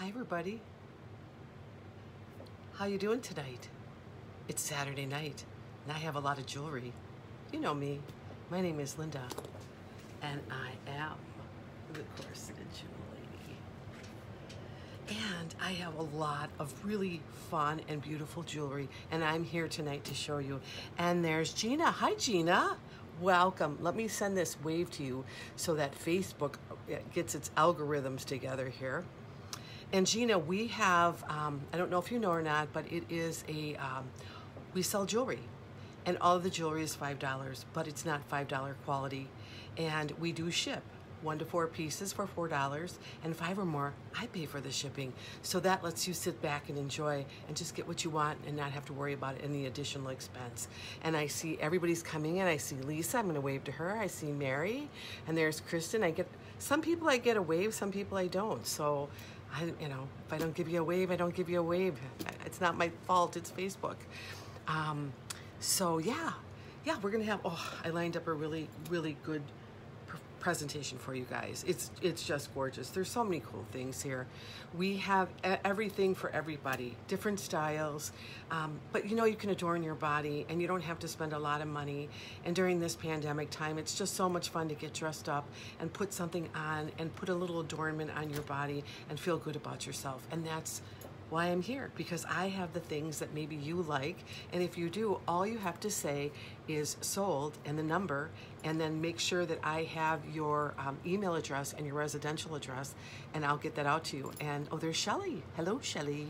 Hi everybody. How you doing tonight? It's Saturday night and I have a lot of jewelry. You know me. My name is Linda and I am the Corseted Jewel Lady. And I have a lot of really fun and beautiful jewelry and I'm here tonight to show you. And there's Gina. Hi Gina. Welcome. Let me send this wave to you so that Facebook gets its algorithms together here. And Gina, we have, I don't know if you know or not, but it is we sell jewelry. And all of the jewelry is $5, but it's not $5 quality. And we do ship 1 to 4 pieces for $4, and 5 or more, I pay for the shipping. So that lets you sit back and enjoy and just get what you want and not have to worry about any additional expense. And I see everybody's coming in. I see Lisa, I'm gonna wave to her. I see Mary, and there's Kristen. Some people I get a wave, some people I don't. So if I don't give you a wave, I don't give you a wave. It's not my fault, it's Facebook. So yeah, we're gonna have, I lined up a really, really good presentation for you guys. It's just gorgeous. There's so many cool things here. We have everything for everybody, different styles, but you can adorn your body and you don't have to spend a lot of money. And during this pandemic time, it's just so much fun to get dressed up and put something on and put a little adornment on your body and feel good about yourself. And that's why I'm here, because I have the things that maybe you like, and if you do, all you have to say is sold and the number, and then make sure that I have your email address and your residential address, and I'll get that out to you. And there's Shelly. Hello, Shelly.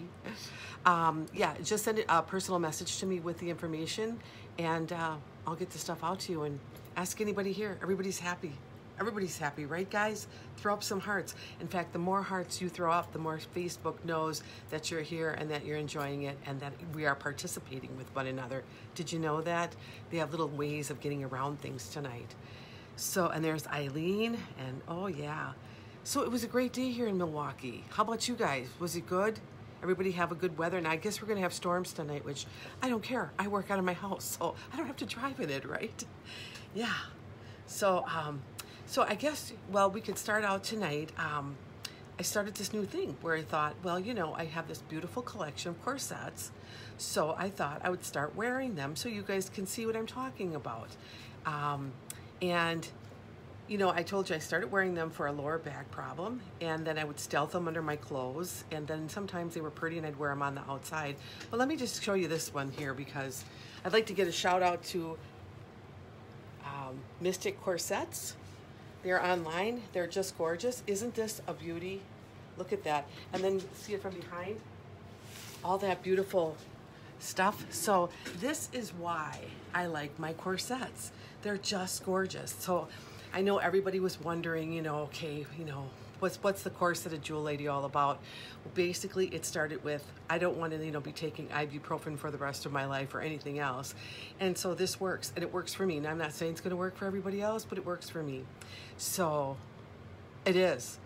Yeah, just send a personal message to me with the information, and I'll get the stuff out to you. And ask anybody here. Everybody's happy. Everybody's happy, right guys? Throw up some hearts. In fact, the more hearts you throw up, the more Facebook knows that you're here and that you're enjoying it and that we are participating with one another. Did you know that? They have little ways of getting around things tonight. So, and there's Eileen, and oh yeah. So it was a great day here in Milwaukee. How about you guys? Was it good? Everybody have a good weather? And I guess we're gonna have storms tonight, which I don't care. I work out of my house, so I don't have to drive in it, right? Yeah. So I guess, we could start out tonight. I started this new thing where I thought, I have this beautiful collection of corsets. So I thought I would start wearing them so you guys can see what I'm talking about. I told you I started wearing them for a lower back problem, and then I would stealth them under my clothes, and then sometimes they were pretty and I'd wear them on the outside. But let me just show you this one here, because I'd like to get a shout out to Mystic Corsets. They're online. They're just gorgeous. Isn't this a beauty? Look at that. And then see it from behind? All that beautiful stuff. So this is why I like my corsets. They're just gorgeous. So I know everybody was wondering, what's the Corseted Jewel Lady all about? Well, basically, it started with, I don't want to, be taking ibuprofen for the rest of my life or anything else. And so this works, and it works for me. And I'm not saying it's going to work for everybody else, but it works for me. So it is.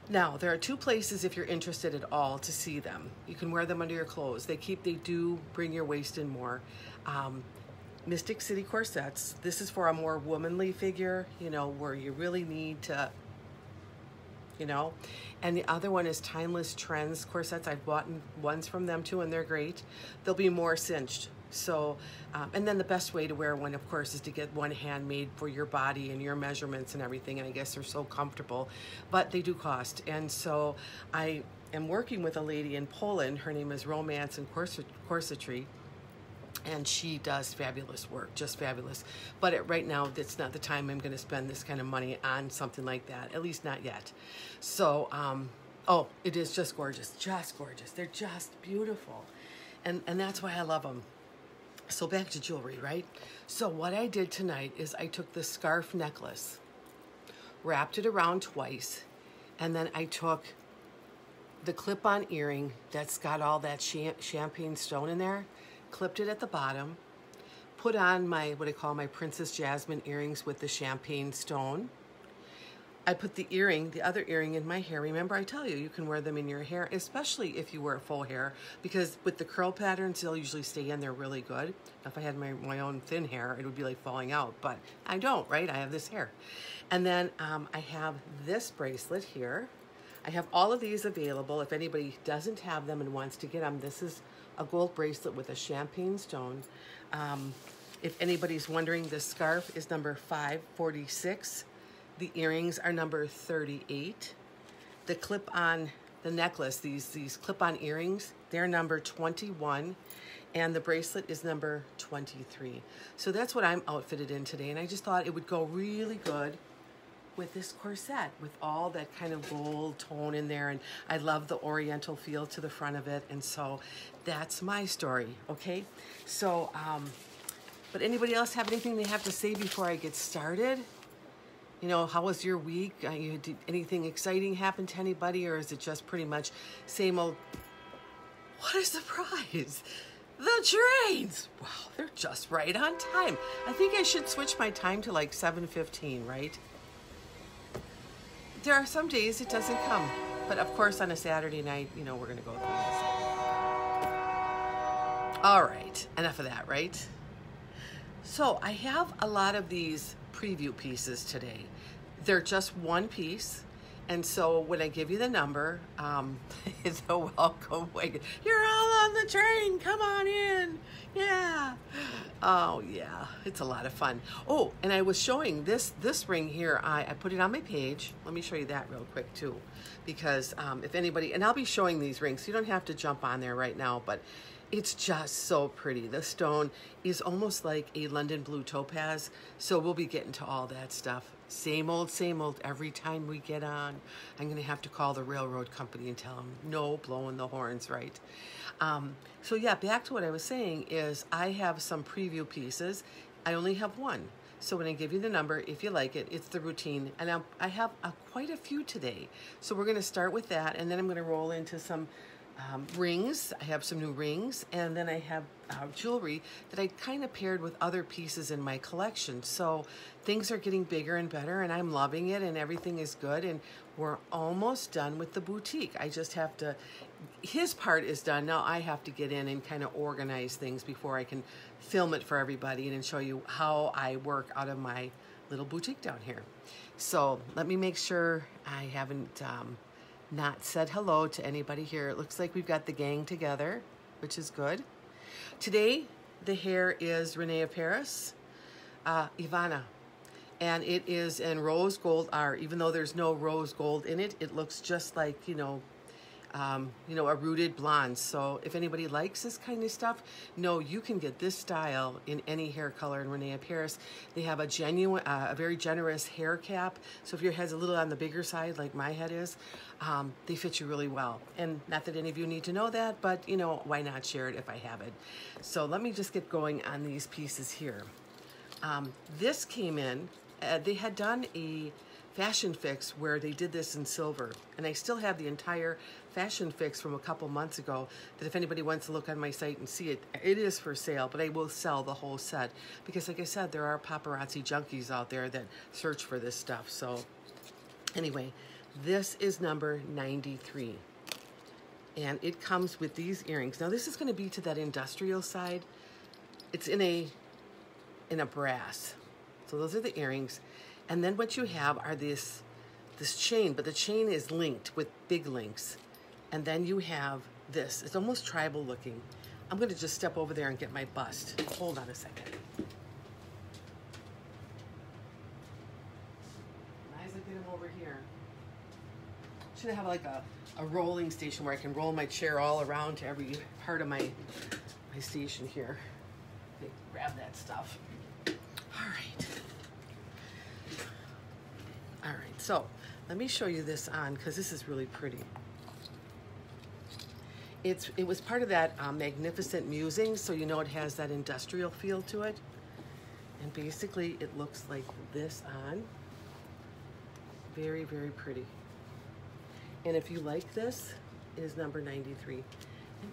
Now, there are 2 places if you're interested at all to see them. You can wear them under your clothes. They do bring your waist in more. Mystic City Corsets. This is for a more womanly figure, where you really need to, and the other one is Timeless Trends Corsets. I've bought ones from them too, and they're great. They'll be more cinched. So, and then the best way to wear one, of course, is to get one handmade for your body and your measurements and everything. And I guess they're so comfortable, but they do cost. And so I am working with a lady in Poland. Her name is Romance and Corsetry. And she does fabulous work, just fabulous. But right now, it's not the time I'm going to spend this kind of money on something like that, at least not yet. So, it is just gorgeous, just gorgeous. They're just beautiful. And that's why I love them. So back to jewelry, right? So what I did tonight is I took the scarf necklace, wrapped it around twice, and then I took the clip-on earring that's got all that champagne stone in there, clipped it at the bottom, put on what I call my Princess Jasmine earrings with the champagne stone. I put the other earring in my hair. Remember, I tell you, you can wear them in your hair, especially if you wear full hair, because with the curl patterns, they'll usually stay in there really good. If I had my own thin hair, it would be like falling out, but I don't, right? I have this hair. And then I have this bracelet here. I have all of these available. If anybody doesn't have them and wants to get them, this is a gold bracelet with a champagne stone. If anybody's wondering, this scarf is number 546. The earrings are number 38. The clip-on, the necklace, these clip-on earrings, they're number 21. And the bracelet is number 23. So that's what I'm outfitted in today. And I just thought it would go really good with this corset, with all that kind of gold tone in there. And I love the oriental feel to the front of it. And so that's my story, okay? So, but anybody else have anything they have to say before I get started? You know, how was your week? Did anything exciting happen to anybody, or is it just pretty much same old? What a surprise! The trains! Wow, they're just right on time. I think I should switch my time to like 7:15, right? There are some days it doesn't come, but of course on a Saturday night, you know, we're gonna go through this. All right, enough of that, right? So I have a lot of these preview pieces today. They're just one piece. And so when I give you the number, it's a welcome wagon. You're all on the train, come on in. Yeah. Oh yeah, it's a lot of fun. Oh, and I was showing this ring here. I put it on my page. Let me show you that real quick too. Because if anybody, and I'll be showing these rings, so you don't have to jump on there right now, but it's just so pretty. The stone is almost like a London blue topaz. So we'll be getting to all that stuff. Same old every time we get on. I'm gonna have to call the railroad company and tell them no blowing the horns, right? So yeah, back to what I was saying is I have some preview pieces. I only have one. So when I give you the number, if you like it, it's the routine. And I have quite a few today. So we're gonna start with that, and then I'm gonna roll into some rings. I have some new rings, and then I have jewelry that I kind of paired with other pieces in my collection. So things are getting bigger and better, and I'm loving it, and everything is good, and we're almost done with the boutique. I just have to, his part is done. Now I have to get in and kind of organize things before I can film it for everybody and show you how I work out of my little boutique down here. So let me make sure I haven't not said hello to anybody here. It looks like we've got the gang together, which is good. Today, the hair is Renee of Paris, Ivana, and it is in rose gold R. Even though there's no rose gold in it, it looks just like, you know, a rooted blonde. So if anybody likes this kind of stuff, no, you can get this style in any hair color in Renee of Paris. They have a genuine, a very generous hair cap. So if your head's a little on the bigger side, like my head is, they fit you really well. And not that any of you need to know that, but you know, why not share it if I have it? So let me just get going on these pieces here. This came in, they had done a fashion fix where they did this in silver, and I still have the entire fashion fix from a couple months ago that if anybody wants to look on my site and see it, it is for sale, but I will sell the whole set because like I said, there are paparazzi junkies out there that search for this stuff. So anyway, this is number 93, and it comes with these earrings. Now this is going to be to that industrial side. It's in a brass. So those are the earrings. And then what you have are this chain, but the chain is linked with big links. And then you have this. It's almost tribal looking. I'm going to just step over there and get my bust. Hold on a second. Liza, get him over here. Should have like a rolling station where I can roll my chair all around to every part of my station here. Okay, grab that stuff. All right. All right, so let me show you this on because this is really pretty. It was part of that Magnificent Musing, so you know it has that industrial feel to it. And basically it looks like this on. Very, very pretty. And if you like this, it is number 93. And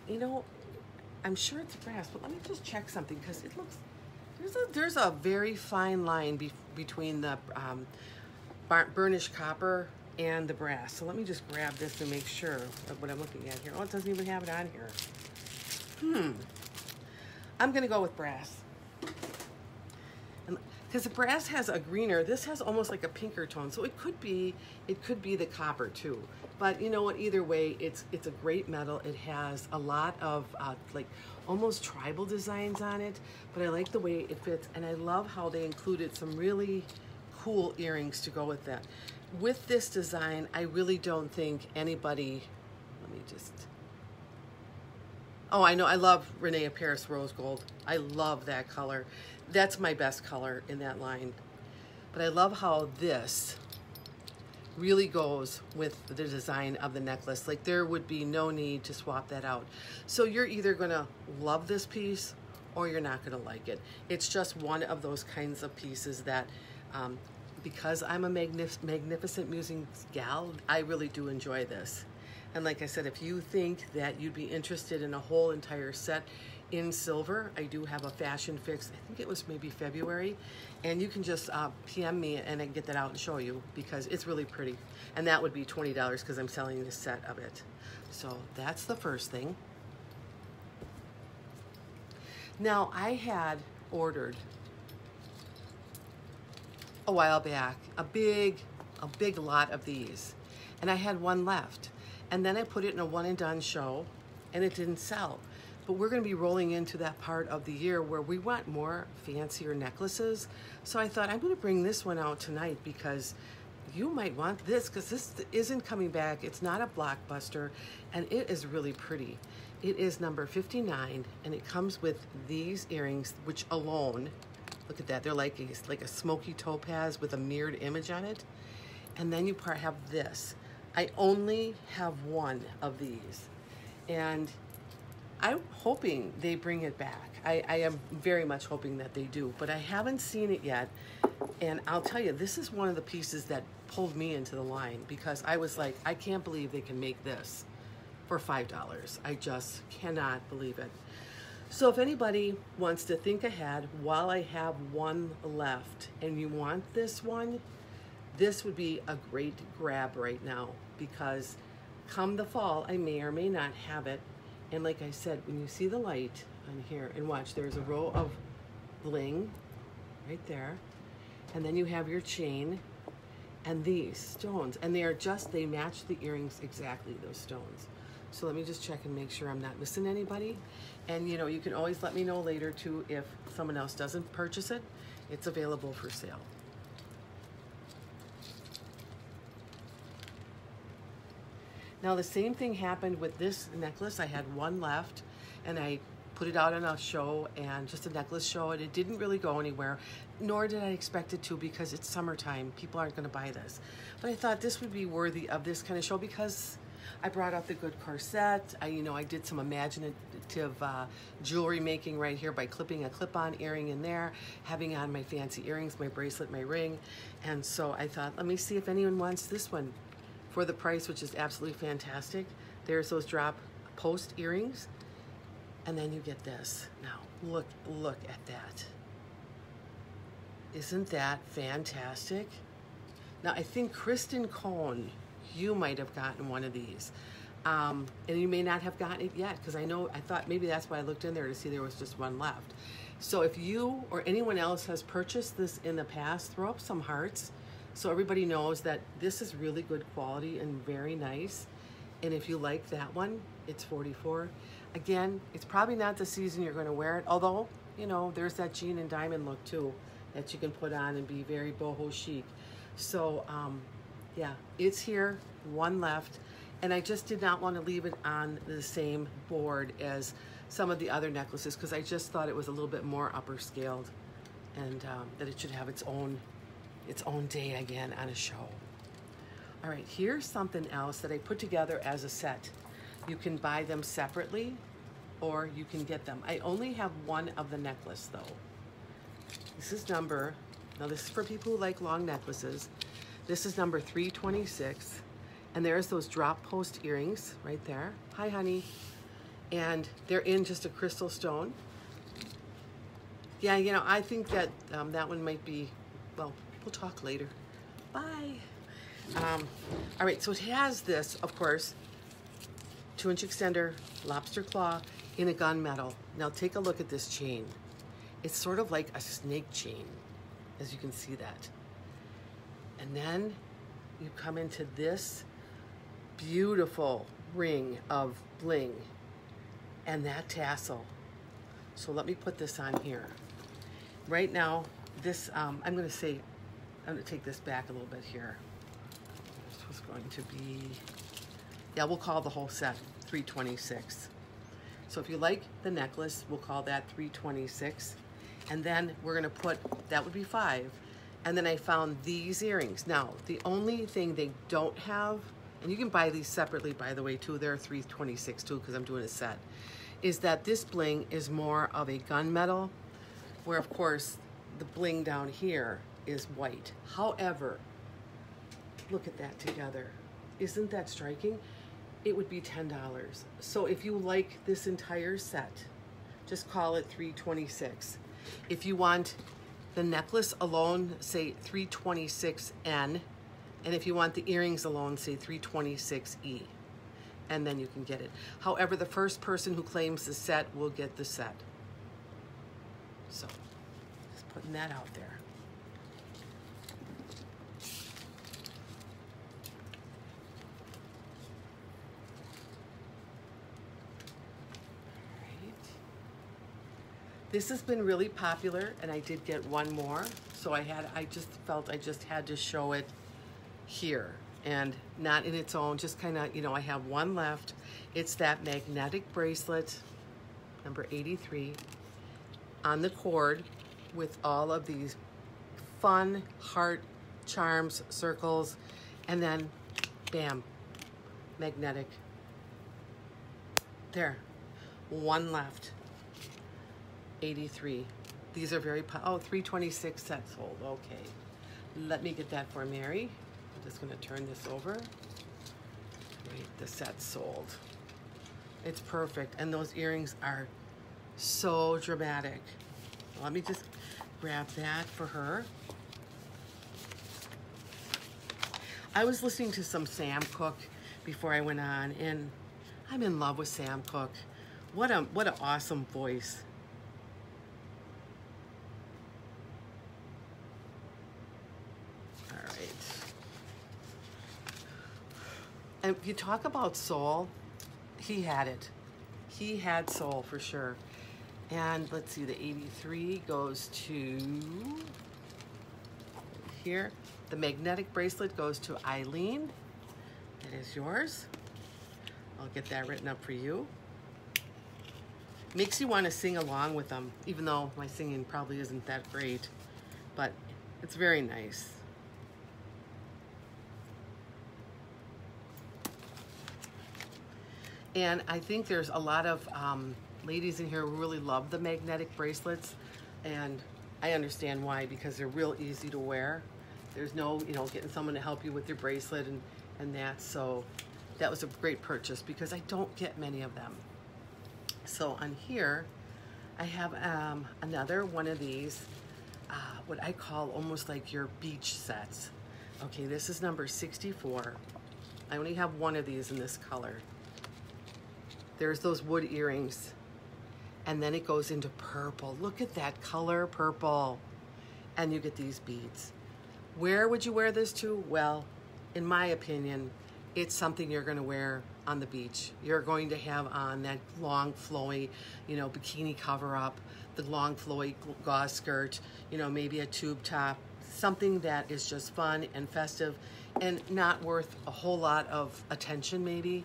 you know, I'm sure it's brass, but let me just check something because it looks, there's a very fine line between the burnished copper and the brass. So let me just grab this and make sure of what I'm looking at here. Oh, it doesn't even have it on here. I'm gonna go with brass. Because because the brass has a greener, this has almost like a pinker tone, so it could be the copper too. But you know what, either way, it's a great metal. It has a lot of like almost tribal designs on it, but I like the way it fits, and I love how they included some really cool earrings to go with that. With this design, I really don't think anybody, let me just, oh, I know, I love Renee Paris Rose Gold. I love that color. That's my best color in that line. But I love how this really goes with the design of the necklace. Like, there would be no need to swap that out. So you're either gonna love this piece or you're not gonna like it. It's just one of those kinds of pieces that, because I'm a magnificent musings gal, I really do enjoy this. And like I said, if you think that you'd be interested in a whole entire set in silver, I do have a fashion fix. I think it was maybe February, and you can just PM me and I can get that out and show you, because it's really pretty. And that would be $20 because I'm selling this set of it. So that's the first thing. Now, I had ordered a while back a big lot of these, and I had one left. And then I put it in a one and done show, and it didn't sell. But we're gonna be rolling into that part of the year where we want more fancier necklaces. So I thought I'm gonna bring this one out tonight, because you might want this, because this isn't coming back. It's not a blockbuster, and it is really pretty. It is number 59, and it comes with these earrings, which alone, look at that, they're like a smoky topaz with a mirrored image on it. And then you have this. I only have one of these, and I'm hoping they bring it back. I am very much hoping that they do, but I haven't seen it yet. And I'll tell you, this is one of the pieces that pulled me into the line, because I was like, I can't believe they can make this for $5. I just cannot believe it. So if anybody wants to think ahead while I have one left and you want this one, this would be a great grab right now, because come the fall, I may or may not have it. And like I said, when you see the light on here, and watch, there's a row of bling right there. And then you have your chain and these stones, and they match the earrings exactly, those stones. So let me just check and make sure I'm not missing anybody. And you know, you can always let me know later too if someone else doesn't purchase it. It's available for sale. Now the same thing happened with this necklace. I had one left, and I put it out on a show, and just a necklace show, and it didn't really go anywhere, nor did I expect it to, because it's summertime. People aren't gonna buy this. But I thought this would be worthy of this kind of show, because I brought out the good corset. I did some imaginative jewelry making right here by clipping a clip-on earring in there, having on my fancy earrings, my bracelet, my ring. And so I thought, let me see if anyone wants this one for the price, which is absolutely fantastic. There's those drop post earrings. And then you get this. Now, look at that. Isn't that fantastic? Now, I think Kristen Cohn, you might have gotten one of these. And you may not have gotten it yet, because I thought maybe that's why I looked in there to see there was just one left. So if you or anyone else has purchased this in the past, throw up some hearts so everybody knows that this is really good quality and very nice. And if you like that one, it's $44. Again, it's probably not the season you're going to wear it, although, you know, there's that jean and diamond look too that you can put on and be very boho chic. So, yeah, it's here, one left, and I just did not want to leave it on the same board as some of the other necklaces, because I just thought it was a little bit more upper scaled, and that it should have its own day again on a show. All right, here's something else that I put together as a set. You can buy them separately, or you can get them. I only have one of the necklace though. This is now this is for people who like long necklaces. This is number 326, and there's those drop post earrings right there. Hi, honey. And they're in just a crystal stone. Yeah, you know, I think that that one might be, well, we'll talk later. Bye. All right, so it has this, of course, 2-inch extender, lobster claw in a gunmetal. Now take a look at this chain. It's sort of like a snake chain. as you can see that. And then you come into this beautiful ring of bling and that tassel. So let me put this on here. Right now, this, I'm gonna take this back a little bit here. This was going to be, yeah, we'll call the whole set $326. So if you like the necklace, we'll call that $326. And then we're gonna put, that would be $5. And then I found these earrings. Now, the only thing they don't have, and you can buy these separately, by the way, too, they're $326 too, because I'm doing a set, is that this bling is more of a gunmetal, where of course the bling down here is white. However, look at that together. Isn't that striking? It would be $10. So if you like this entire set, just call it $326. If you want the necklace alone, say $326N, and if you want the earrings alone, say $326E, and then you can get it. However, the first person who claims the set will get the set. So, just putting that out there. This has been really popular, and I did get one more, so I just felt I just had to show it here, and not in its own, just kind of, you know, I have one left. It's that magnetic bracelet, number 83, on the cord with all of these fun heart charms, circles, and then, bam, magnetic. There, one left. 83. These are very, oh, 326 sets sold. Okay. Let me get that for Mary. I'm just going to turn this over. Wait, the set sold. It's perfect. And those earrings are so dramatic. Let me just grab that for her. I was listening to some Sam Cooke before I went on, and I'm in love with Sam Cooke. What an awesome voice. And if you talk about soul, he had it. He had soul for sure. And let's see, the 83 goes to here. The magnetic bracelet goes to Eileen. It is yours. I'll get that written up for you. Makes you want to sing along with them, even though my singing probably isn't that great, but it's very nice. And I think there's a lot of ladies in here who really love the magnetic bracelets, and I understand why, because they're real easy to wear. There's no, you know, getting someone to help you with your bracelet and that, so that was a great purchase because I don't get many of them. So on here, I have another one of these, what I call almost like your beach sets. Okay, this is number 64. I only have one of these in this color. There's those wood earrings. And then it goes into purple. Look at that color, purple. And you get these beads. Where would you wear this to? Well, in my opinion, it's something you're gonna wear on the beach. You're going to have on that long flowy, you know, bikini cover up, the long flowy gauze skirt, you know, maybe a tube top, something that is just fun and festive and not worth a whole lot of attention maybe.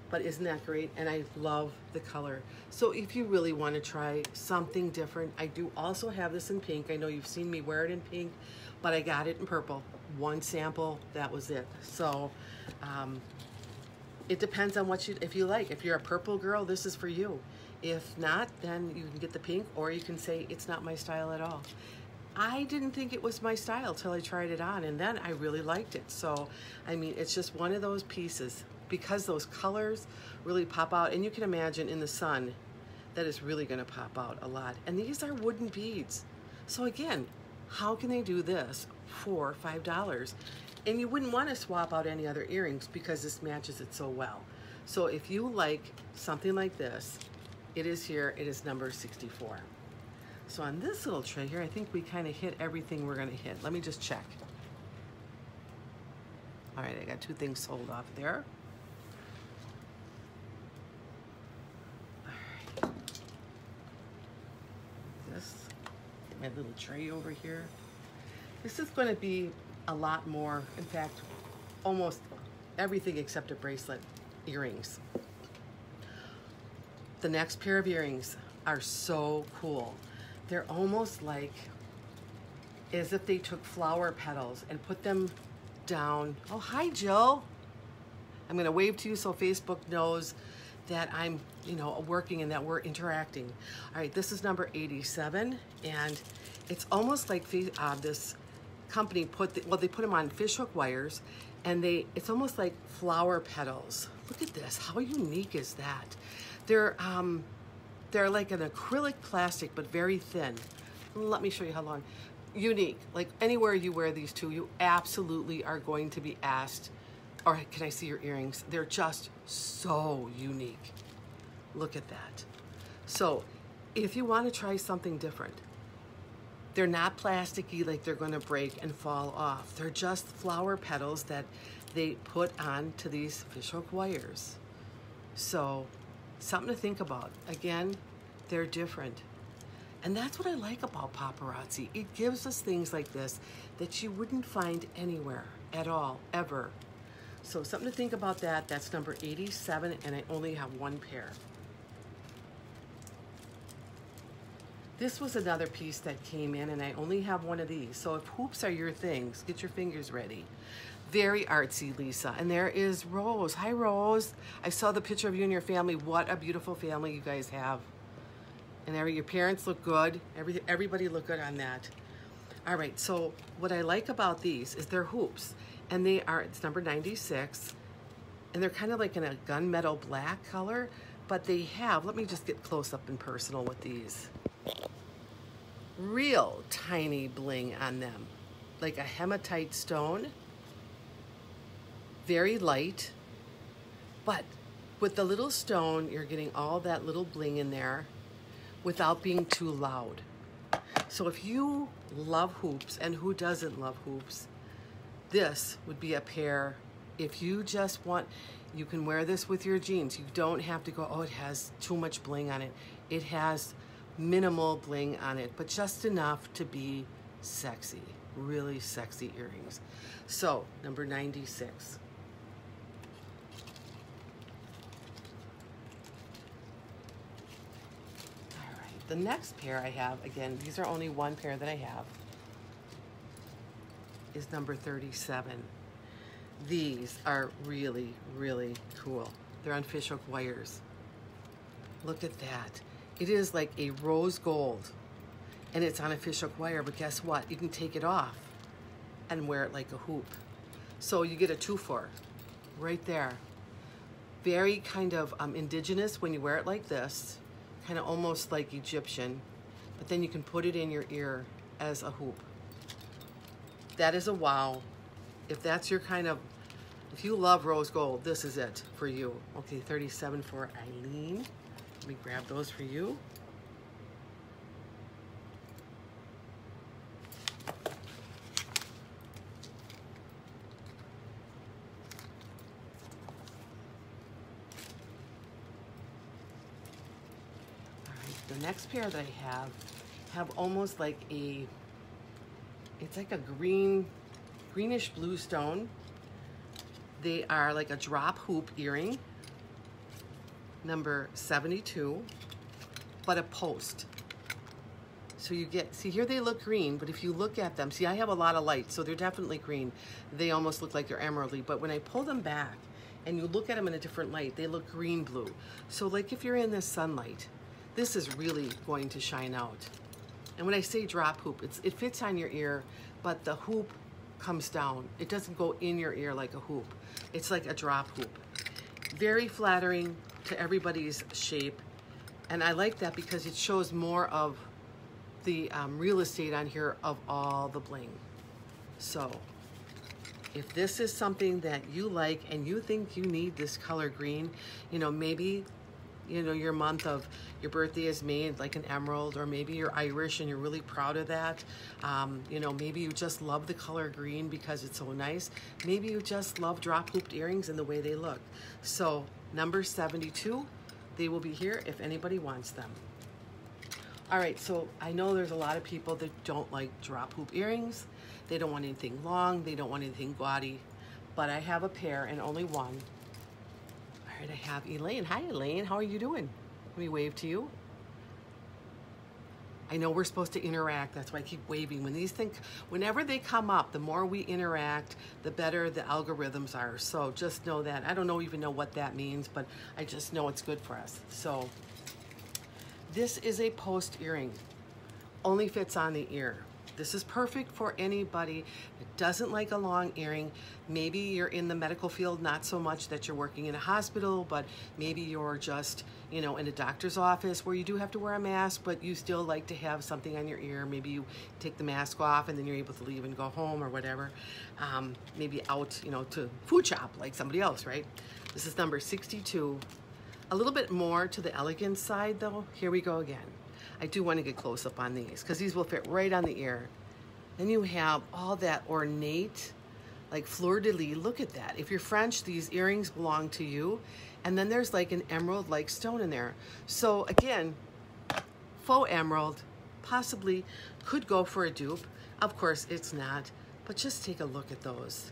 But isn't that great? And I love the color. So if you really want to try something different, I do also have this in pink. I know you've seen me wear it in pink, but I got it in purple. One sample, that was it. So it depends on what if you like. If you're a purple girl, this is for you. If not, then you can get the pink, or you can say it's not my style at all. I didn't think it was my style till I tried it on, and then I really liked it. So, I mean, it's just one of those pieces, because those colors really pop out, and you can imagine in the sun that is really going to pop out a lot. And these are wooden beads. So again, how can they do this for $5? And you wouldn't want to swap out any other earrings because this matches it so well. So if you like something like this, it is here. It is number 64. So on this little tray here, I think we kind of hit everything we're gonna hit. Let me just check. All right, I got 2 things sold off there. All right. This, get my little tray over here. This is gonna be a lot more, in fact, almost everything except a bracelet, earrings. The next pair of earrings are so cool. They're almost like as if they took flower petals and put them down. Oh, hi, Jill. I'm gonna wave to you so Facebook knows that I'm, you know, working and that we're interacting. All right, this is number 87, and it's almost like this company they put them on fishhook wires, and it's almost like flower petals. Look at this, how unique is that? They're like an acrylic plastic, but very thin. Let me show you how long. Unique, like anywhere you wear these two, you absolutely are going to be asked, or can I see your earrings? They're just so unique. Look at that. So if you want to try something different, they're not plasticky like they're going to break and fall off. They're just flower petals that they put onto these fishhook wires. So something to think about. Again, they're different. And that's what I like about Paparazzi. It gives us things like this that you wouldn't find anywhere at all, ever. So something to think about that. That's number 87, and I only have 1 pair. This was another piece that came in, and I only have 1 of these. So if hoops are your things, get your fingers ready. Very artsy, Lisa. And there is Rose. Hi, Rose. I saw the picture of you and your family. What a beautiful family you guys have. And your parents look good. Everybody look good on that. All right, so what I like about these is they're hoops. And it's number 96. And they're kind of like in a gunmetal black color. But they have, let me just get close up and personal with these. Real tiny bling on them. Like a hematite stone. Very light. But with the little stone, you're getting all that little bling in there without being too loud. So if you love hoops, and who doesn't love hoops, this would be a pair. If you just want, you can wear this with your jeans. You don't have to go, oh, it has too much bling on it. It has minimal bling on it, but just enough to be sexy, really sexy earrings. So number 96. The next pair I have, again, these are only 1 pair that I have, is number 37. These are really, really cool. They're on fishhook wires. Look at that. It is like a rose gold, and it's on a fishhook wire, but guess what? You can take it off and wear it like a hoop. So you get a 2-for right there. Very kind of indigenous when you wear it like this. Kind of almost like Egyptian, but then you can put it in your ear as a hoop. That is a wow. If that's your kind of, if you love rose gold, this is it for you. Okay, 37 for Eileen. Let me grab those for you. The next pair that I have almost like it's like a greenish blue stone. They are like a drop hoop earring, number 72, but a post. So you get, see here they look green, but if you look at them, see I have a lot of light, so they're definitely green. They almost look like they're emeraldy, but when I pull them back and you look at them in a different light, they look green-blue. So like if you're in the sunlight, this is really going to shine out. And when I say drop hoop, it fits on your ear, but the hoop comes down. It doesn't go in your ear like a hoop. It's like a drop hoop. Very flattering to everybody's shape. And I like that because it shows more of the real estate on here of all the bling. So if this is something that you like and you think you need this color green, you know, maybe you know, your month of your birthday is made like an emerald, or maybe you're Irish and you're really proud of that. You know, maybe you just love the color green because it's so nice. Maybe you just love drop hooped earrings and the way they look. So number 72, they will be here if anybody wants them. All right, so I know there's a lot of people that don't like drop hoop earrings. They don't want anything long, they don't want anything gaudy, but I have a pair and only one. All right, I have Elaine. Hi, Elaine, how are you doing? Let me wave to you. I know we're supposed to interact, that's why I keep waving. When these things, whenever they come up, the more we interact, the better the algorithms are. So just know that. I don't even know what that means, but I just know it's good for us. So this is a post earring, only fits on the ear. This is perfect for anybody that doesn't like a long earring. Maybe you're in the medical field, not so much that you're working in a hospital, but maybe you're just, you know, in a doctor's office where you do have to wear a mask, but you still like to have something on your ear. Maybe you take the mask off and then you're able to leave and go home or whatever. Maybe out, you know, to food shop like somebody else, right? This is number 62. A little bit more to the elegant side though. Here we go again. I do want to get close up on these because these will fit right on the ear. Then you have all that ornate, like fleur-de-lis. Look at that. If you're French, these earrings belong to you. And then there's like an emerald-like stone in there. So again, faux emerald, possibly could go for a dupe. Of course, it's not, but just take a look at those.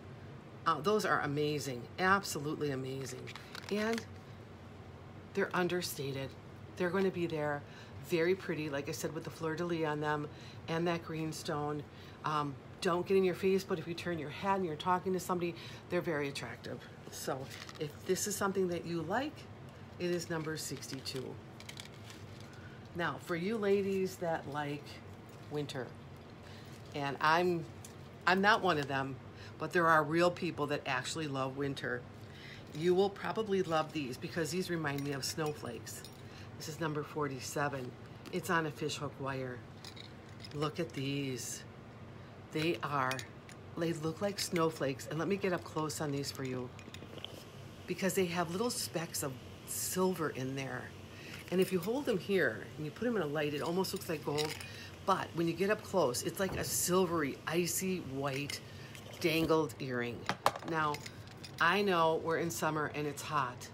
Those are amazing, absolutely amazing. And they're understated. They're going to be there. Very pretty, like I said, with the fleur-de-lis on them and that green stone. Don't get in your face, but if you turn your head and you're talking to somebody, they're very attractive. So if this is something that you like, it is number 62. Now, for you ladies that like winter, and I'm not one of them, but there are real people that actually love winter. You will probably love these because these remind me of snowflakes. This is number 47. It's on a fishhook wire. Look at these. They look like snowflakes. And let me get up close on these for you because they have little specks of silver in there. And if you hold them here and you put them in a light, it almost looks like gold. But when you get up close, it's like a silvery, icy white dangled earring. Now, I know we're in summer and it's hot,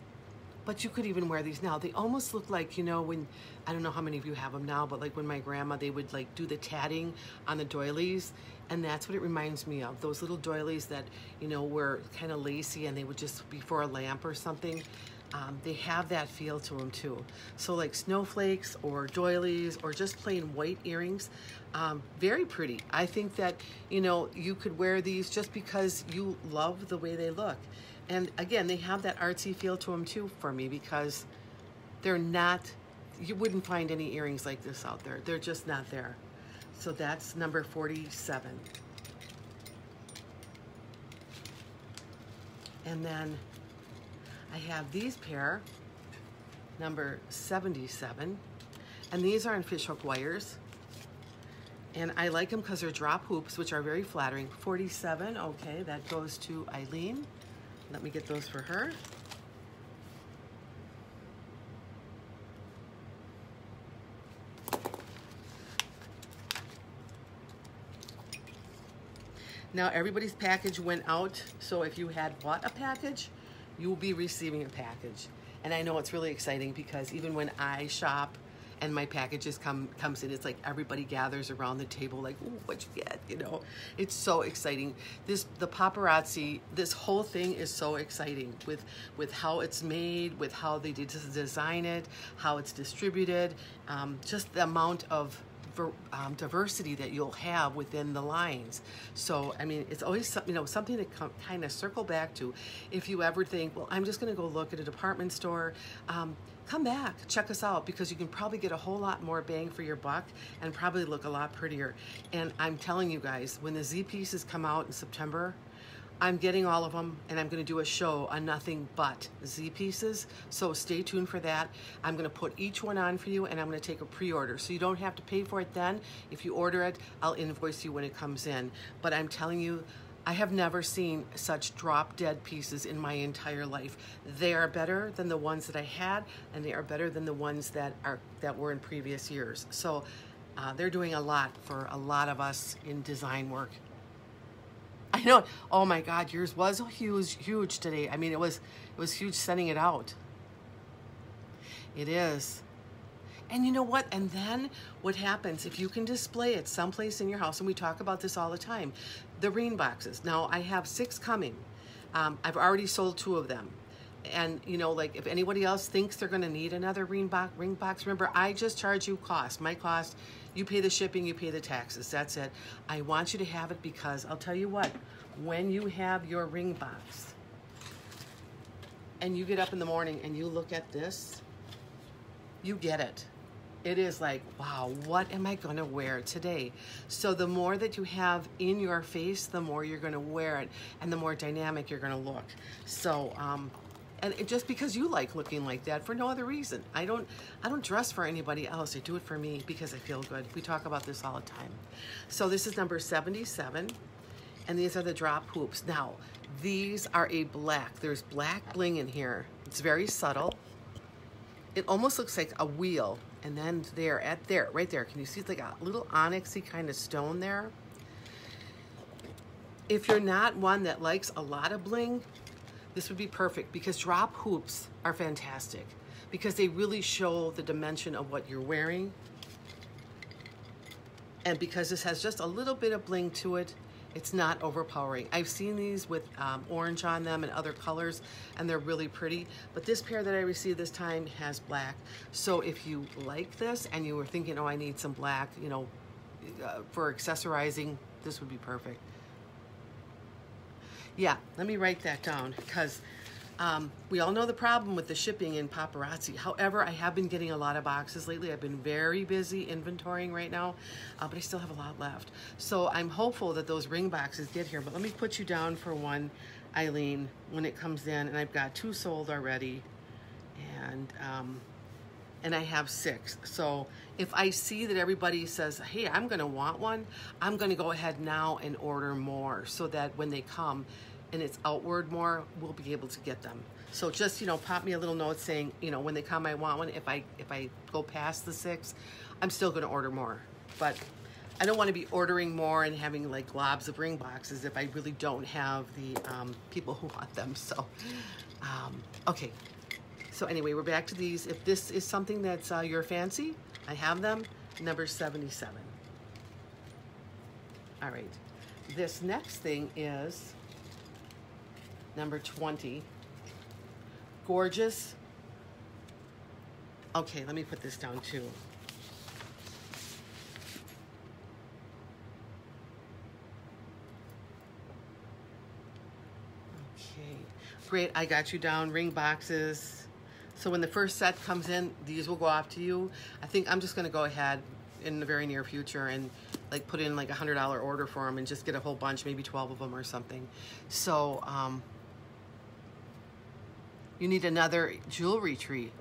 but you could even wear these now. They almost look like, you know, when, I don't know how many of you have them now, but like when my grandma, they would like do the tatting on the doilies. And that's what it reminds me of. Those little doilies that, you know, were kind of lacy and they would just be for a lamp or something. They have that feel to them too. So like snowflakes or doilies or just plain white earrings, very pretty. I think that, you know, you could wear these just because you love the way they look. And again, they have that artsy feel to them too for me because they're not, you wouldn't find any earrings like this out there. They're just not there. So that's number 47. And then I have these pair, number 77. And these are on fishhook wires. And I like them because they're drop hoops, which are very flattering. 47, okay, that goes to Eileen. Let me get those for her. Now everybody's package went out, so if you had bought a package, you will be receiving a package. And I know it's really exciting because even when I shop and my packages comes in, it's like everybody gathers around the table like, ooh, what'd you get? You know, it's so exciting. The Paparazzi, this whole thing is so exciting with how it's made, with how they did design it, how it's distributed, just the amount of diversity that you'll have within the lines. So, I mean, it's always something, you know, something to kind of circle back to. If you ever think, well, I'm just going to go look at a department store, come back, check us out, because you can probably get a whole lot more bang for your buck and probably look a lot prettier. And I'm telling you guys, when the Z pieces come out in September, I'm getting all of them, and I'm going to do a show on nothing but Z pieces, so stay tuned for that. I'm going to put each one on for you, and I'm going to take a pre-order, so you don't have to pay for it then. If you order it, I'll invoice you when it comes in. But I'm telling you, I have never seen such drop dead pieces in my entire life. They are better than the ones that I had, and they are better than the ones that were in previous years. So they're doing a lot for a lot of us in design work. I know. Oh my God, yours was huge today. I mean, it was huge sending it out. It is. And you know what? And then what happens if you can display it someplace in your house, and we talk about this all the time, the ring boxes. Now I have 6 coming. I've already sold 2 of them. And you know, like if anybody else thinks they're gonna need another ring box, remember, I just charge you cost. My cost, you pay the shipping, you pay the taxes, that's it. I want you to have it because I'll tell you what, when you have your ring box and you get up in the morning and you look at this, you get it. It is like, wow, what am I gonna wear today? So the more that you have in your face, the more you're gonna wear it and the more dynamic you're gonna look. So, and just because you like looking like that for no other reason. I don't dress for anybody else. I do it for me because I feel good. We talk about this all the time. So this is number 77, and these are the drop hoops. Now, these are a black. There's black bling in here. It's very subtle. It almost looks like a wheel. And then right there, can you see it's like a little onyxy kind of stone there? If you're not one that likes a lot of bling, this would be perfect because drop hoops are fantastic because they really show the dimension of what you're wearing. And because this has just a little bit of bling to it, it's not overpowering. I've seen these with orange on them and other colors, and they're really pretty. But this pair that I received this time has black. So if you like this and you were thinking, oh, I need some black, you know, for accessorizing, this would be perfect. Yeah, let me write that down because we all know the problem with the shipping in Paparazzi. However, I have been getting a lot of boxes lately. I've been very busy inventorying right now, but I still have a lot left. So I'm hopeful that those ring boxes get here. But let me put you down for one, Eileen, when it comes in. And I've got 2 sold already, and I have 6. So if I see that everybody says, hey, I'm going to want one, I'm going to go ahead now and order more so that when they come, and it's outward more, we'll be able to get them. So just, you know, pop me a little note saying, you know, when they come, I want one. If I go past the 6, I'm still going to order more. But I don't want to be ordering more and having like globs of ring boxes if I really don't have the people who want them. So, okay. So anyway, we're back to these. If this is something that's your fancy, I have them, number 77. All right. This next thing is number 20. Gorgeous. Okay, let me put this down too. Okay, great. I got you down ring boxes. So when the first set comes in, these will go off to you. I think I'm just going to go ahead in the very near future and like put in like $100 order for them and just get a whole bunch, maybe 12 of them or something. So, you need another jewelry tree.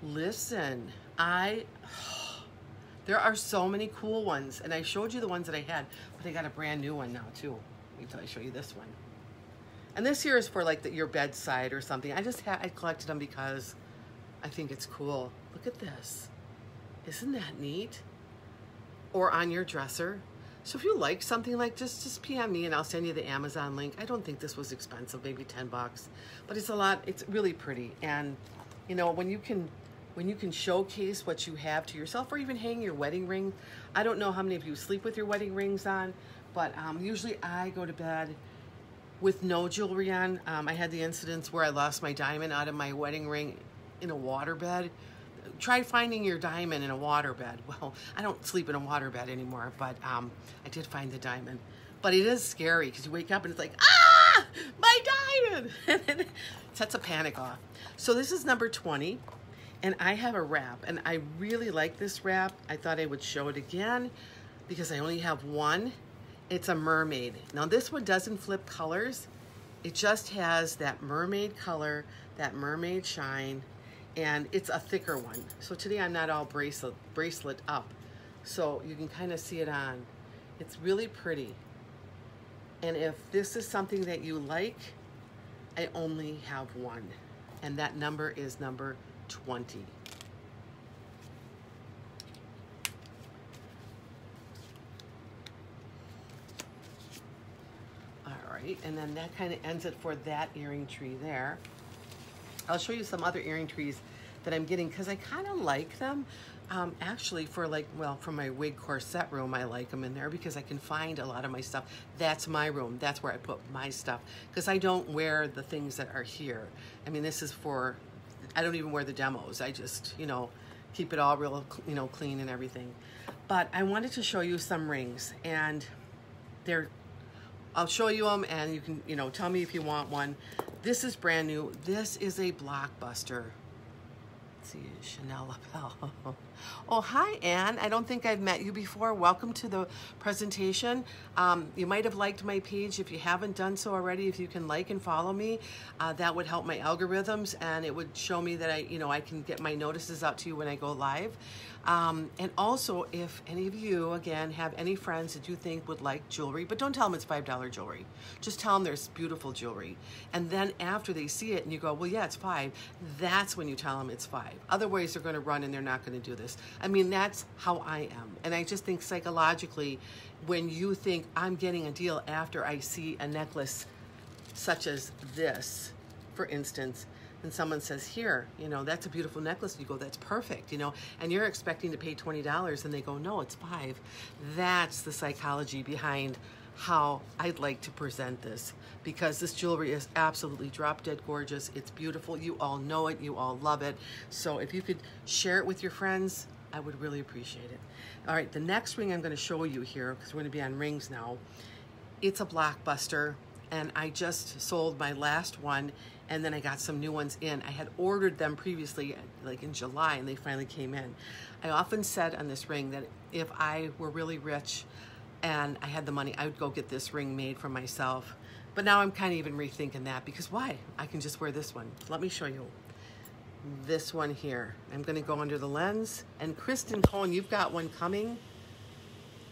Listen, there are so many cool ones, and I showed you the ones that I had, but I got a brand new one now too. Wait till I show you this one. And this here is for like your bedside or something. I collected them because I think it's cool. Look at this. Isn't that neat? Or on your dresser. So if you like something like just PM me and I'll send you the Amazon link. I don't think this was expensive, maybe 10 bucks, but it's a lot. It's really pretty. And you know, when you can showcase what you have to yourself or even hang your wedding ring. I don't know how many of you sleep with your wedding rings on, but usually I go to bed with no jewelry on. I had the incidents where I lost my diamond out of my wedding ring in a waterbed. Try finding your diamond in a waterbed. Well, I don't sleep in a waterbed anymore, but I did find the diamond. But it is scary because you wake up and it's like, ah, my diamond! And it sets a panic off. So this is number 20, and I have a wrap, and I really like this wrap. I thought I would show it again because I only have one. It's a mermaid. Now this one doesn't flip colors. It just has that mermaid color, that mermaid shine, and it's a thicker one. So today I'm not all bracelet up. So you can kind of see it on. It's really pretty. And if this is something that you like, I only have one. And that number is number 20. All right, and then that kind of ends it for that earring tree there. I'll show you some other earring trees that I'm getting because I kind of like them. Actually, for like, well, for my wig corset room, I like them in there because I can find a lot of my stuff. That's my room. That's where I put my stuff because I don't wear the things that are here. I mean, this is for, I don't even wear the demos. I just, you know, keep it all real, you know, clean and everything. But I wanted to show you some rings, and I'll show you them, and you can, you know, tell me if you want one. This is brand new. This is a blockbuster. Let's see, Chanel lapel. Oh, hi, Anne. I don't think I've met you before. Welcome to the presentation. You might have liked my page. If you haven't done so already, if you can like and follow me, that would help my algorithms, and it would show me that I can get my notices out to you when I go live. And also, if any of you, again, have any friends that you think would like jewelry, but don't tell them it's $5 jewelry. Just tell them there's beautiful jewelry. And then after they see it and you go, well, yeah, it's $5, that's when you tell them it's $5. Otherwise, they're going to run and they're not going to do this. I mean, that's how I am. And I just think psychologically, when you think I'm getting a deal after I see a necklace such as this, for instance, and someone says, here, you know, that's a beautiful necklace. And you go, that's perfect, you know, and you're expecting to pay $20 and they go, no, it's $5. That's the psychology behind how I'd like to present this, because this jewelry is absolutely drop dead gorgeous. It's beautiful. You all know it. You all love it. So if you could share it with your friends, I would really appreciate it. All right, the next ring I'm going to show you here, because we're going to be on rings now. It's a blockbuster, and I just sold my last one, and then I got some new ones in. I had ordered them previously, like in July, and they finally came in. I often said on this ring that if I were really rich and I had the money, I would go get this ring made for myself. But now I'm kind of even rethinking that, because why? I can just wear this one. Let me show you. This one here. I'm going to go under the lens. And Kristen Cohen, you've got one coming.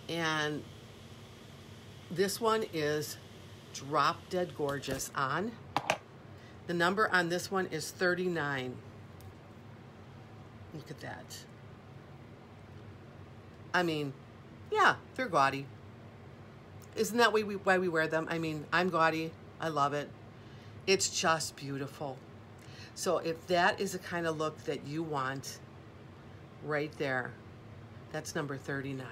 And this one is drop dead gorgeous on. The number on this one is 39. Look at that. I mean, yeah, they're gaudy. Isn't that why we wear them? I mean, I'm gaudy. I love it. It's just beautiful. So if that is the kind of look that you want, right there, that's number 39.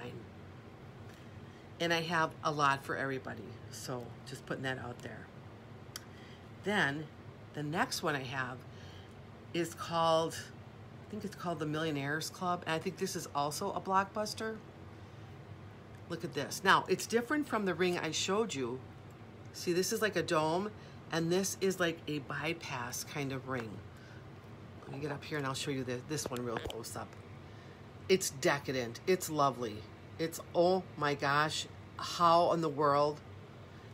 And I have a lot for everybody. So just putting that out there. Then the next one I have is called, I think it's called the Millionaires Club. And I think this is also a blockbuster. Look at this. Now, it's different from the ring I showed you. See, this is like a dome, and this is like a bypass kind of ring. Let me get up here and I'll show you this one real close up. It's decadent. It's lovely. It's, oh my gosh, how in the world?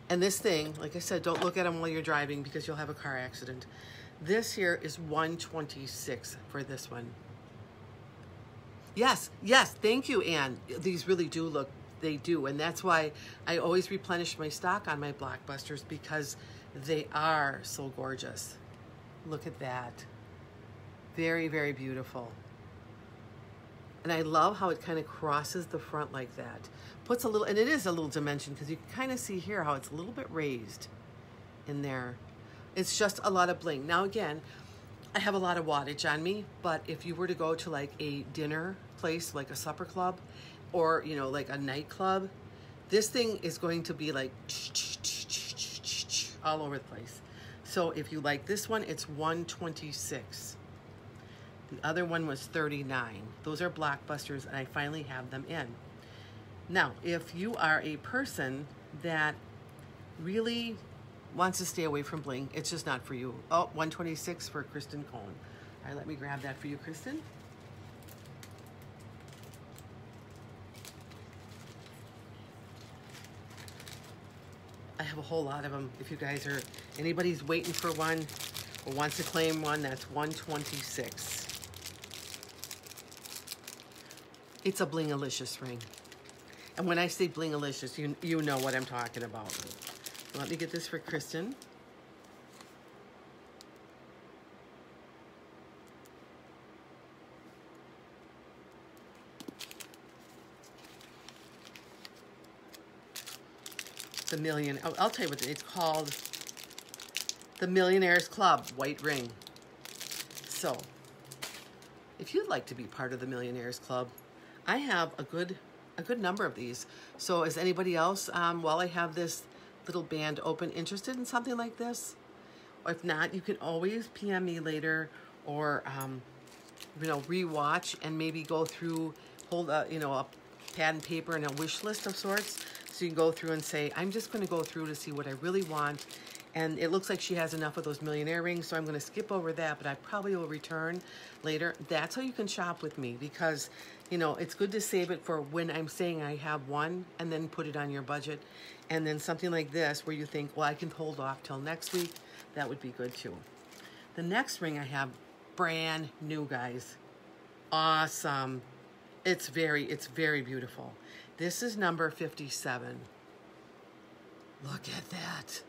And this thing, like I said, don't look at them while you're driving because you'll have a car accident. This here is $126 for this one. Yes, yes, thank you, Anne. These really do look, they do. And that's why I always replenish my stock on my blockbusters, because they are so gorgeous. Look at that. Very, very beautiful. And I love how it kind of crosses the front like that. Puts a little, and it is a little dimension, because you can kind of see here how it's a little bit raised in there. It's just a lot of bling. Now again, I have a lot of wattage on me, but if you were to go to like a dinner place, like a supper club, or, you know, like a nightclub, this thing is going to be like all over the place. So if you like this one, it's $126. The other one was $39. Those are blockbusters, and I finally have them in. Now, if you are a person that really wants to stay away from bling, it's just not for you. Oh, $126 for Kristen Cohen. All right, let me grab that for you, Kristen. I have a whole lot of them. If you guys are, anybody's waiting for one or wants to claim one, that's $126. It's a bling-alicious ring. And when I say bling-alicious, you know what I'm talking about. So let me get this for Kristen. The million, I'll tell you what it's called. The Millionaires Club white ring. So if you'd like to be part of the Millionaires Club, I have a good number of these. So is anybody else, while I have this little band open, interested in something like this? Or if not, you can always PM me later, or you know, rewatch and maybe go through, hold a, you know, a pad and paper and a wish list of sorts. So you can go through and say, I'm just going to go through to see what I really want. And it looks like she has enough of those millionaire rings, so I'm going to skip over that, but I probably will return later. That's how you can shop with me, because, you know, it's good to save it for when I'm saying I have one, and then put it on your budget. And then something like this where you think, well, I can hold off till next week. That would be good too. The next ring I have, brand new, guys. Awesome. It's very beautiful. This is number 57. Look at that.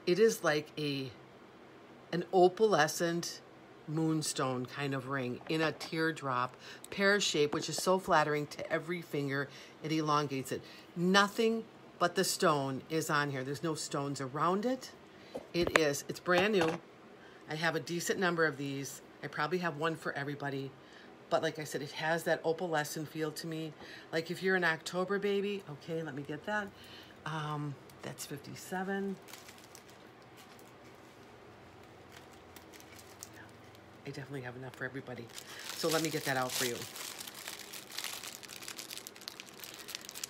It is like an opalescent moonstone kind of ring in a teardrop, pear shape, which is so flattering to every finger. It elongates it. Nothing but the stone is on here. There's no stones around it. It's brand new. I have a decent number of these. I probably have one for everybody. But like I said, it has that opalescent feel to me. Like if you're an October baby, okay, let me get that. That's 57. I definitely have enough for everybody. So let me get that out for you.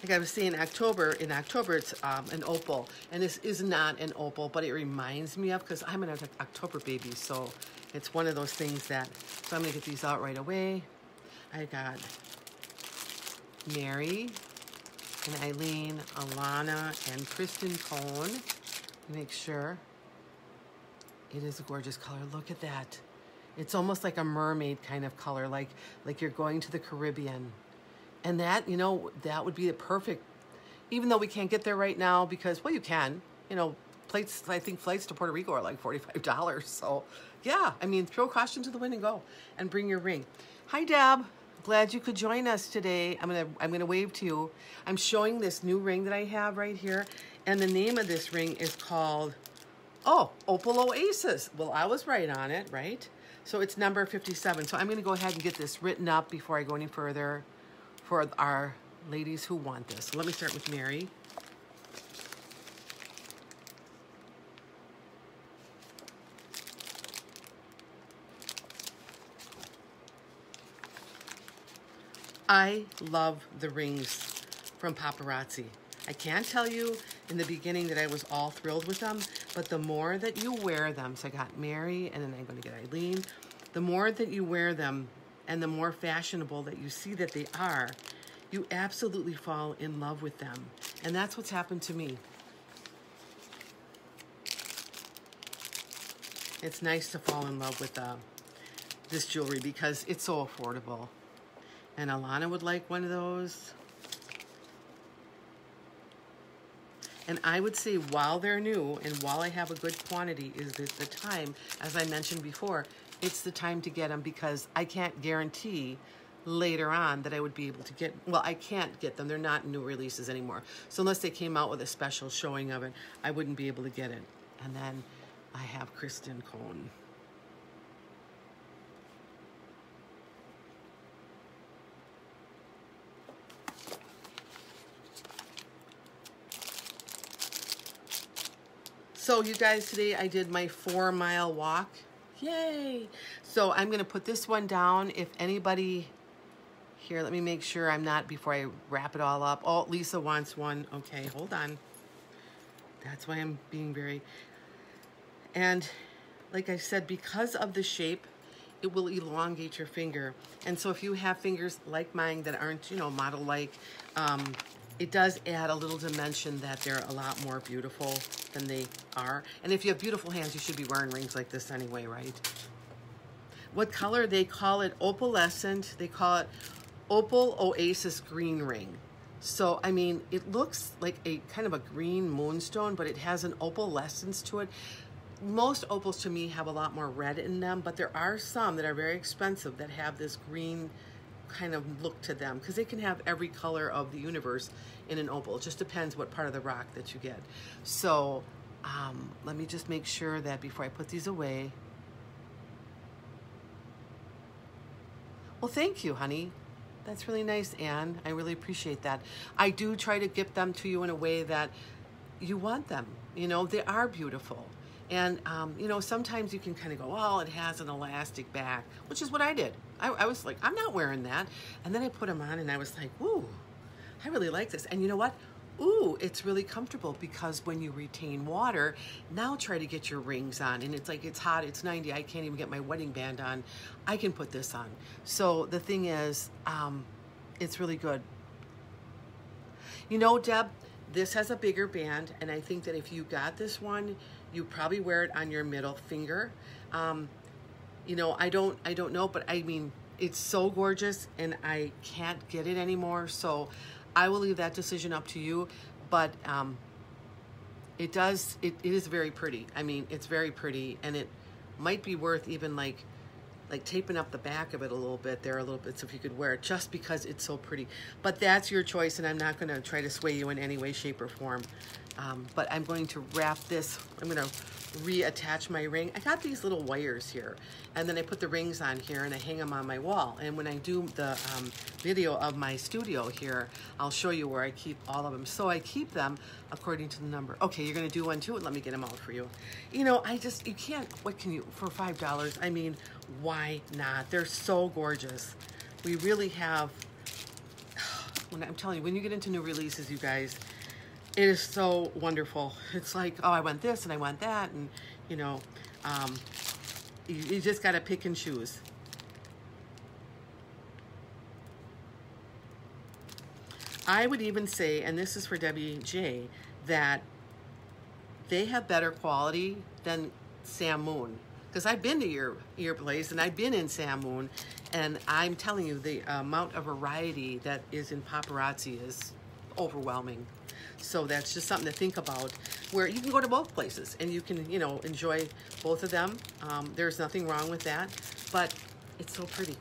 Like I was saying, in October it's an opal. And this is not an opal, but it reminds me of, because I'm an October baby, so it's one of those things that, so I'm gonna get these out right away. I got Mary and Eileen, Alana, and Kristen Cohn. Make sure. It is a gorgeous color. Look at that. It's almost like a mermaid kind of color, like you're going to the Caribbean. And that, you know, that would be the perfect, even though we can't get there right now because, well, you can, you know, flights, I think flights to Puerto Rico are like $45. So yeah, I mean, throw caution to the wind and go and bring your ring. Hi, Deb. Glad you could join us today. I'm gonna wave to you. I'm showing this new ring that I have right here, and the name of this ring is called, oh, Opal Oasis. Well, I was right on it, right? So it's number 57. So I'm gonna go ahead and get this written up before I go any further for our ladies who want this. So let me start with Mary. I love the rings from Paparazzi. I can't tell you in the beginning that I was all thrilled with them, but the more that you wear them, so I got Mary and then I'm going to get Eileen, the more that you wear them and the more fashionable that you see that they are, you absolutely fall in love with them. And that's what's happened to me. It's nice to fall in love with this jewelry because it's so affordable. And Alana would like one of those. And I would say while they're new and while I have a good quantity is the time, as I mentioned before, it's the time to get them because I can't guarantee later on that I would be able to get, well, I can't get them. They're not new releases anymore. So unless they came out with a special showing of it, I wouldn't be able to get it. And then I have Kristen Cohn. So you guys, today I did my 4-mile walk. Yay! So I'm gonna put this one down. If anybody, here, let me make sure I'm not, before I wrap it all up. Oh, Lisa wants one. Okay, hold on. That's why I'm being very, and like I said, because of the shape, it will elongate your finger. And so if you have fingers like mine that aren't, you know, model-like, it does add a little dimension that they're a lot more beautiful than they are. And if you have beautiful hands, you should be wearing rings like this anyway, right? What color? They call it opalescent. They call it Opal Oasis green ring. So, I mean, it looks like a kind of a green moonstone, but it has an opalescence to it. Most opals to me have a lot more red in them, but there are some that are very expensive that have this green kind of look to them, because they can have every color of the universe in an opal. It just depends what part of the rock that you get. So let me just make sure that before I put these away. Well, thank you, honey. That's really nice, Anne. I really appreciate that. I do try to get them to you in a way that you want them. You know, they are beautiful. And, you know, sometimes you can kind of go, oh, it has an elastic back, which is what I did. I was like, I'm not wearing that. And then I put them on and I was like, ooh, I really like this. And you know what? Ooh, it's really comfortable, because when you retain water, now try to get your rings on. And it's like, it's hot, it's 90, I can't even get my wedding band on. I can put this on. So the thing is, it's really good. You know, Deb, this has a bigger band, and I think that if you got this one, you probably wear it on your middle finger. You know, I don't know, but I mean, it's so gorgeous, and I can't get it anymore. So I will leave that decision up to you. But it is very pretty. I mean, it's very pretty, and it might be worth even like taping up the back of it a little bit there, a little bit, so if you could wear it, just because it's so pretty. But that's your choice, and I'm not going to try to sway you in any way, shape, or form. But I'm going to wrap this. I'm going to reattach my ring. I got these little wires here, and then I put the rings on here, and I hang them on my wall. And when I do the video of my studio here, I'll show you where I keep all of them. So I keep them according to the number. Okay, you're going to do one too, and let me get them out for you. You know, you can't, what can you, for $5, I mean, why not? They're so gorgeous. We really have, I'm telling you, when you get into new releases, you guys, it is so wonderful. It's like, oh, I want this and I want that, and you know, you just got to pick and choose. I would even say, and this is for Debbie J, that they have better quality than Sam Moon. Because I've been to your place, and I've been in Sam Moon, and I'm telling you, the amount of variety that is in Paparazzi is overwhelming. So that's just something to think about, where you can go to both places and you can, you know, enjoy both of them. There's nothing wrong with that, but it's so pretty.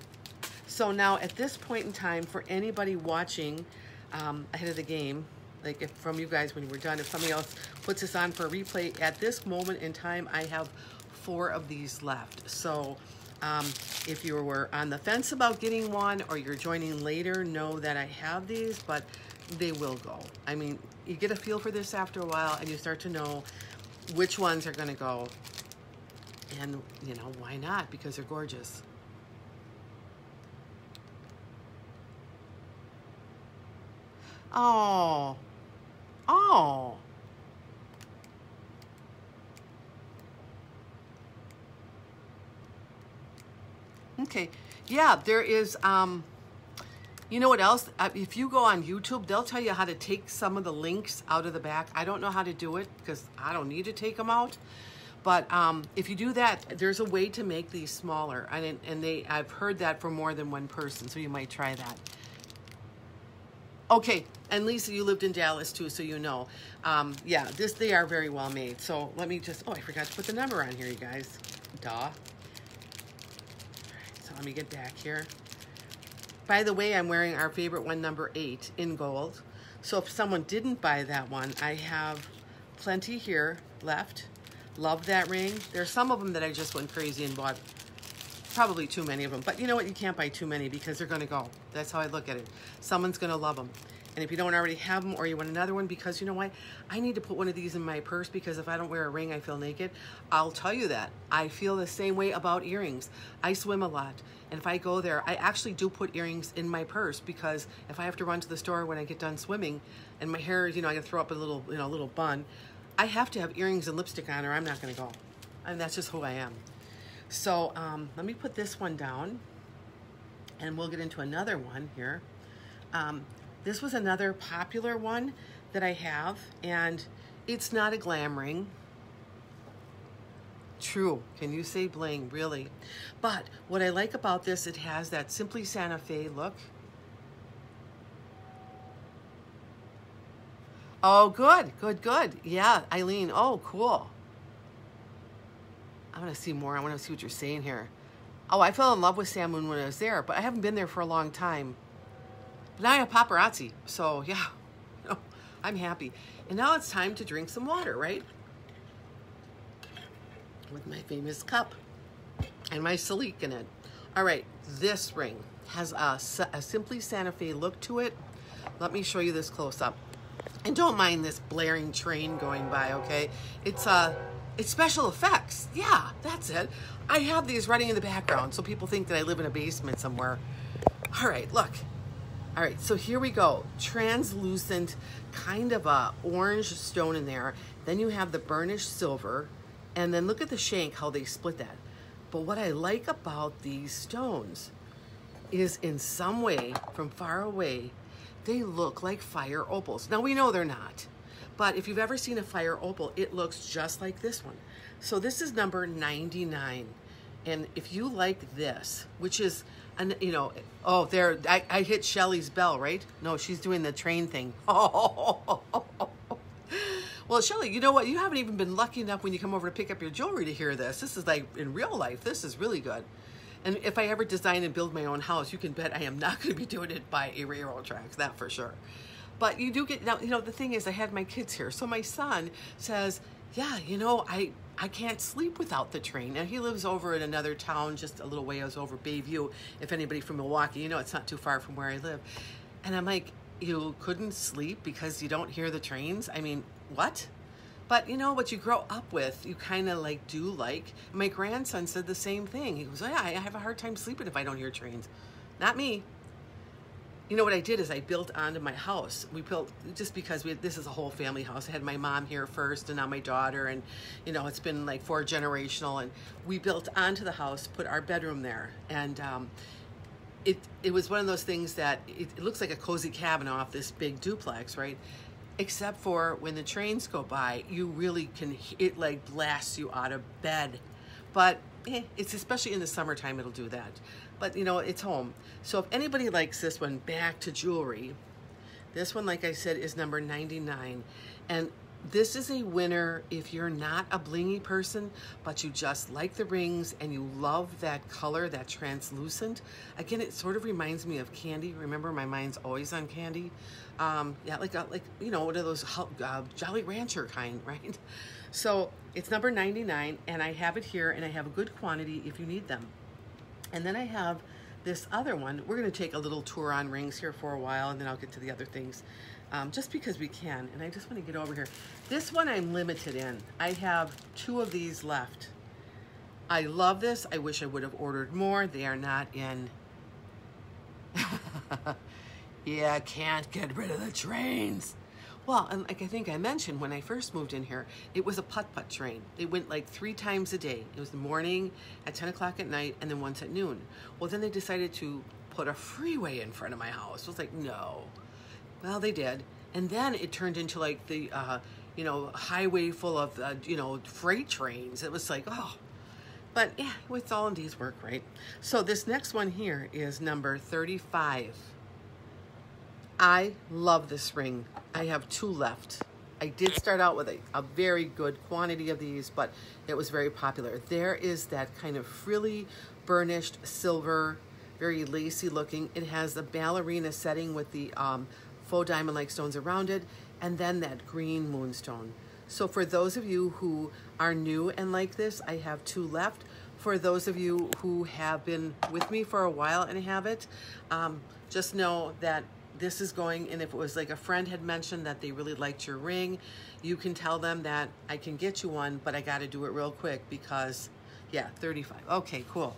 So now at this point in time, for anybody watching ahead of the game, like if from you guys when we're done, if somebody else puts this on for a replay, at this moment in time, I have 4 of these left. So if you were on the fence about getting one, or you're joining later, know that I have these, but they will go. I mean, you get a feel for this after a while, and you start to know which ones are going to go. And, you know, why not? Because they're gorgeous. Oh. Oh. Okay. Yeah, there is, you know what else? If you go on YouTube, they'll tell you how to take some of the links out of the back. I don't know how to do it because I don't need to take them out. But if you do that, there's a way to make these smaller. And I've heard that from more than one person, so you might try that. Okay, and Lisa, you lived in Dallas too, so you know. Yeah, they are very well made. So let me just, oh, I forgot to put the number on here, you guys. Duh. All right, so let me get back here. By the way, I'm wearing our favorite one, number 8, in gold. So if someone didn't buy that one, I have plenty here left. Love that ring. There's some of them that I just went crazy and bought probably too many of them. But you know what? You can't buy too many because they're going to go. That's how I look at it. Someone's going to love them. And if you don't already have them, or you want another one, because you know what? I need to put one of these in my purse, because if I don't wear a ring, I feel naked. I'll tell you that. I feel the same way about earrings. I swim a lot. And if I go there, I actually do put earrings in my purse, because if I have to run to the store when I get done swimming and my hair, you know, I got to throw up a little, you know, a little bun, I have to have earrings and lipstick on, or I'm not going to go. And that's just who I am. So let me put this one down, and we'll get into another one here. This was another popular one that I have, and it's not a glam ring. True. Can you say bling? Really? But what I like about this, it has that Simply Santa Fe look. Oh, good, good, good. Yeah, Eileen. Oh, cool. I want to see more. I want to see what you're saying here. Oh, I fell in love with Salmon when I was there, but I haven't been there for a long time. But now I have Paparazzi, so yeah, I'm happy. And now it's time to drink some water, right? With my famous cup and my Salique in it. All right, this ring has a Simply Santa Fe look to it. Let me show you this close up. And don't mind this blaring train going by, okay? It's special effects. Yeah, that's it. I have these running in the background so people think that I live in a basement somewhere. All right, look. All right, so here we go. Translucent, kind of a orange stone in there. Then you have the burnished silver. And then look at the shank, how they split that. But what I like about these stones is in some way, from far away, they look like fire opals. Now we know they're not, but if you've ever seen a fire opal, it looks just like this one. So this is number 99. And if you like this, which is, oh, there, I hit Shelly's bell, right? No, she's doing the train thing. Well, Shelly, you know what? You haven't even been lucky enough when you come over to pick up your jewelry to hear this. This is like in real life. This is really good. And if I ever design and build my own house, you can bet I am not going to be doing it by a railroad tracks, that for sure. But you do get, now, the thing is, I had my kids here. So my son says, yeah, I can't sleep without the train. And he lives over in another town, just a little ways over Bayview. If anybody from Milwaukee, it's not too far from where I live. And I'm like, you couldn't sleep because you don't hear the trains? I mean, what? But what you grow up with, you kind of do like. My grandson said the same thing. He goes, yeah, I have a hard time sleeping if I don't hear trains. Not me. What I did is I built onto my house. We built, just because this is a whole family house. I had my mom here first and now my daughter, and it's been like 4 generational, and we built onto the house, put our bedroom there. And it was one of those things that it looks like a cozy cabin off this big duplex, right? Except for when the trains go by, you really can, it blasts you out of bed. But it's especially in the summertime, it'll do that. But it's home. So if anybody likes this one, back to jewelry, this one, like I said, is number 99. And this is a winner if you're not a blingy person, but you just like the rings and you love that color, that translucent. Again, it sort of reminds me of candy. Remember, my mind's always on candy. Yeah, like one of those Jolly Rancher kind, right? So it's number 99, and I have it here, and I have a good quantity if you need them. And then I have this other one. We're going to take a little tour on rings here for a while, and then I'll get to the other things, just because we can. And I just want to get over here. This one I'm limited in. I have 2 of these left. I love this. I wish I would have ordered more. They are not in. Yeah, can't get rid of the trains. Well, and like I think I mentioned, when I first moved in here, it was a putt-putt train. It went 3 times a day. It was the morning, at 10 o'clock at night, and then once at noon. Well, then they decided to put a freeway in front of my house. I was like, no. Well, they did. And then it turned into the, highway full of, freight trains. It was like, oh. But yeah, it's all in day's work, right? So this next one here is number 35. I love this ring. I have 2 left. I did start out with a very good quantity of these, but it was very popular. There is that kind of frilly, burnished silver, very lacy looking. It has the ballerina setting with the faux diamond-like stones around it, and then that green moonstone. So for those of you who are new and like this, I have 2 left. For those of you who have been with me for a while and have it, just know that this is going, and if it was a friend had mentioned that they really liked your ring, you can tell them that I can get you one, but I got to do it real quick because, yeah, 35. Okay, cool.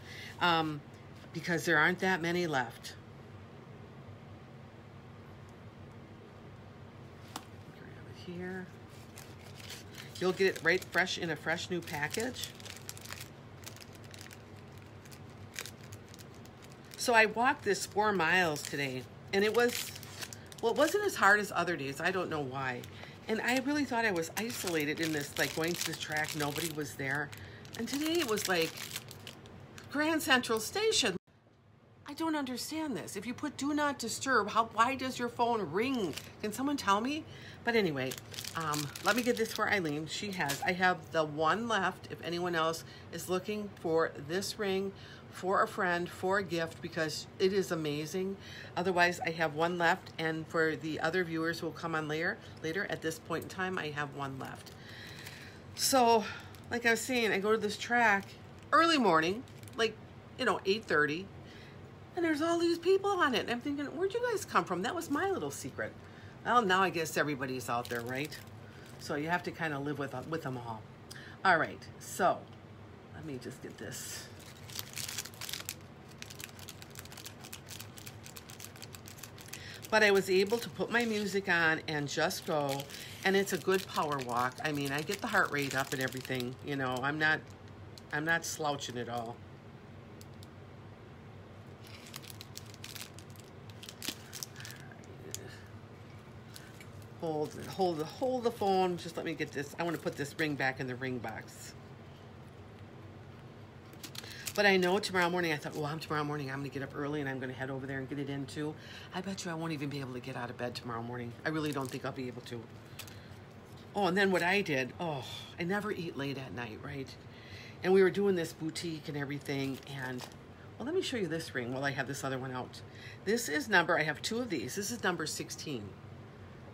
Because there aren't that many left. Grab it here. You'll get it right fresh in a fresh new package. So I walked this 4 miles today. And it wasn't as hard as other days. I don't know why. And I really thought I was isolated in this, going to this track, nobody was there. And today it was Grand Central Station. I don't understand this. If you put do not disturb, why does your phone ring? Can someone tell me? But anyway, let me get this for Eileen. I have the one left if anyone else is looking for this ring for a friend, for a gift, because it is amazing. Otherwise, I have one left, and for the other viewers who will come on later, at this point in time, I have one left. So, like I was saying, I go to this track early morning, like, 8:30, and there's all these people on it. And I'm thinking, where'd you guys come from? That was my little secret. Well, now I guess everybody's out there, right? So you have to kind of live with them all. All right, so let me just get this. But I was able to put my music on and just go, and it's a good power walk. I mean, I get the heart rate up and everything. I'm not slouching at all. Hold the phone. Just let me get this. I want to put this ring back in the ring box. But I know tomorrow morning, I thought, tomorrow morning I'm going to get up early and I'm going to head over there and get it in too. I bet you I won't even be able to get out of bed tomorrow morning. I really don't think I'll be able to. Oh, and then what I did, I never eat late at night, right? And we were doing this boutique and everything, and, well, let me show you this ring while I have this other one out. This is I have two of these. This is number 16.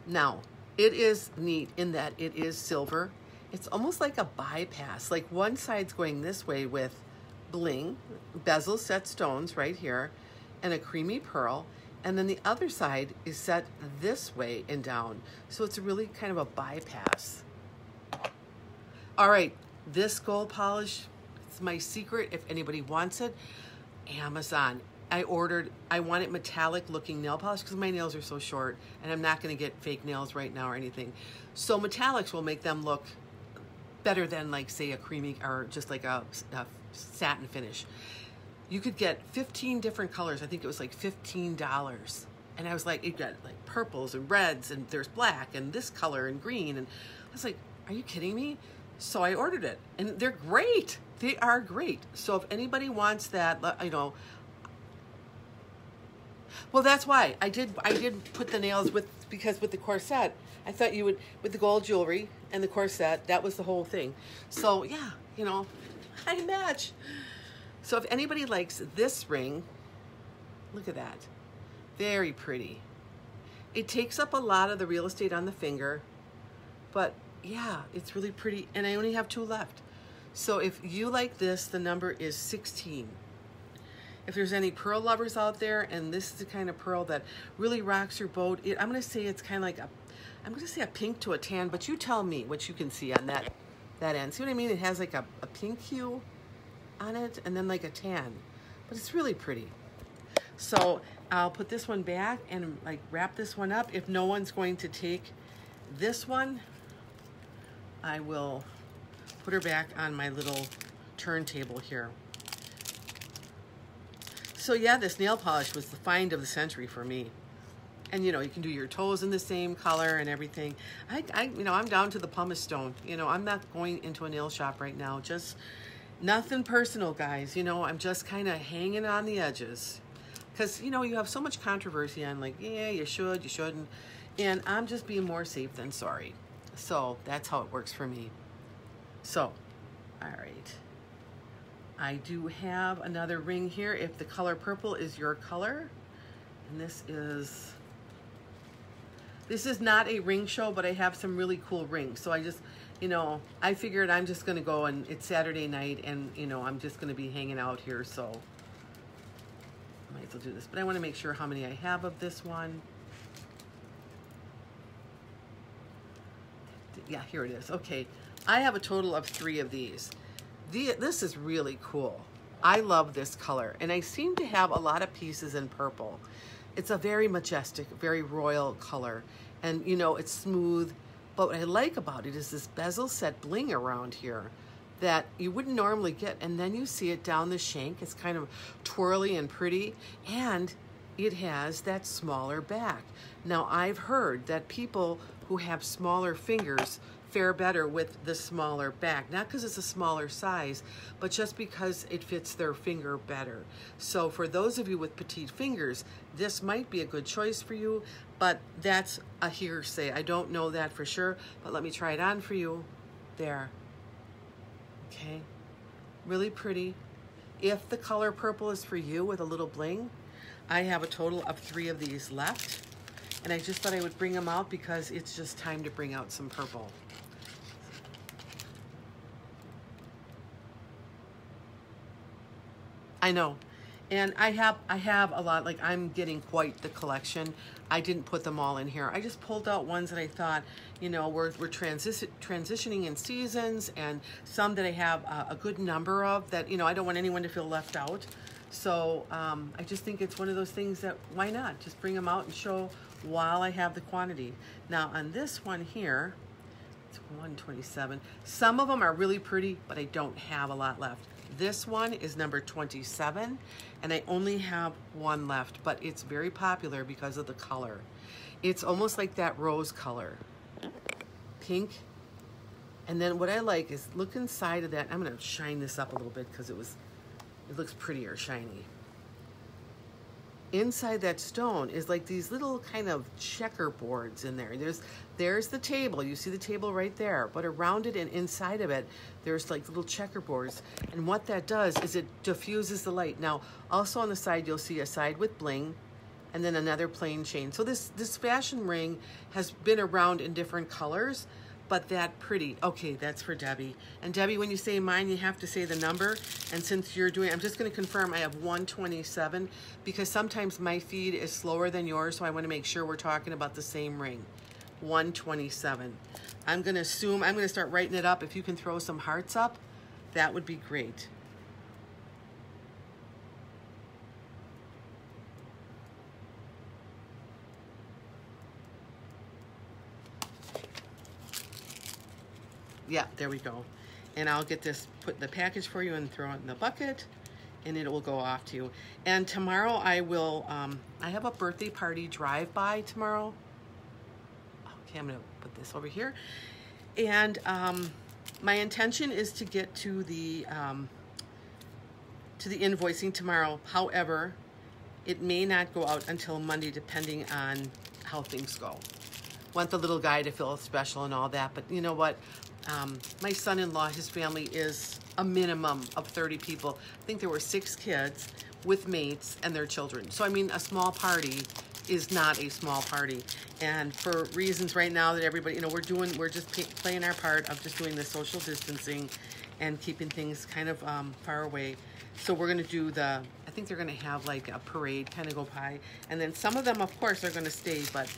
Now, it is neat in that it is silver. It's almost like a bypass. Like one side's going this way with bling, bezel set stones right here, and a creamy pearl. And then the other side is set this way and down. So it's really kind of a bypass. All right, this gold polish, it's my secret. If anybody wants it, Amazon. I want it metallic looking nail polish because my nails are so short and I'm not going to get fake nails right now or anything. So metallics will make them look better than, like, say, a creamy or just like a satin finish. You could get 15 different colors. I think it was like $15. And I was like, it got like purples and reds, and there's black and this color and green. And I was like, are you kidding me? So I ordered it, and they're great. They are great. So if anybody wants that, well, that's why I did put the nails because with the corset, I thought you would, with the gold jewelry and the corset, that was the whole thing. So yeah, I match. So if anybody likes this ring, look at that. Very pretty. It takes up a lot of the real estate on the finger, but yeah, it's really pretty. And I only have two left. So if you like this, the number is 16. If there's any pearl lovers out there, and this is the kind of pearl that really rocks your boat, I'm going to say it's kind of like I'm going to say a pink to a tan, but you tell me what you can see on that end. See what I mean? It has like a pink hue on it, and then like a tan, but it's really pretty. So I'll put this one back and like wrap this one up. If no one's going to take this one, I will put her back on my little turntable here. So yeah, this nail polish was the find of the century for me. And you can do your toes in the same color and everything. I'm down to the pumice stone. I'm not going into a nail shop right now. Just nothing personal, guys. I'm just kind of hanging on the edges. Because, you have so much controversy on like, yeah, you should, you shouldn't. And I'm just being more safe than sorry. So that's how it works for me. So, all right. I do have another ring here if the color purple is your color. And this is not a ring show, but I have some really cool rings. So I just, I figured I'm just going to go, and it's Saturday night, and, I'm just going to be hanging out here. So I might as well do this. But I want to make sure how many I have of this one. Yeah, here it is. Okay. I have a total of 3 of these. This is really cool. I love this color, and I seem to have a lot of pieces in purple. It's a very majestic, very royal color, and it's smooth. But what I like about it is this bezel set bling around here that you wouldn't normally get, and then you see it down the shank. It's kind of twirly and pretty, and it has that smaller back. Now, I've heard that people who have smaller fingers fare better with the smaller bag. Not because it's a smaller size, but just because it fits their finger better. So for those of you with petite fingers, this might be a good choice for you, but that's a hearsay. I don't know that for sure, but let me try it on for you. There. Okay. Really pretty. If the color purple is for you with a little bling, I have a total of 3 of these left. And I just thought I would bring them out because it's just time to bring out some purple. I know. And I have a lot, like I'm getting quite the collection. I didn't put them all in here. I just pulled out ones that I thought, you know, we're transitioning in seasons, and some that I have a good number of that, you know, I don't want anyone to feel left out. So I just think it's one of those things that, why not? Just bring them out and show while I have the quantity. Now on this one here, it's 127. Some of them are really pretty, but I don't have a lot left. This one is number 27, and I only have 1 left, but it's very popular because of the color. It's almost like that rose color, pink. And then what I like is look inside of that. I'm gonna shine this up a little bit because it looks prettier shiny. Inside that stone is like these little kind of checkerboards in there. There's the table. You see the table right there, but around it and inside of it, there's like little checkerboards. And what that does is it diffuses the light. Now, also on the side, you'll see a side with bling and then another plain chain. So this fashion ring has been around in different colors, but that pretty. Okay, that's for Debbie. And Debbie, when you say mine, you have to say the number. And since you're doing, I'm just gonna confirm I have 127 because sometimes my feed is slower than yours, so I wanna make sure we're talking about the same ring. 127. I'm gonna assume, I'm gonna start writing it up. If you can throw some hearts up, that would be great. Yeah, there we go. And I'll get this, put in the package for you and throw it in the bucket, and it will go off to you. And tomorrow I will, I have a birthday party drive-by tomorrow. Okay, I'm gonna put this over here. And my intention is to get to the invoicing tomorrow. However, it may not go out until Monday depending on how things go. Want the little guy to feel special and all that, but you know what? My son-in-law, his family is a minimum of 30 people. I think there were 6 kids with mates and their children. So I mean, a small party is not a small party. And for reasons right now that everybody, you know, we're just playing our part of just doing the social distancing and keeping things kind of far away. So we're gonna do I think they're gonna have like a parade kind of go by. And then some of them, of course, are gonna stay, but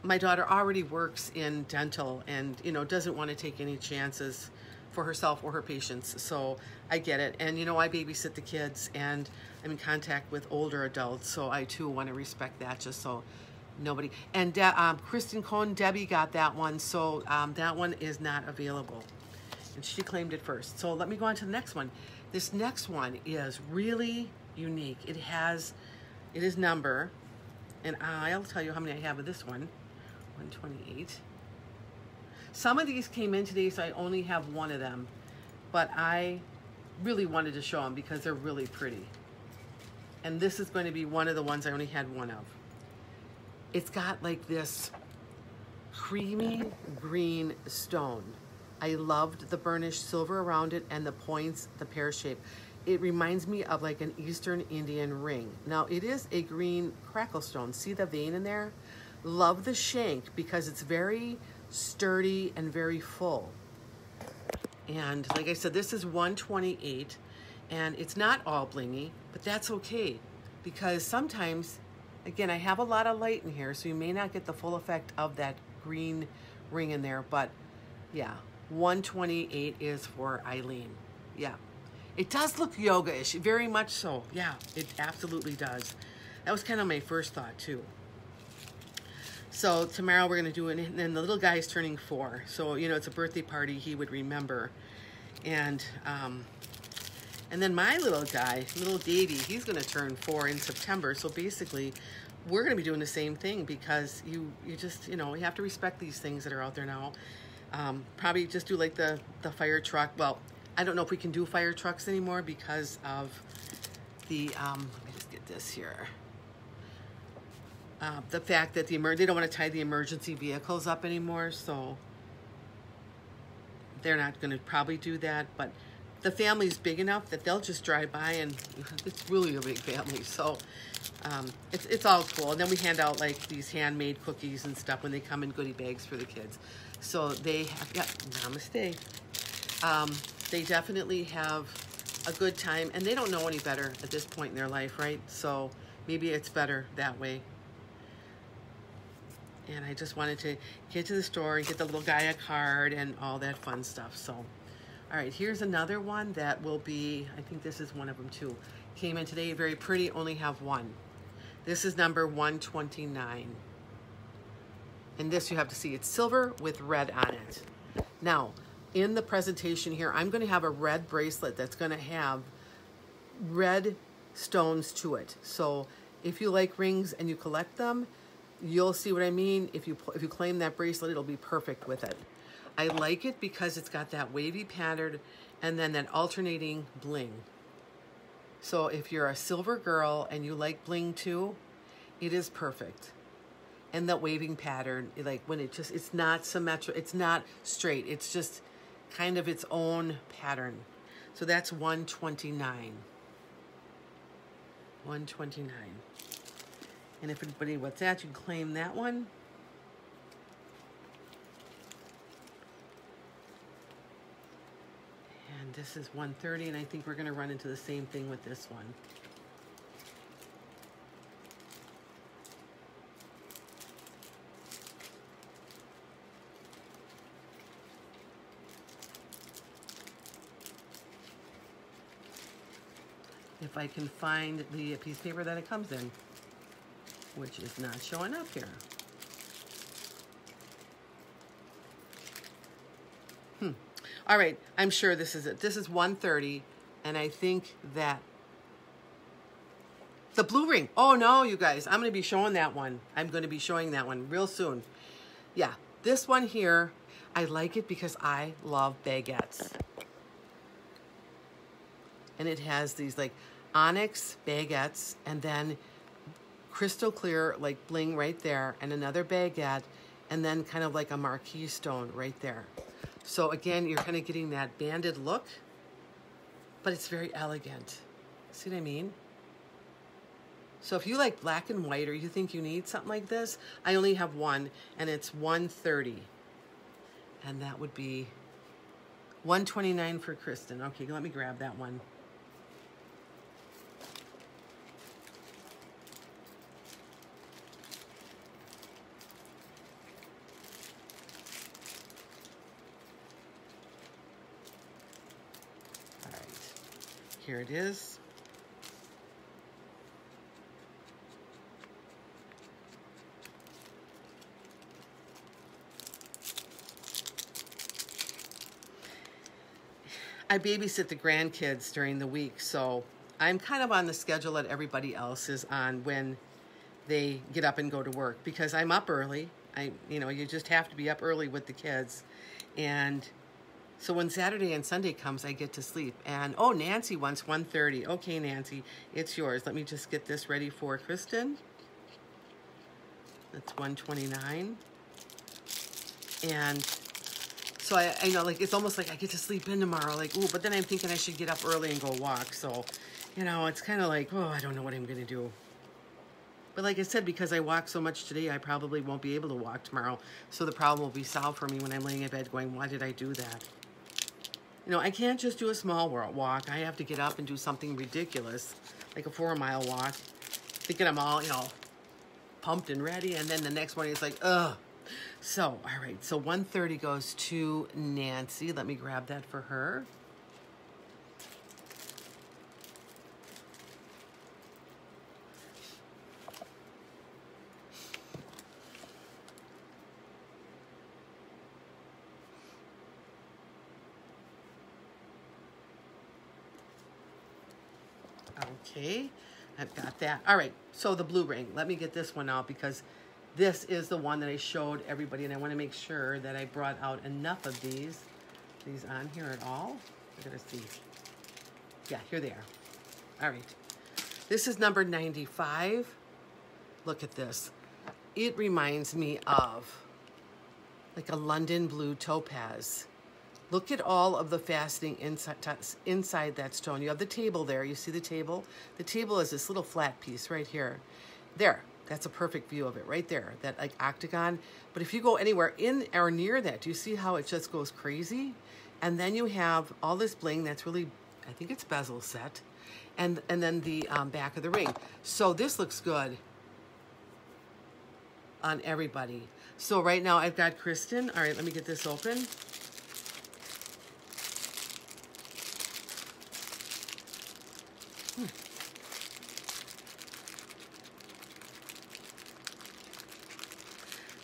my daughter already works in dental and, you know, doesn't want to take any chances for herself or her patients. So I get it. And, you know, I babysit the kids and I'm in contact with older adults. So I too want to respect that just so nobody. And Kristen Cohn, Debbie got that one. So that one is not available. And she claimed it first. So let me go on to the next one. This next one is really unique. It is number, and I'll tell you how many I have of this one. 128. Some of these came in today, so I only have 1 of them, but I really wanted to show them because they're really pretty. And this is going to be one of the ones I only had 1 of. It's got like this creamy green stone. I loved the burnished silver around it and the points, the pear shape. It reminds me of like an Eastern Indian ring. Now it is a green crackle stone. See the vein in there? Love the shank because it's very sturdy and very full. And like I said, this is 128 and it's not all blingy, but that's okay because sometimes, again, I have a lot of light in here, so you may not get the full effect of that green ring in there, but yeah, 128 is for Eileen. Yeah, it does look yoga-ish, very much so. Yeah, it absolutely does. That was kind of my first thought too. So tomorrow we're gonna do it, and then the little guy's turning 4. So, you know, it's a birthday party he would remember. And And then my little guy, little Davey, he's going to turn 4 in September. So basically, we're going to be doing the same thing because you just, you have to respect these things that are out there now. Probably just do like the fire truck. Well, I don't know if we can do fire trucks anymore because of the, let me just get this here. The fact that they don't want to tie the emergency vehicles up anymore, so they're not going to probably do that. But the family's big enough that they'll just drive by, and it's really a big family. So it's all cool. And then we hand out like these handmade cookies and stuff when they come in goodie bags for the kids. So they have, yeah, namaste. They definitely have a good time, and they don't know any better at this point in their life, right? So maybe it's better that way. And I just wanted to get to the store and get the little guy a card and all that fun stuff. So, all right, here's another one that will be, I think this is one of them too. Came in today, very pretty, only have one. This is number 129. And this you have to see, it's silver with red on it. Now, in the presentation here, I'm gonna have a red bracelet that's gonna have red stones to it. So if you like rings and you collect them, you'll see what I mean. If you claim that bracelet, it'll be perfect with it. I like it because it's got that wavy pattern and then that alternating bling. So if you're a silver girl and you like bling too, it is perfect. And that waving pattern, like when it's not symmetrical, it's not straight, it's just kind of its own pattern. So that's 129. 129. And if anybody wants that, you can claim that one. And this is 130, and I think we're going to run into the same thing with this one. If I can find the piece of paper that it comes in, which is not showing up here. All right, I'm sure this is it. This is 130, and I think that the blue ring. Oh no, you guys, I'm gonna be showing that one. I'm gonna be showing that one real soon. Yeah, this one here, I like it because I love baguettes. And it has these like onyx baguettes, and then crystal clear like bling right there, and another baguette, and then kind of like a marquise stone right there. So again, you're kind of getting that banded look, but it's very elegant. See what I mean? So if you like black and white, or you think you need something like this, I only have one, and it's 130. And that would be 129 for Kristen. Okay, let me grab that one. Here it is. I babysit the grandkids during the week, so I'm kind of on the schedule that everybody else is on when they get up and go to work, because I'm up early. You just have to be up early with the kids. And so when Saturday and Sunday comes, I get to sleep. And, oh, Nancy wants 130. Okay, Nancy, it's yours. Let me just get this ready for Kristen. That's 129. And so I know, like, it's almost like I get to sleep in tomorrow. Like, ooh, but then I'm thinking I should get up early and go walk. So, it's kind of like, oh, I don't know what I'm going to do. But like I said, because I walked so much today, I probably won't be able to walk tomorrow. So the problem will be solved for me when I'm laying in bed going, why did I do that? I can't just do a small walk. I have to get up and do something ridiculous, like a 4-mile walk, thinking I'm all, pumped and ready. And then the next morning it's like, ugh. So, all right. So 130 goes to Nancy. Let me grab that for her. Okay, I've got that. All right, so the blue ring. Let me get this one out because this is the one that I showed everybody, and I want to make sure that I brought out enough of these on here at all. We're gonna see. Yeah, here they are. All right, this is number 95. Look at this. It reminds me of like a London blue topaz. Look at all of the fastening inside that stone. You have the table there. You see the table? The table is this little flat piece right here. There. That's a perfect view of it right there, that like octagon. But if you go anywhere in or near that, do you see how it just goes crazy? And then you have all this bling that's really, I think it's bezel set. And then the back of the ring. So this looks good on everybody. So right now I've got Kristen. All right, let me get this open.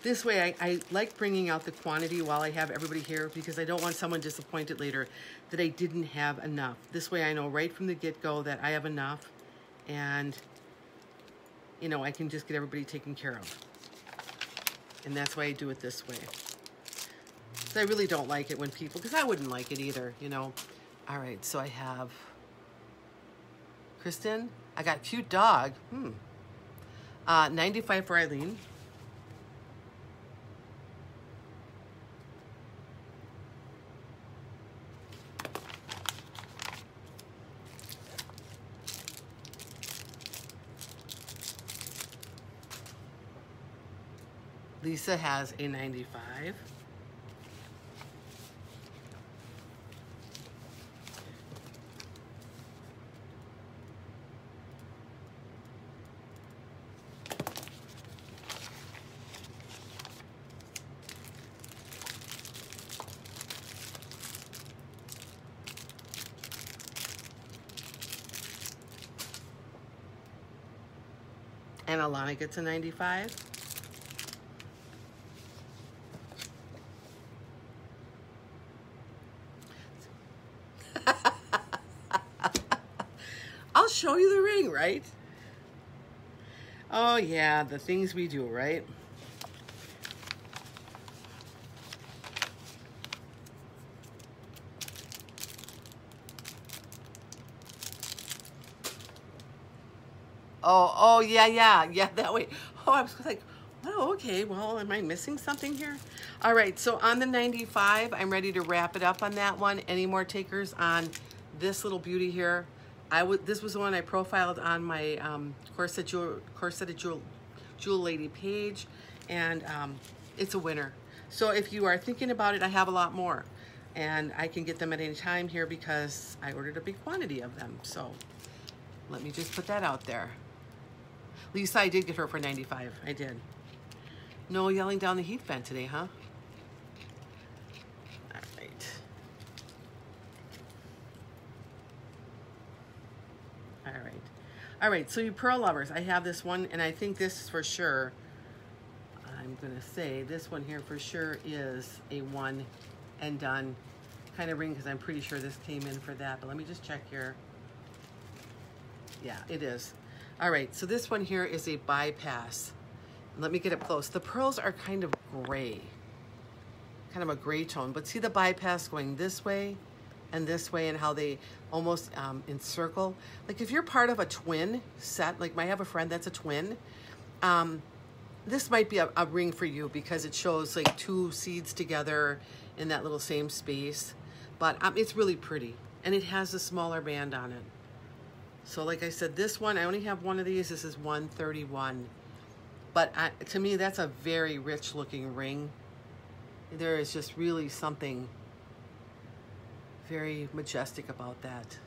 This way, I like bringing out the quantity while I have everybody here because I don't want someone disappointed later that I didn't have enough. This way I know right from the get-go that I have enough and, you know, I can just get everybody taken care of. And that's why I do it this way. So I really don't like it when people, because I wouldn't like it either, you know. All right, so I have Kristen. I got cute dog. 95 for Eileen. Lisa has a 95. And Alana gets a 95. I'll show you the ring, right? Oh yeah, the things we do, right? Oh yeah, that way. Oh, I was like, oh, okay, well, am I missing something here? All right, so on the 95, I'm ready to wrap it up on that one. Any more takers on this little beauty here? This was the one I profiled on my Corseted Jewel Lady page, and it's a winner. So if you are thinking about it, I have a lot more, and I can get them at any time here because I ordered a big quantity of them. So let me just put that out there. Lisa, I did get her for 95. I did. No yelling down the heat vent today, huh? All right. All right. All right, so you pearl lovers, I have this one, and I think this for sure, I'm going to say this one here for sure is a one and done kind of ring because I'm pretty sure this came in for that. But let me just check here. Yeah, it is. All right, so this one here is a bypass. Let me get up close. The pearls are kind of gray, kind of a gray tone, but see the bypass going this way and how they almost encircle. Like if you're part of a twin set, like I have a friend that's a twin, this might be a ring for you because it shows like two seeds together in that little same space. But it's really pretty, and it has a smaller band on it. So like I said, this one, I only have one of these. This is 131. But to me, that's a very rich looking ring. There is just really something very majestic about that.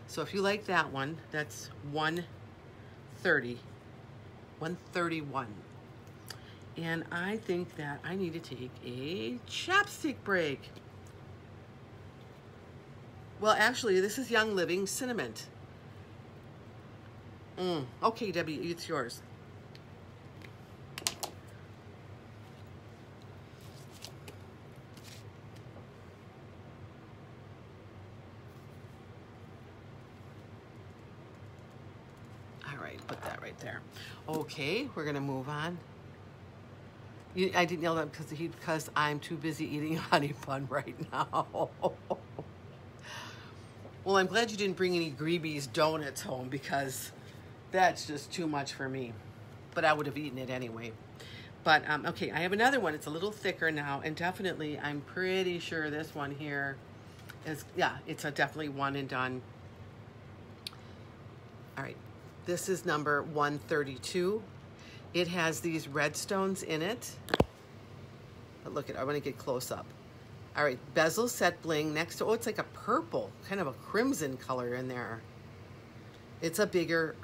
So if you like that one, that's 130, 131. And I think that I need to take a chapstick break. Well, actually, this is Young Living Cinnamon. Okay, Debbie, it's yours. All right, put that right there. Okay, we're gonna move on. I didn't yell that because I'm too busy eating honey bun right now. Well, I'm glad you didn't bring any Greeby's donuts home because that's just too much for me. But I would have eaten it anyway. But, okay, I have another one. It's a little thicker now, and definitely, I'm pretty sure this one here is, yeah, it's a definitely one and done. All right, this is number 132. It has these red stones in it. But look at, I want to get close up. All right, bezel set bling next to, oh, it's like a purple, kind of a crimson color in there. It's a bigger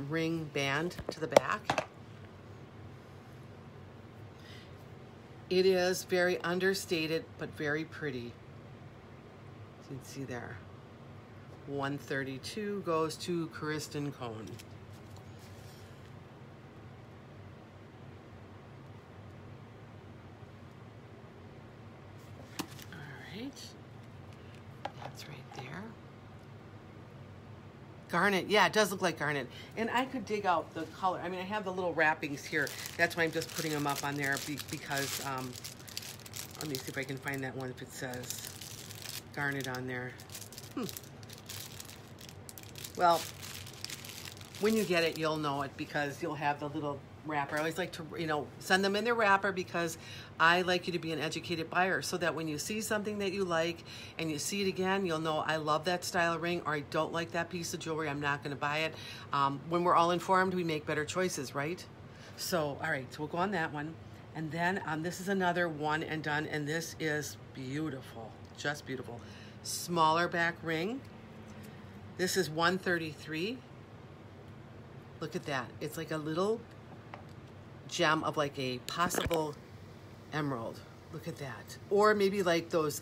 ring band to the back. It is very understated, but very pretty. As you can see there. 132 goes to Kristen Cohn. That's right there. Garnet, yeah, it does look like garnet. And I could dig out the color. I mean, I have the little wrappings here. That's why I'm just putting them up on there because, let me see if I can find that one if it says garnet on there. Well, when you get it, you'll know it because you'll have the little wrapper. I always like to, you know, send them in their wrapper because I like you to be an educated buyer so that when you see something that you like and you see it again, you'll know I love that style of ring or I don't like that piece of jewelry, I'm not going to buy it. When we're all informed, we make better choices, right? So, all right, so we'll go on that one. And then this is another one and done, and this is beautiful, just beautiful. Smaller back ring. This is 133. Look at that. It's like a little gem of like a possible emerald. Look at that. Or maybe like those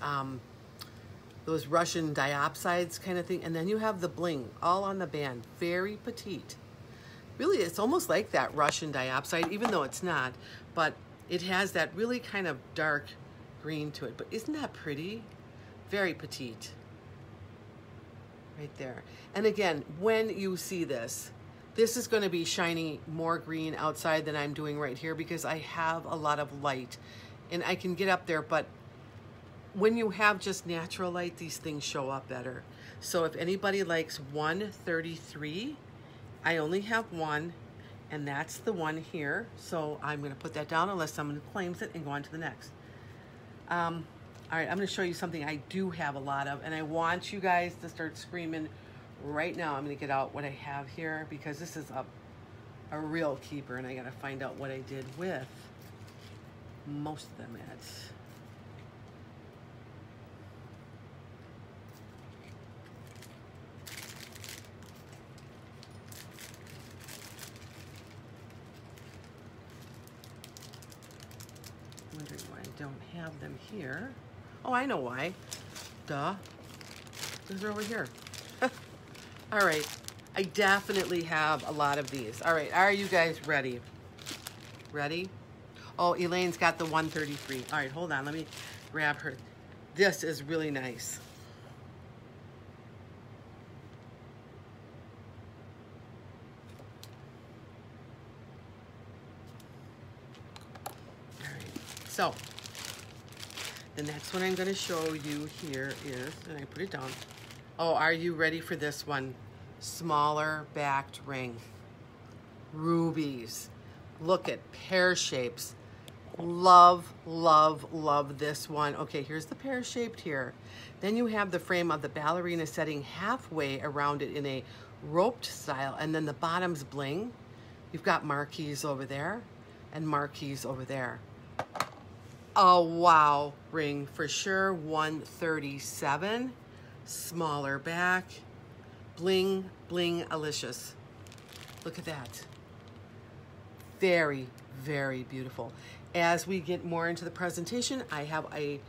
Russian diopsides kind of thing. And then you have the bling all on the band. Very petite. Really, it's almost like that Russian diopside, even though it's not. But it has that really kind of dark green to it. But isn't that pretty? Very petite. Right there. And again, when you see this, this is going to be shining more green outside than I'm doing right here because I have a lot of light and I can get up there, but when you have just natural light, these things show up better. So if anybody likes 133, I only have one, and that's the one here. So I'm going to put that down unless someone claims it and go on to the next. All right, I'm going to show you something I do have a lot of, and I want you guys to start screaming right now. I'm going to get out what I have here because this is a real keeper, and I got to find out what I did with most of them at. Wondering why I don't have them here. Oh, I know why. Duh. They're over here. All right. I definitely have a lot of these. All right. Are you guys ready? Ready? Oh, Elaine's got the 133. All right. Hold on. Let me grab her. This is really nice. All right. So, the next one I'm going to show you here is, and I put it down. Oh, are you ready for this one? Smaller backed ring. Rubies. Look at pear shapes. Love, love, love this one. Okay, here's the pear shaped here. Then you have the frame of the ballerina setting halfway around it in a roped style. And then the bottom's bling. You've got marquise over there and marquise over there. A wow ring for sure. 137. Smaller back. Bling, bling, alicious. Look at that. Very, very beautiful. As we get more into the presentation, I have a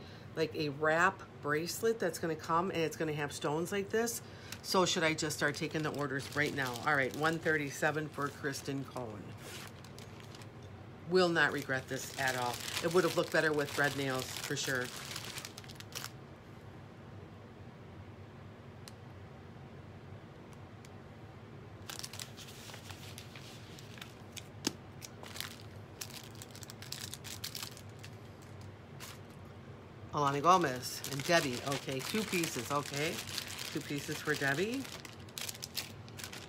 wrap bracelet that's going to come, and it's going to have stones like this. So should I just start taking the orders right now? All right, 137 for Kristen Cohn. Will not regret this at all. It would have looked better with red nails for sure. Alana Gomez and Debbie. Okay, 2 pieces, okay. 2 pieces for Debbie.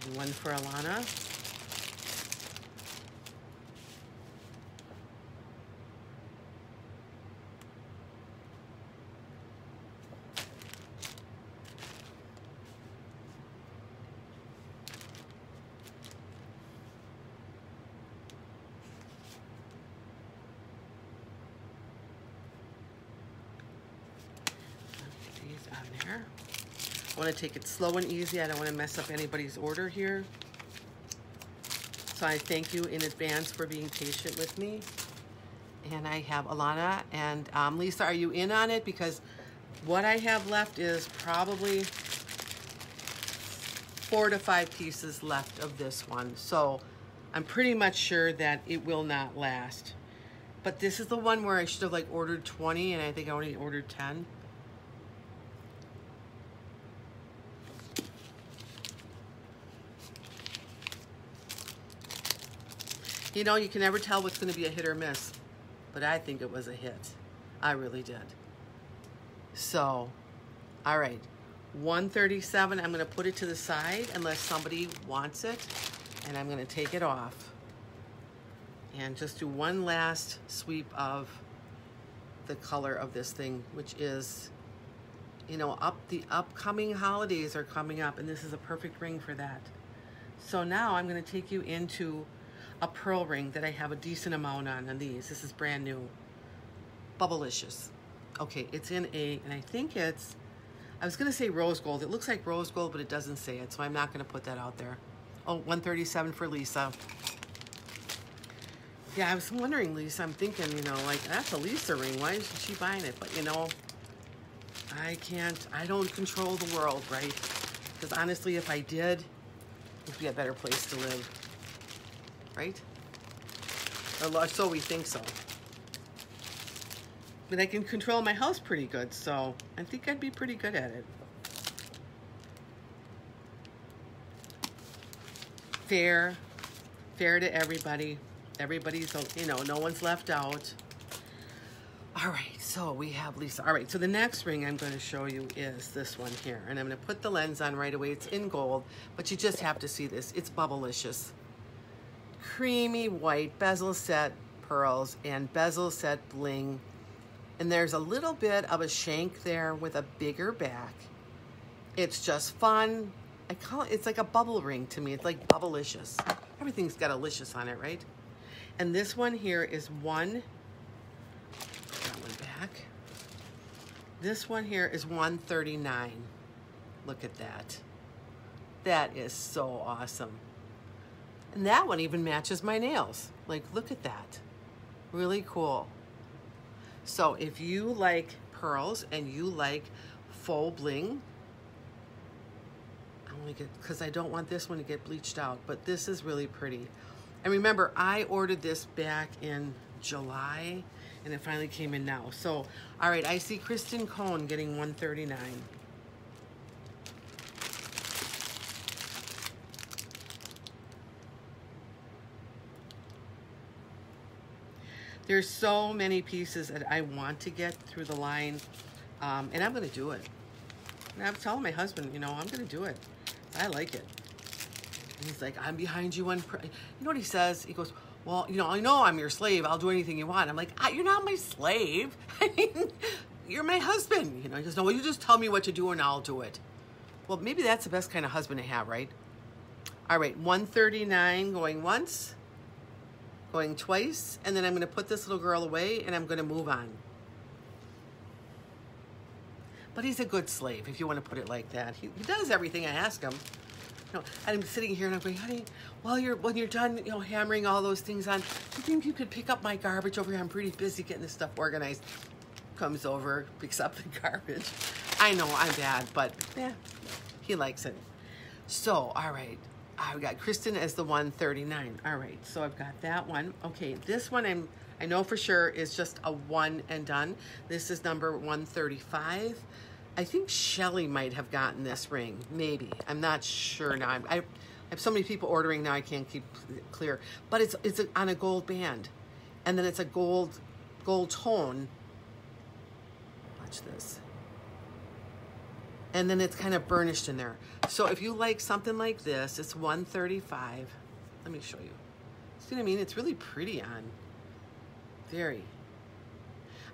And 1 for Alana. On there. I want to take it slow and easy. I don't want to mess up anybody's order here. So I thank you in advance for being patient with me. And I have Alana and Lisa, are you in on it? Because what I have left is probably 4 to 5 pieces left of this one. So I'm pretty much sure that it will not last. But this is the one where I should have like ordered 20 and I think I only ordered 10. You know, you can never tell what's going to be a hit or miss, but I think it was a hit. I really did. So, all right, 137. I'm going to put it to the side unless somebody wants it, and I'm going to take it off and just do one last sweep of the color of this thing, which is, you know, the upcoming holidays are coming up, and this is a perfect ring for that. So now I'm going to take you into a pearl ring that I have a decent amount on these. This is brand new. Bubblicious. Okay, it's in and I think it's, I was going to say rose gold. It looks like rose gold, but it doesn't say it, so I'm not going to put that out there. Oh, 137 for Lisa. Yeah, I was wondering, Lisa, I'm thinking, you know, like, that's a Lisa ring. Why isn't she buying it? But, you know, I don't control the world, right? Because honestly, if I did, it'd be a better place to live. Right? Or so we think so. But I can control my house pretty good, so I think I'd be pretty good at it. Fair to everybody. Everybody's, you know, no one's left out. All right, so we have Lisa. All right, so the next ring I'm going to show you is this one here. And I'm going to put the lens on right away. It's in gold, but you just have to see this. It's Bubblicious. Creamy white bezel set pearls and bezel set bling. And there's a little bit of a shank there with a bigger back. It's just fun. I call it, it's like a bubble ring to me. It's like Bubblicious. Everything's got a licious on it, right? And this one here is that one back. This one here is 139. Look at that. That is so awesome. And that one even matches my nails. Like, look at that. Really cool. So if you like pearls and you like faux bling, I want to get, because I don't want this one to get bleached out, but this is really pretty. And remember, I ordered this back in July and it finally came in now. So, all right, I see Kristen Cohn getting 139. There's so many pieces that I want to get through the line, and I'm going to do it. And I'm telling my husband, you know, I'm going to do it. I like it. And he's like, I'm behind you on, you know what he says? He goes, well, you know, I know I'm your slave. I'll do anything you want. I'm like, you're not my slave. I mean, you're my husband. You know, he goes, no, well, you just tell me what to do and I'll do it. Well, maybe that's the best kind of husband to have, right? All right, 139 going once. Going twice, and then I'm going to put this little girl away and I'm going to move on. But he's a good slave, if you want to put it like that. He does everything I ask him. You know, and I'm sitting here and I'm going, honey, when you're done, you know, hammering all those things on, do you think you could pick up my garbage over here? I'm pretty busy getting this stuff organized. Comes over, picks up the garbage. I know I'm bad, but yeah, he likes it. So, all right. I've got Kristen as the 139. All right, so I've got that one. Okay, this one I know for sure is just a one and done. This is number 135. I think Shelly might have gotten this ring, maybe. I'm not sure now. I have so many people ordering now I can't keep clear. But it's on a gold band, and then it's a gold tone. Watch this. And then it's kind of burnished in there. So if you like something like this, it's $135. Let me show you. See what I mean? It's really pretty on. Very.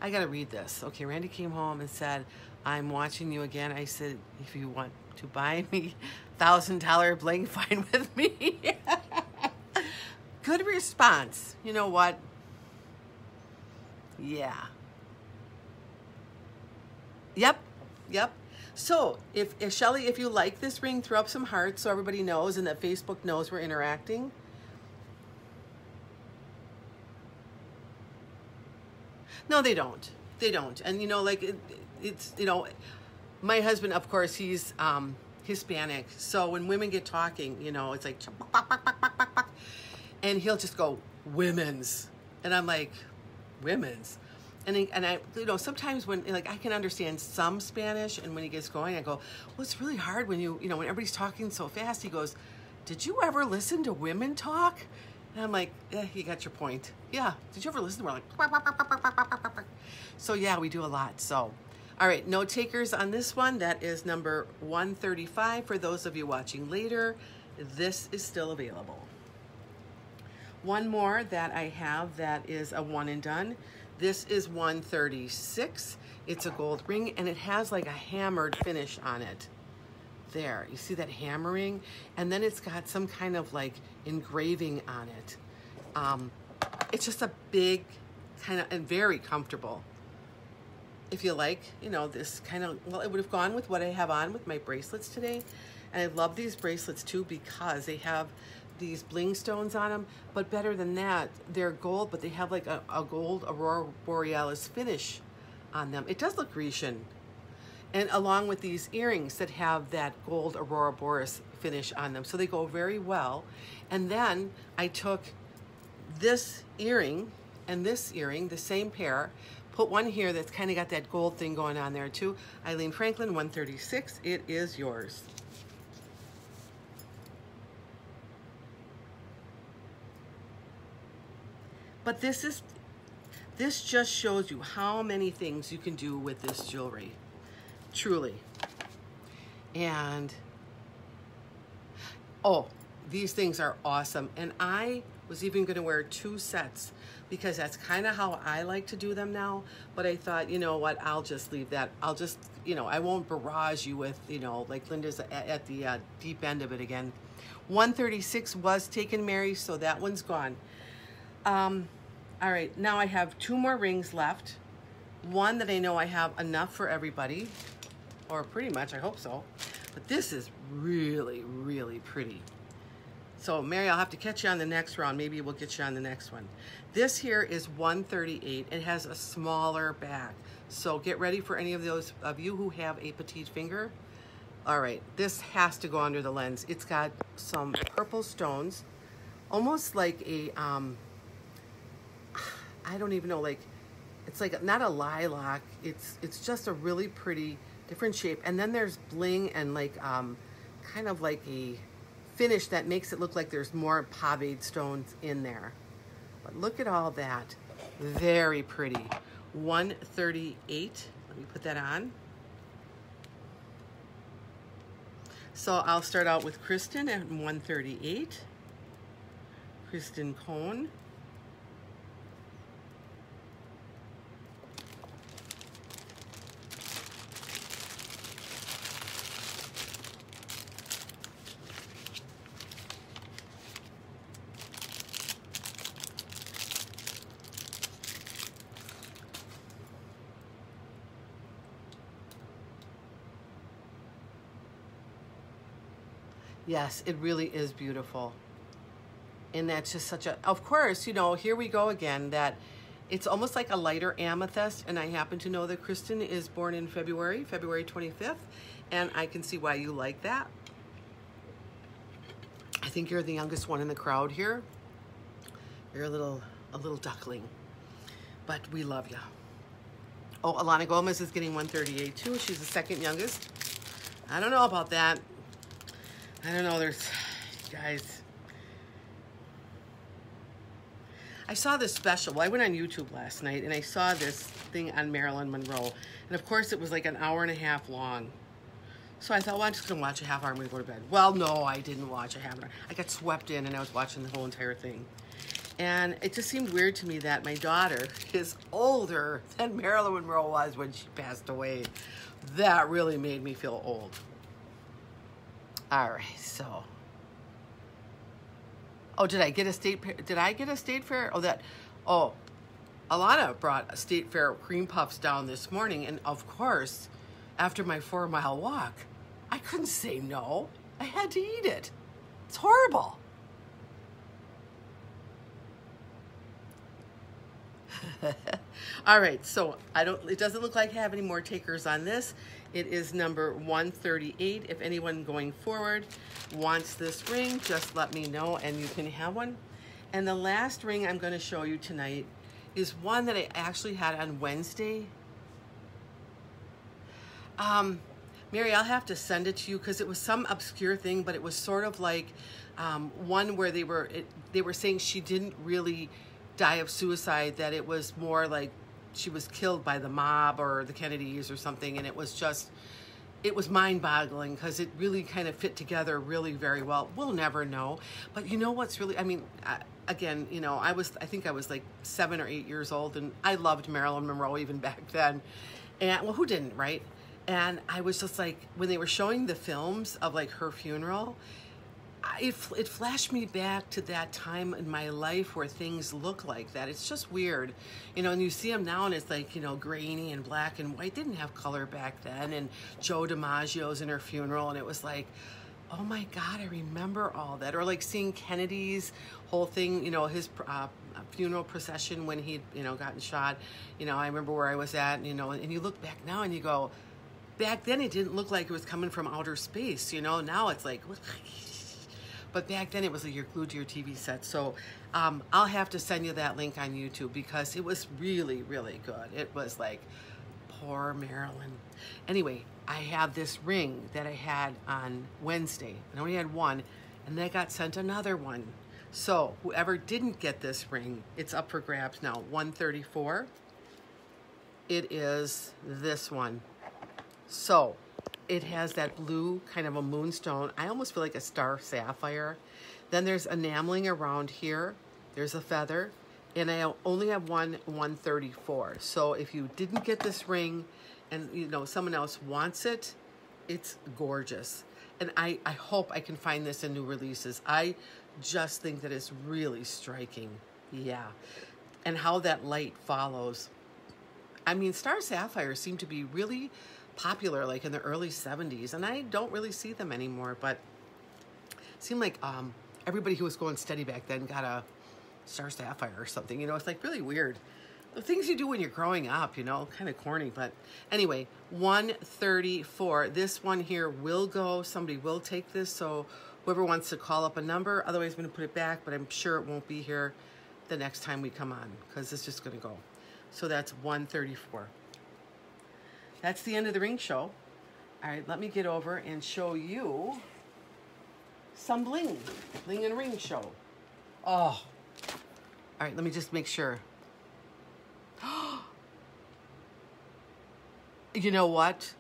I gotta read this. Okay, Randy came home and said, I'm watching you again. I said, if you want to buy me $1,000 bling, fine with me. Good response. You know what? Yeah. Yep. So if Shelly, if you like this ring, throw up some hearts so everybody knows and that Facebook knows we're interacting. No, they don't. They don't. And you know, like it's you know, my husband, of course, he's Hispanic. So when women get talking, you know, it's like, and he'll just go, women's, and I'm like, women's. And I, you know, sometimes when, like, I can understand some Spanish, and when he gets going, I go, well, it's really hard when you know, when everybody's talking so fast. He goes, did you ever listen to women talk? And I'm like, yeah, you got your point. Yeah, did you ever listen? We're like, so yeah, we do a lot. So, all right, no takers on this one. That is number 135. For those of you watching later, this is still available. One more that I have that is a one and done. This is 136. It's a gold ring, and it has like a hammered finish on it. There, you see that hammering? And then it's got some kind of like engraving on it. It's just a big kind of, and very comfortable. If you like, you know, this kind of, well, it would have gone with what I have on with my bracelets today. And I love these bracelets too because they have these bling stones on them, but better than that, they're gold, but they have like a gold Aurora Borealis finish on them. It does look Grecian. And along with these earrings that have that gold Aurora Borealis finish on them. So they go very well. And then I took this earring and this earring, the same pair, put one here that's kind of got that gold thing going on there too. Eileen Franklin, 136, it is yours. But this just shows you how many things you can do with this jewelry, truly. And, oh, these things are awesome. And I was even gonna wear 2 sets because that's kind of how I like to do them now. But I thought, you know what, I'll just leave that. I'll just, you know, I won't barrage you with, you know, like Linda's at the deep end of it again. 136 was taken, Mary, so that one's gone. All right, now I have 2 more rings left. One that I know I have enough for everybody, or pretty much, I hope so. But this is really, really pretty. So Mary, I'll have to catch you on the next round. Maybe we'll get you on the next one. This here is 138. It has a smaller back. So get ready for any of those of you who have a petite finger. All right, this has to go under the lens. It's got some purple stones, almost like a, I don't even know, like, it's like not a lilac. It's just a really pretty different shape. And then there's bling and like, kind of like a finish that makes it look like there's more paved stones in there. But look at all that. Very pretty. 138. Let me put that on. So I'll start out with Kristen at 138. Kristen Cohn. Yes, it really is beautiful. And that's just such a, of course, you know, here we go again, that it's almost like a lighter amethyst. And I happen to know that Kristen is born in February 25th. And I can see why you like that. I think you're the youngest one in the crowd here. You're a little duckling, but we love you. Oh, Alana Gomez is getting 138 too. She's the second youngest. I don't know about that. I don't know, there's, guys. I saw this special. Well, I went on YouTube last night and I saw this thing on Marilyn Monroe. And of course it was like an hour and a half long. So I thought, well, I'm just gonna watch a half hour, I'm gonna go to bed. Well, no, I didn't watch a half hour. I got swept in and I was watching the whole entire thing. And it just seemed weird to me that my daughter is older than Marilyn Monroe was when she passed away. That really made me feel old. All right, so. Oh, did I get a state fair? Oh, Alana brought a state fair cream puffs down this morning. And of course, after my 4-mile walk, I couldn't say no. I had to eat it. It's horrible. All right, so it doesn't look like I have any more takers on this. It is number 138. If anyone going forward wants this ring, just let me know and you can have one. And the last ring I'm going to show you tonight is one that I actually had on Wednesday. Mary, I'll have to send it to you because it was some obscure thing, but it was sort of like one where they were saying she didn't really die of suicide, that it was more like she was killed by the mob or the Kennedys or something, and it was mind-boggling because it really kind of fit together really very well. We'll never know. But you know what's really, again, you know, I think I was like 7 or 8 years old, and I loved Marilyn Monroe even back then. And well, who didn't, right? And I was just like, when they were showing the films of like her funeral, it flashed me back to that time in my life where things look like that. It's just weird, you know, and you see them now and it's like, you know, grainy and black and white. Didn't have color back then. And Joe DiMaggio's in her funeral and it was like, oh my God, I remember all that. Or like seeing Kennedy's whole thing, you know, his funeral procession when he'd, you know, gotten shot. You know, I remember where I was at, you know, and you look back now and you go, back then it didn't look like it was coming from outer space, you know. Now it's like, but back then it was like you're glued to your TV set. So I'll have to send you that link on YouTube because it was really, really good. It was like, poor Marilyn. Anyway, I have this ring that I had on Wednesday. I only had one, and then I got sent another one. So whoever didn't get this ring, it's up for grabs now. 134. It is this one. So it has that blue kind of a moonstone. I almost feel like a star sapphire. Then there's enameling around here. There's a feather. And I only have 134. So if you didn't get this ring and you know someone else wants it, it's gorgeous. And I hope I can find this in new releases. I just think that it's really striking. Yeah. And how that light follows. I mean, star sapphires seem to be really popular like in the early 70s, and I don't really see them anymore, but it seemed like everybody who was going steady back then got a star sapphire or something. You know, it's like really weird. The things you do when you're growing up, you know, kind of corny, but anyway, 134. This one here will go. Somebody will take this, so whoever wants to call up a number, otherwise I'm going to put it back, but I'm sure it won't be here the next time we come on because it's just going to go. So that's 134. That's the end of the ring show. All right, let me get over and show you some bling. Bling and ring show. Oh. All right, let me just make sure. You know what?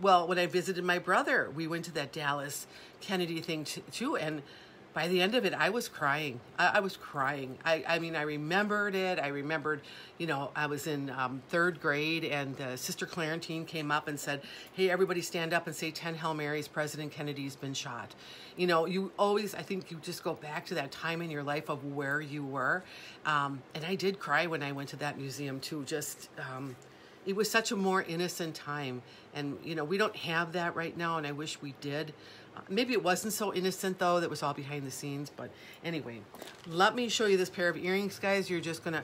Well, when I visited my brother, we went to that Dallas Kennedy thing too, and by the end of it, I was crying. I was crying. I mean, I remembered it. I remembered, you know, I was in 3rd grade and Sister Clarentine came up and said, hey, everybody stand up and say 10 Hail Marys, President Kennedy's been shot. You know, you always, I think you just go back to that time in your life of where you were. And I did cry when I went to that museum too. Just, it was such a more innocent time. And, you know, we don't have that right now, and I wish we did. Maybe it wasn't so innocent, though. That was all behind the scenes. But anyway, let me show you this pair of earrings, guys. You're just going to...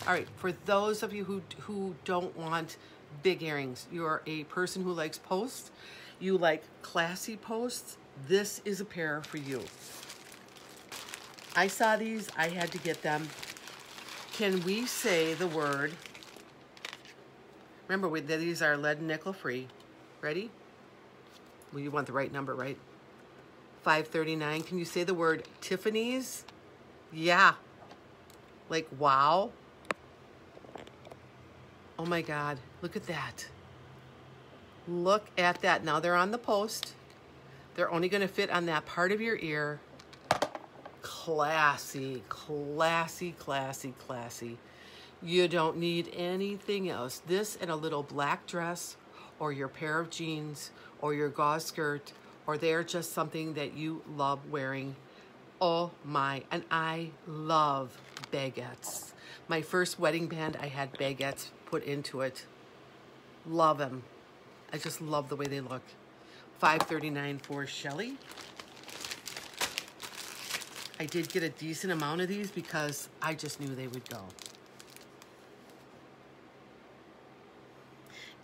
All right, for those of you who don't want big earrings, you're a person who likes posts, you like classy posts, this is a pair for you. I saw these. I had to get them. Can we say the word... Remember, these are lead and nickel free. Ready? Well, you want the right number, right? 539. Can you say the word Tiffany's? Yeah. Like, wow. Oh my God, look at that. Look at that. Now they're on the post. They're only gonna fit on that part of your ear. Classy, classy, classy, classy. You don't need anything else. This and a little black dress or your pair of jeans or your gauze skirt, or they're just something that you love wearing. Oh my, and I love baguettes. My first wedding band, I had baguettes put into it. Love them. I just love the way they look. $5.39 for Shelly. I did get a decent amount of these because I just knew they would go.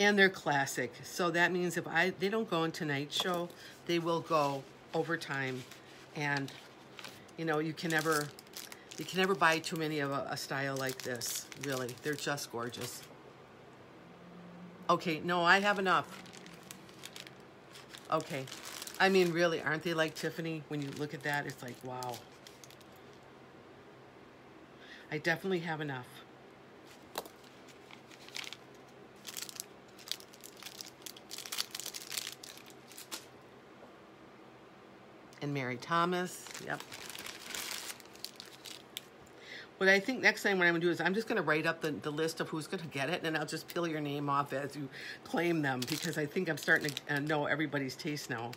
And they're classic. So that means if they don't go in tonight's show, they will go over time. And you know, you can never buy too many of a style like this. Really, they're just gorgeous. Okay, no, I have enough. Okay, I mean, really, aren't they like Tiffany? When you look at that, it's like, wow. I definitely have enough. And Mary Thomas, yep. What I think next time what I'm gonna do is I'm just gonna write up the list of who's gonna get it, and I'll just peel your name off as you claim them, because I think I'm starting to know everybody's taste now.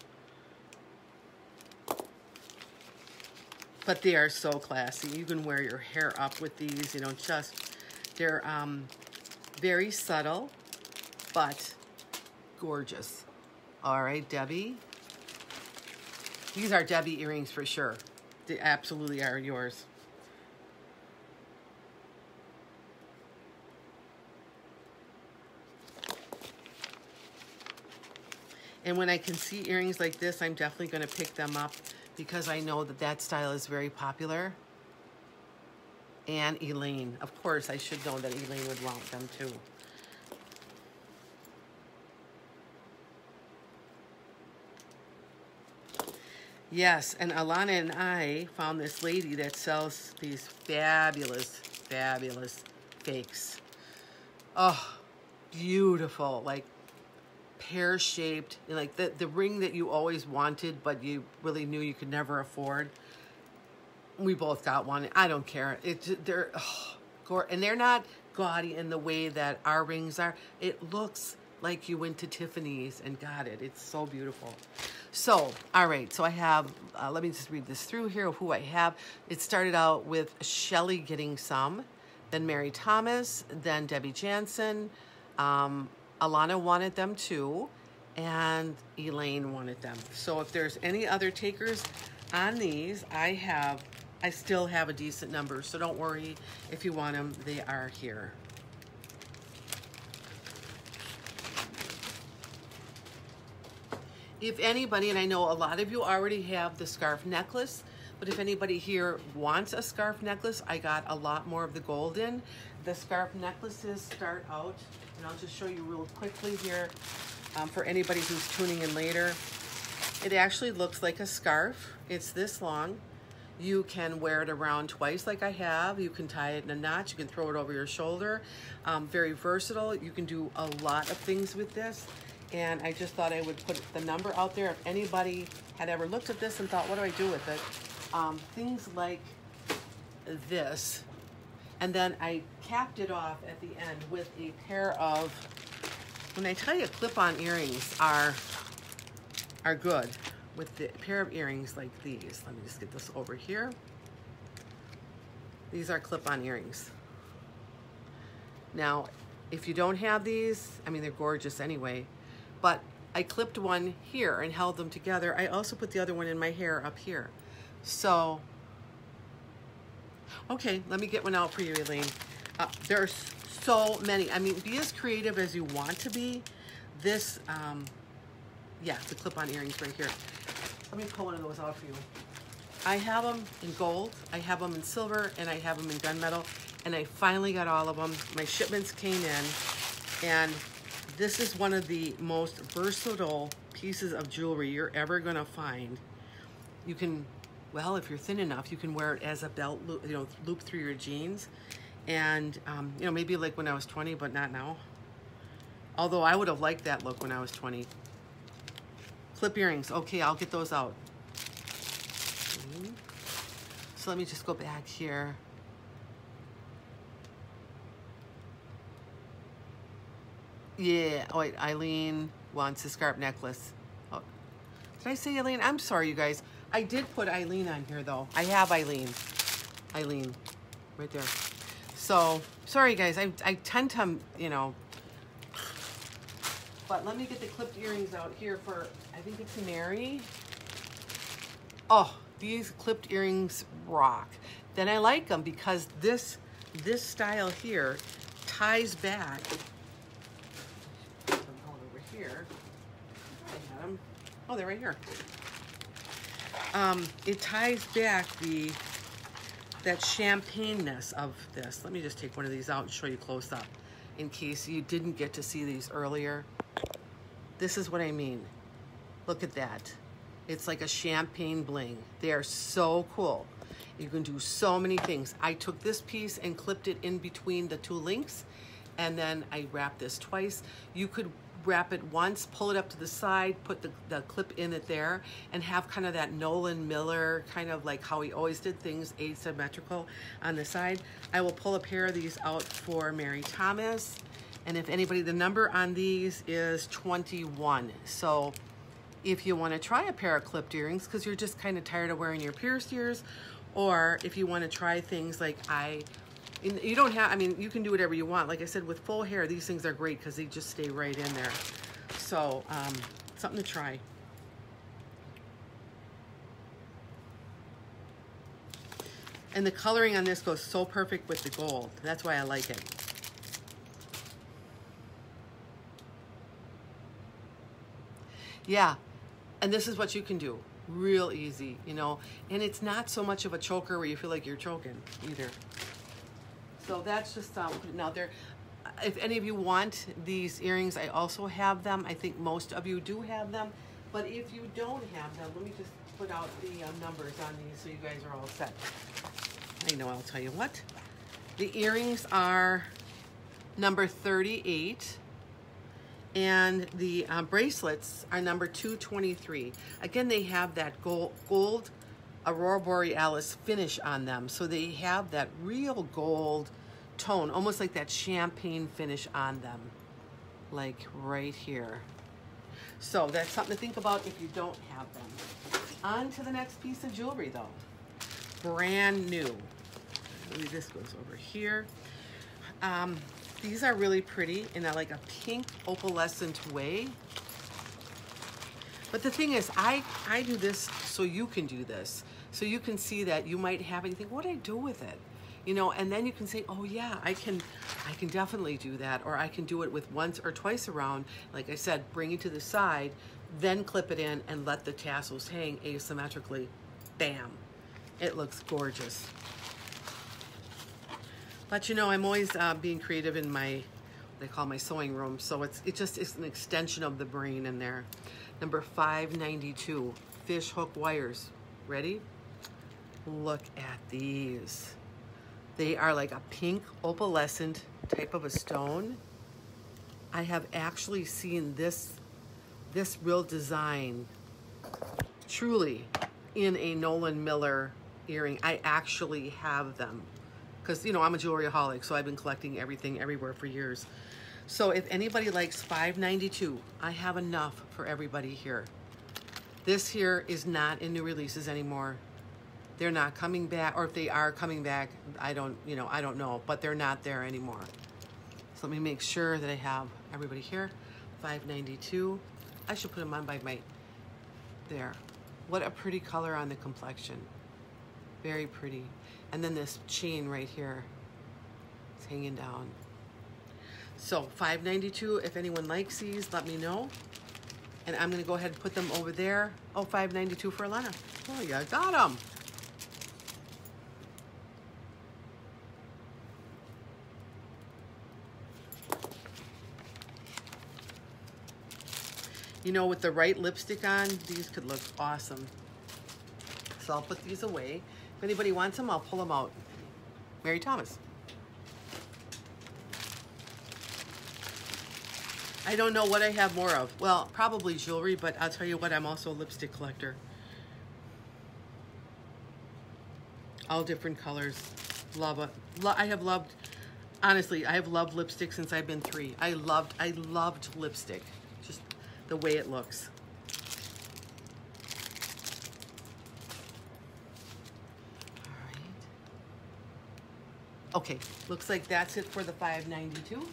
But they are so classy. You can wear your hair up with these, you know, they're very subtle, but gorgeous. All right, Debbie. These are Debbie earrings for sure. They absolutely are yours. And when I can see earrings like this, I'm definitely going to pick them up because I know that that style is very popular. And Elaine. Of course, I should know that Elaine would want them too. Yes, and Alana and I found this lady that sells these fabulous, fabulous fakes. Oh, beautiful, like pear-shaped, like the ring that you always wanted, but you really knew you could never afford. We both got one. I don't care. They're and they're not gaudy in the way that our rings are. It looks like you went to Tiffany's and got it. It's so beautiful. So, all right, so I have, let me just read this through here of who I have. It started out with Shelly getting some, then Mary Thomas, then Debbie Jansen, Alana wanted them too, and Elaine wanted them. So if there's any other takers on these, I still have a decent number, so don't worry if you want them, they are here. If anybody, and I know a lot of you already have the scarf necklace, but if anybody here wants a scarf necklace, I got a lot more of the gold in. The scarf necklaces start out, and I'll just show you real quickly here for anybody who's tuning in later. It actually looks like a scarf. It's this long. You can wear it around twice like I have. You can tie it in a knot. You can throw it over your shoulder. Very versatile. You can do a lot of things with this. And I just thought I would put the number out there if anybody had ever looked at this and thought, what do I do with it? Things like this. And then I capped it off at the end with a pair of, when I tell you clip-on earrings are good, with the pair of earrings like these. Let me just get this over here. These are clip-on earrings. Now, if you don't have these, I mean, they're gorgeous anyway, but I clipped one here and held them together. I also put the other one in my hair up here. So, okay, let me get one out for you, Elaine. There's so many. I mean, be as creative as you want to be. This, yeah, the clip-on earrings right here. Let me pull one of those out for you. I have them in gold, I have them in silver, and I have them in gunmetal, and I finally got all of them. My shipments came in, and this is one of the most versatile pieces of jewelry you're ever gonna find. You can well, if you're thin enough, you can wear it as a belt loop, you know, loop through your jeans. And, you know, maybe like when I was 20, but not now. Although I would have liked that look when I was 20. Clip earrings. Okay, I'll get those out. So let me just go back here. Yeah, oh wait, Eileen wants a scarf necklace. Oh, did I say Eileen? I'm sorry, you guys. I did put Eileen on here, though. I have Eileen. Eileen, right there. So, sorry, guys. I tend to, you know. But let me get the clipped earrings out here for, I think it's Mary. Oh, these clipped earrings rock. Then I like them because this style here ties back. Over here. I had them. Oh, they're right here. It ties back that champagne-ness of this. Let me just take one of these out and show you close up in case you didn't get to see these earlier. This is what I mean. Look at that. It's like a champagne bling. They are so cool. You can do so many things. I took this piece and clipped it in between the two links, and then I wrapped this twice. You could wrap it once, pull it up to the side, put the clip in it there, and have kind of that Nolan Miller, kind of like how he always did things, asymmetrical on the side. I will pull a pair of these out for Mary Thomas. And if anybody, the number on these is 21. So if you want to try a pair of clipped earrings because you're just kind of tired of wearing your pierced ears, or if you want to try things like you don't have, I mean, you can do whatever you want. Like I said, with full hair, these things are great because they just stay right in there. So, something to try. And the coloring on this goes so perfect with the gold. That's why I like it. Yeah, and this is what you can do. Real easy, you know. And it's not so much of a choker where you feel like you're choking either. So that's just putting out there. If any of you want these earrings, I also have them. I think most of you do have them. But if you don't have them, let me just put out the numbers on these so you guys are all set. I know, I'll tell you what. The earrings are number 38. And the bracelets are number 223. Again, they have that gold Aurora Borealis finish on them. So they have that real gold tone, almost like that champagne finish on them, like right here. So that's something to think about if you don't have them. On to the next piece of jewelry though. Brand new. Maybe this goes over here. These are really pretty in like a pink opalescent way. But the thing is, I do this so you can do this. So you can see that you might have it, you think, what do I do with it? You know, and then you can say, oh yeah, I can definitely do that. Or I can do it with once or twice around. Like I said, bring it to the side, then clip it in and let the tassels hang asymmetrically. Bam. It looks gorgeous. But you know, I'm always being creative in my, what they call my sewing room. So it's an extension of the brain in there. Number 592, fish hook wires. Ready? Look at these. They are like a pink opalescent type of a stone. I have actually seen this real design truly in a Nolan Miller earring. I actually have them. Because, you know, I'm a jewelryaholic, so I've been collecting everything everywhere for years. So if anybody likes 592, I have enough for everybody here. This here is not in new releases anymore. They're not coming back, or if they are coming back, I don't know, but they're not there anymore. So let me make sure that I have everybody here. 592. I should put them on by my, there. What a pretty color on the complexion. Very pretty. And then this chain right here is hanging down. So 592, if anyone likes these, let me know. And I'm gonna go ahead and put them over there. Oh, 592 for Alana. Oh, yeah, got them. You know, with the right lipstick on, these could look awesome. So I'll put these away. If anybody wants them, I'll pull them out. Mary Thomas. I don't know what I have more of. Well, probably jewelry, but I'll tell you what, I'm also a lipstick collector. All different colors. Love it. I have loved, honestly, I have loved lipstick since I've been 3. I loved lipstick. Just the way it looks. All right. Okay, looks like that's it for the $5.92.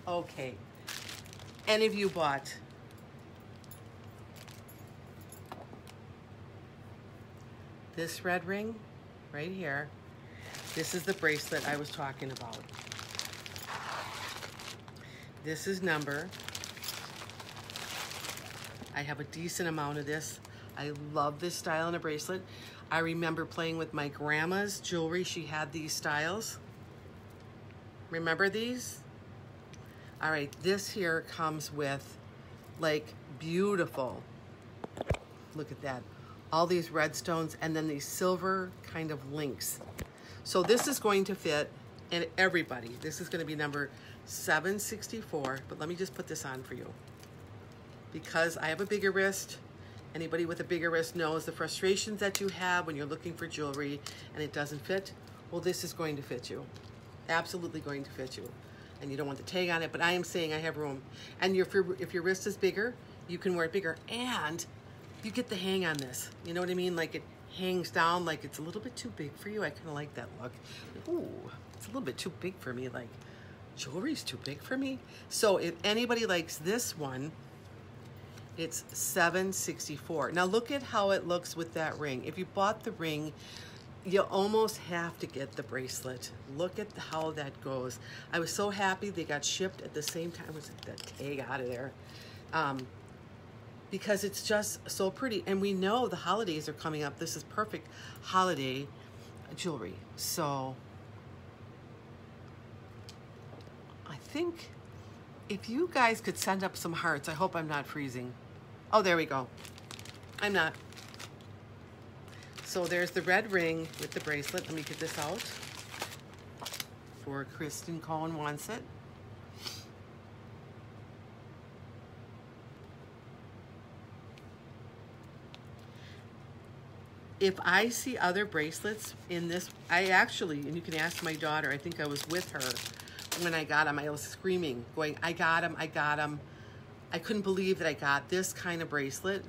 Okay. Any of you bought this red ring right here? This is the bracelet I was talking about. This is number. I have a decent amount of this. I love this style in a bracelet. I remember playing with my grandma's jewelry. She had these styles. Remember these? All right, this here comes with like beautiful, look at that, all these red stones and then these silver kind of links. So this is going to fit in everybody. This is going to be number 764, but let me just put this on for you. Because I have a bigger wrist, anybody with a bigger wrist knows the frustrations that you have when you're looking for jewelry and it doesn't fit. Well, this is going to fit you. Absolutely going to fit you. And you don't want the tag on it, but I am saying I have room. And if your wrist is bigger, you can wear it bigger. And you get the hang on this. You know what I mean? Like it hangs down like it's a little bit too big for you. I kind of like that look. Ooh, it's a little bit too big for me. Like jewelry's too big for me. So if anybody likes this one, it's $764. Now look at how it looks with that ring. If you bought the ring, you almost have to get the bracelet. Look at how that goes. I was so happy they got shipped at the same time. Was that tag out of there? Because it's just so pretty. And we know the holidays are coming up. This is perfect holiday jewelry. So I think if you guys could send up some hearts, I hope I'm not freezing. Oh, there we go. I'm not. So there's the red ring with the bracelet. Let me get this out for Kristen Cohen wants it. If I see other bracelets in this, I actually, and you can ask my daughter, I think I was with her when I got them. I was screaming, going, I got them, I got them. I couldn't believe that I got this kind of bracelet.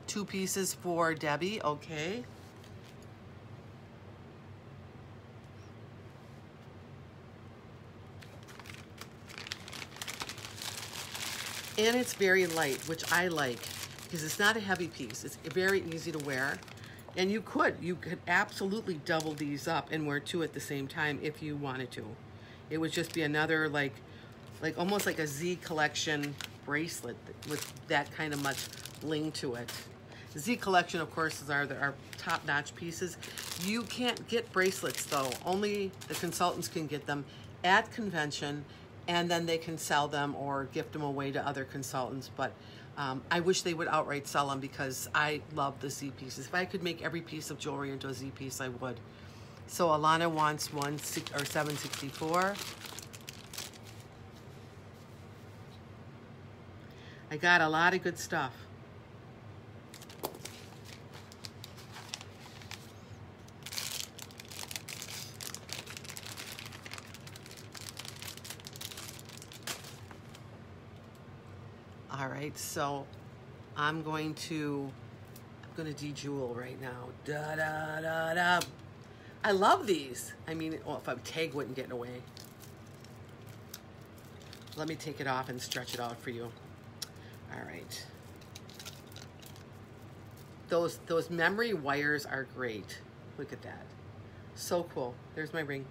2 pieces for Debbie, okay. And it's very light, which I like, because it's not a heavy piece. It's very easy to wear. And you could absolutely double these up and wear 2 at the same time if you wanted to. It would just be another like almost like a Z collection bracelet with that kind of much bling to it. Z collection, of course, is our top-notch pieces. You can't get bracelets though. Only the consultants can get them at convention, and then they can sell them or gift them away to other consultants. But I wish they would outright sell them because I love the Z pieces. If I could make every piece of jewelry into a Z piece, I would. So Alana wants 764. I got a lot of good stuff. All right, so I'm going to de-jewel right now. Da da da da. I love these. I mean, well, if a tag wouldn't get in the way. Let me take it off and stretch it out for you. All right. Those memory wires are great. Look at that. So cool. There's my ring.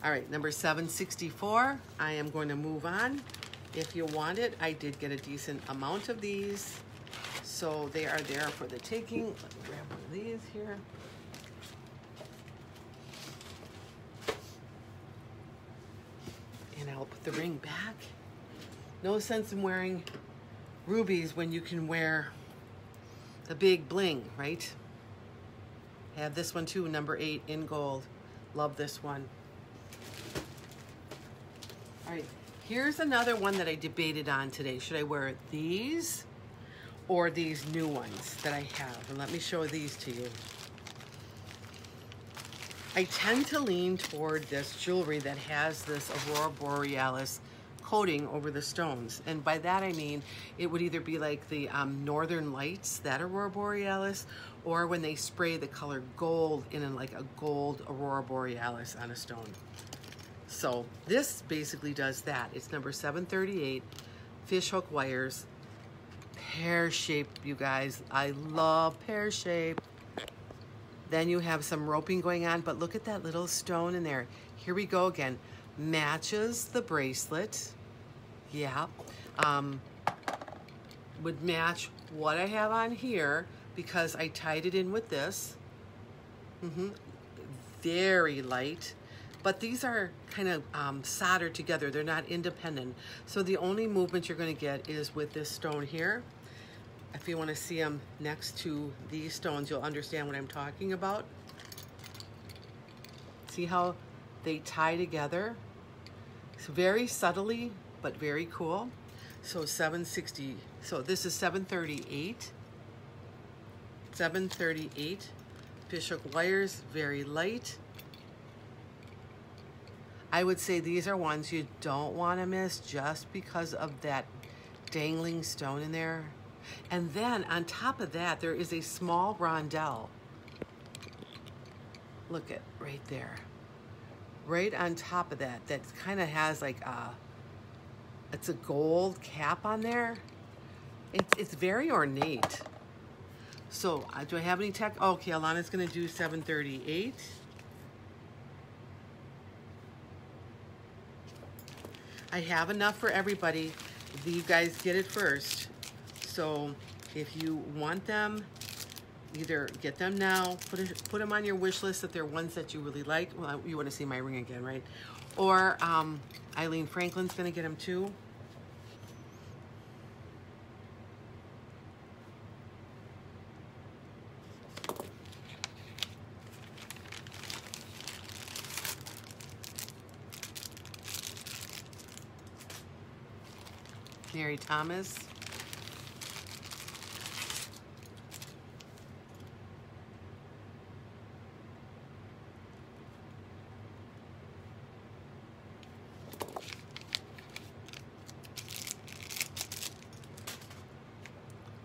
All right, number 764. I am going to move on. If you want it, I did get a decent amount of these. So they are there for the taking. Let me grab one of these here. And I'll put the ring back. No sense in wearing rubies when you can wear the big bling, right? I have this one too, number 8 in gold. Love this one. All right, here's another one that I debated on today. Should I wear these or these new ones that I have? And let me show these to you. I tend to lean toward this jewelry that has this Aurora Borealis coating over the stones. And by that I mean it would either be like the Northern Lights, that Aurora Borealis, or when they spray the color gold in like a gold Aurora Borealis on a stone. So this basically does that. It's number 738, fishhook wires, pear shape, you guys. I love pear shape. Then you have some roping going on, but look at that little stone in there. Here we go again. Matches the bracelet. Yeah. Would match what I have on here because I tied it in with this. Very light. But these are kind of soldered together. They're not independent. So the only movement you're going to get is with this stone here. If you want to see them next to these stones, you'll understand what I'm talking about. See how they tie together? It's very subtly, but very cool. So 760. So this is 738. 738. Fishhook wires, very light. I would say these are ones you don't want to miss just because of that dangling stone in there. And then on top of that, there is a small rondelle. Look at right there. Right on top of that, that kind of has like it's a gold cap on there. It's very ornate. So do I have any tech? Oh, okay, Alana's gonna do 738. I have enough for everybody. You guys get it first. So if you want them, either get them now, put them on your wish list if they're ones that you really like. Well, you want to see my ring again, right? Or Eileen Franklin's going to get them too. Mary Thomas.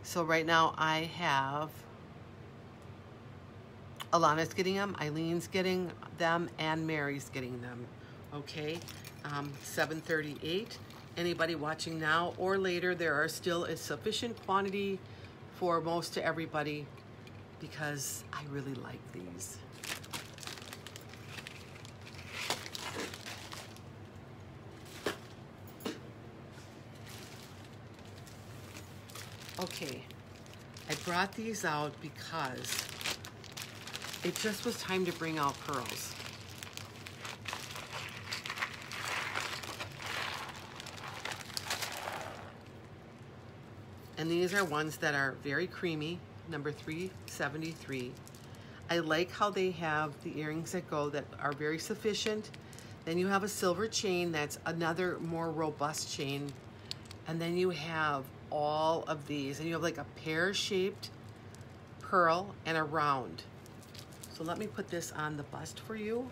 So right now I have Alana's getting them, Eileen's getting them, and Mary's getting them. Okay, 738. Anybody watching now or later, there are still a sufficient quantity for most to everybody because I really like these. Okay, I brought these out because it just was time to bring out pearls. And these are ones that are very creamy, number 373. I like how they have the earrings that go that are very sufficient. Then you have a silver chain that's another more robust chain. And then you have all of these, and you have like a pear-shaped pearl and a round. So let me put this on the bust for you.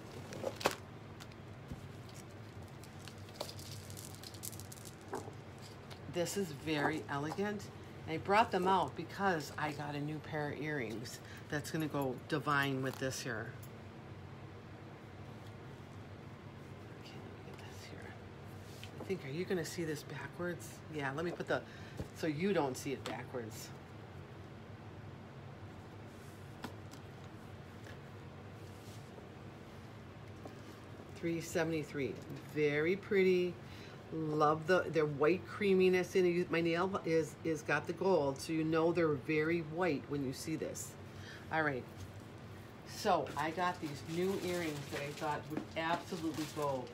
This is very elegant. I brought them out because I got a new pair of earrings that's gonna go divine with this here. Okay, let me get this here. I think, are you gonna see this backwards? Yeah, let me put the, so you don't see it backwards. $373, very pretty. Love their white creaminess in it. My nail is got the gold, so you know they're very white when you see this. All right, so I got these new earrings that I thought would absolutely go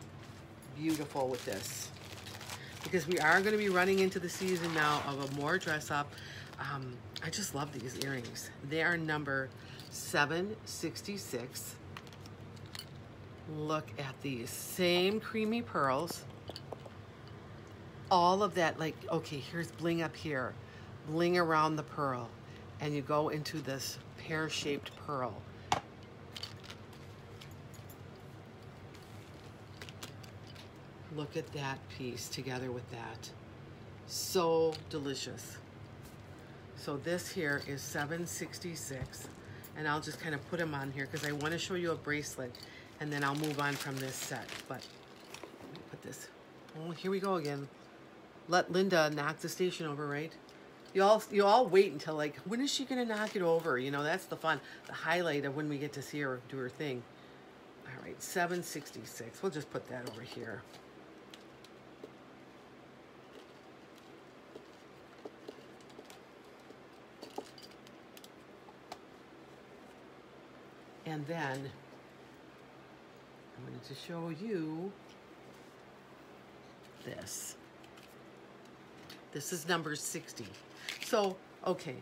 beautiful with this. because we are going to be running into the season now of a more dress up. I just love these earrings. They are number 766. Look at these. Same creamy pearls. All of that, like, okay, here's bling up here. Bling around the pearl. And you go into this pear-shaped pearl. Look at that piece together with that. So delicious. So this here is 766. And I'll just kind of put them on here because I want to show you a bracelet. And then I'll move on from this set. But let me put this. Oh, here we go again. Let Linda knock the station over, right? You all wait until, like, when is she going to knock it over? You know, that's the fun, the highlight of when we get to see her do her thing. All right, 766. We'll just put that over here. And then I'm going to show you this. This is number 60. So, okay,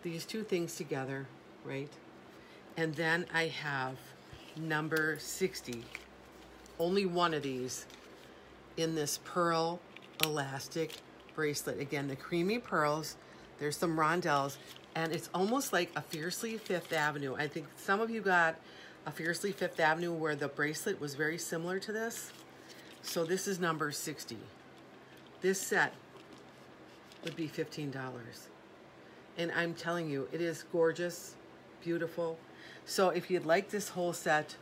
these two things together, right? And then I have number 60. Only one of these in this pearl elastic bracelet. Again, the creamy pearls. There's some rondelles. And it's almost like a Fiercely Fifth Avenue. I think some of you got a Fiercely Fifth Avenue where the bracelet was very similar to this. So this is number 60. This set would be $15. And I'm telling you, it is gorgeous, beautiful. So if you'd like this whole set,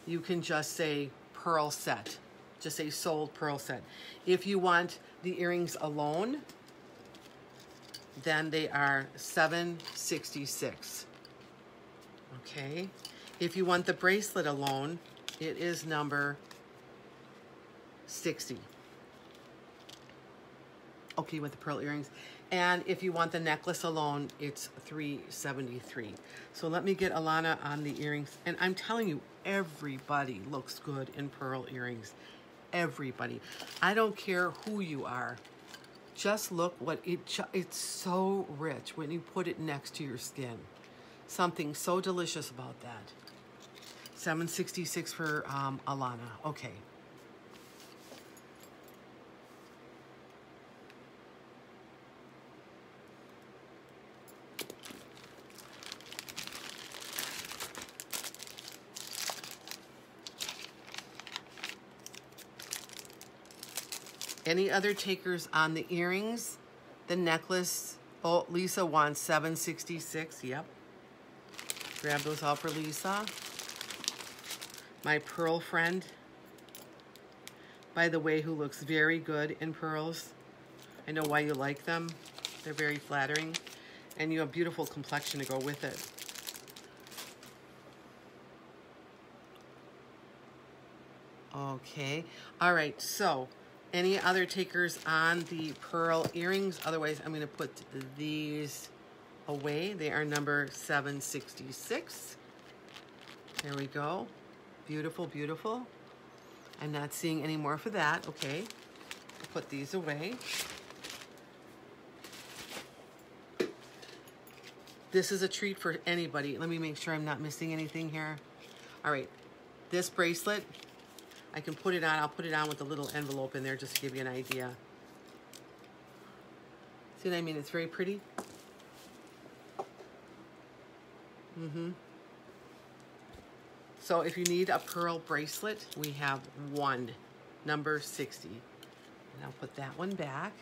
you can just say pearl set. Just say sold pearl set. If you want the earrings alone, then they are $766. Okay. If you want the bracelet alone, it is number 60. Okay, with the pearl earrings. And if you want the necklace alone, it's $373. So let me get Alana on the earrings. And I'm telling you, everybody looks good in pearl earrings. Everybody. I don't care who you are. Just look what it's so rich when you put it next to your skin. Something so delicious about that. $766 for Alana. Okay. Any other takers on the earrings, the necklace? Oh, Lisa wants $766. Yep. Grab those all for Lisa. My pearl friend, by the way, who looks very good in pearls. I know why you like them. They're very flattering. And you have beautiful complexion to go with it. Okay. All right, so any other takers on the pearl earrings? Otherwise, I'm going to put these away. They are number 766. There we go. Beautiful, beautiful. I'm not seeing any more for that. Okay. I'll put these away. This is a treat for anybody. Let me make sure I'm not missing anything here. All right. This bracelet, I can put it on. I'll put it on with a little envelope in there just to give you an idea. See what I mean? It's very pretty. So if you need a pearl bracelet, we have one, number 60. And I'll put that one back.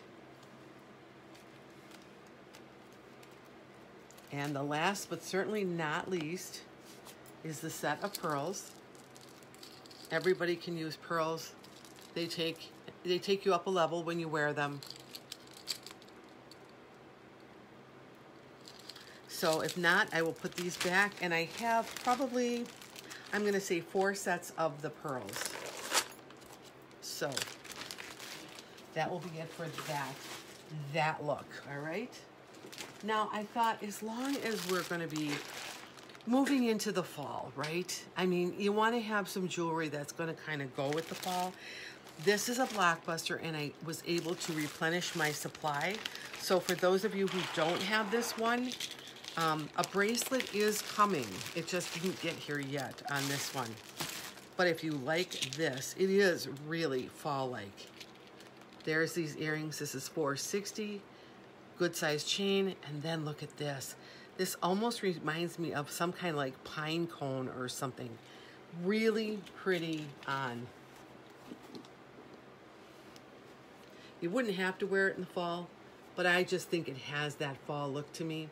And the last, but certainly not least, is the set of pearls. Everybody can use pearls. They take you up a level when you wear them. So if not, I will put these back, and I have probably, I'm going to say 4 sets of the pearls. So that will be it for that look, all right? Now, I thought as long as we're going to be moving into the fall, right? I mean, you want to have some jewelry that's going to kind of go with the fall. This is a blockbuster, and I was able to replenish my supply. So for those of you who don't have this one, a bracelet is coming. It just didn't get here yet on this one. But if you like this, it is really fall-like. There's these earrings. This is $460, good size chain, and then look at this. This almost reminds me of some kind of like pine cone or something. Really pretty on. You wouldn't have to wear it in the fall, but I just think it has that fall look to me.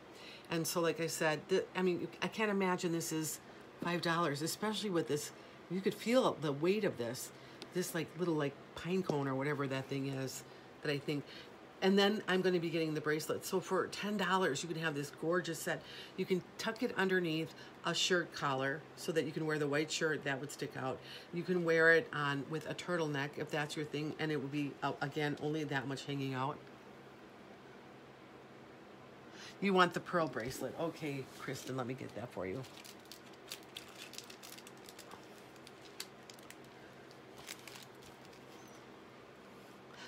And so, like I said, I mean, I can't imagine this is $5, especially with this. You could feel the weight of this like little like pine cone or whatever that thing is that I think. And then I'm going to be getting the bracelet. So for $10, you can have this gorgeous set. You can tuck it underneath a shirt collar so that you can wear the white shirt that would stick out. You can wear it on with a turtleneck if that's your thing, and it would be, again, only that much hanging out. You want the pearl bracelet. Okay, Kristen, let me get that for you.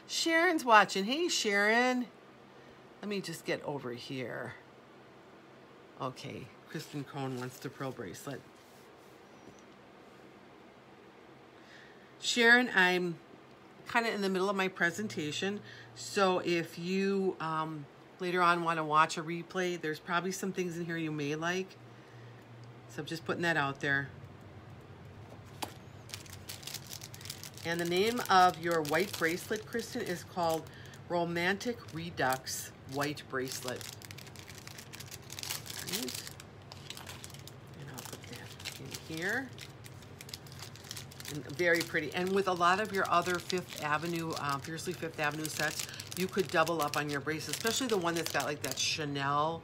Sharon's watching. Hey, Sharon. Let me just get over here. Okay, Kristen Cohn wants the pearl bracelet. Sharon, I'm kind of in the middle of my presentation, so if you later on want to watch a replay, there's probably some things in here you may like. So I'm just putting that out there. And the name of your white bracelet, Kristen, is called Romantic Redux White Bracelet. Right. And I'll put that in here. And very pretty. And with a lot of your other Fifth Avenue, Fiercely Fifth Avenue sets, you could double up on your bracelet, especially the one that's got like that Chanel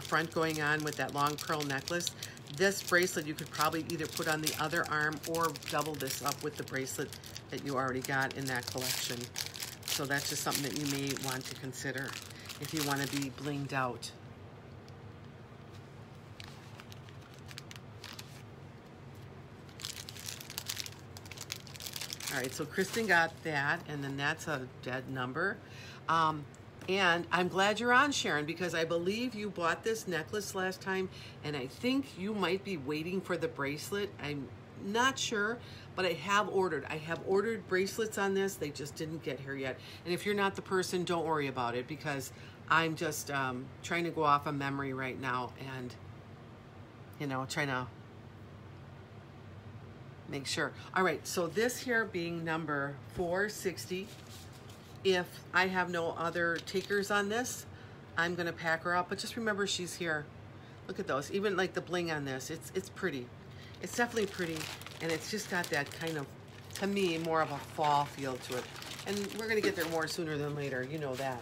front going on with that long pearl necklace. This bracelet you could probably either put on the other arm or double this up with the bracelet that you already got in that collection. So that's just something that you may want to consider if you want to be blinged out. All right, so Kristen got that, and then that's a dead number. And I'm glad you're on, Sharon, because I believe you bought this necklace last time, and I think you might be waiting for the bracelet. I'm not sure, but I have ordered. I have ordered bracelets on this. They just didn't get here yet. And if you're not the person, don't worry about it, because I'm just trying to go off of memory right now and, you know, trying to make sure. All right, so this here being number 460. If I have no other takers on this, I'm gonna pack her up. But just remember, she's here. Look at those. Even like the bling on this, it's pretty. It's definitely pretty, and it's just got that kind of, to me, more of a fall feel to it. And we're gonna get there more sooner than later. You know that.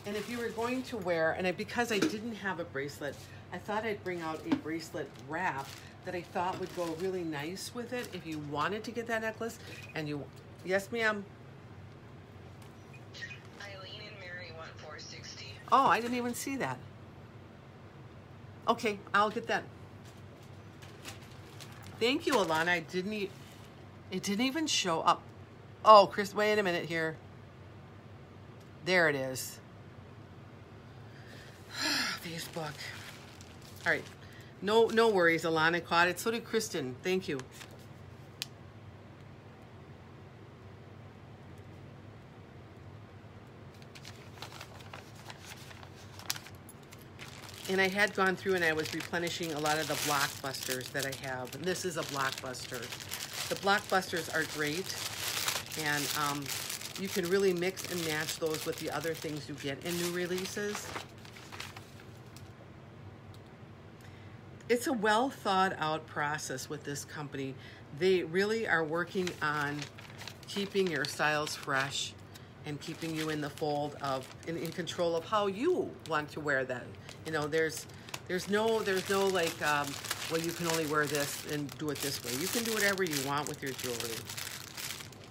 And if you were going to wear, and because I didn't have a bracelet, I thought I'd bring out a bracelet wrap that I thought would go really nice with it. If you wanted to get that necklace, and you, yes, ma'am. Oh, I didn't even see that. Okay, I'll get that. Thank you, Alana. It didn't even show up. Oh, Chris, wait a minute here. There it is. Facebook. All right. No worries. Alana caught it. So did Kristen. Thank you. And I had gone through and I was replenishing a lot of the blockbusters that I have. And this is a blockbuster. The blockbusters are great. And you can really mix and match those with the other things you get in new releases. It's a well thought out process with this company. They really are working on keeping your styles fresh and keeping you in the fold of, in control of how you want to wear them. You know, there's no like, well, you can only wear this and do it this way. You can do whatever you want with your jewelry.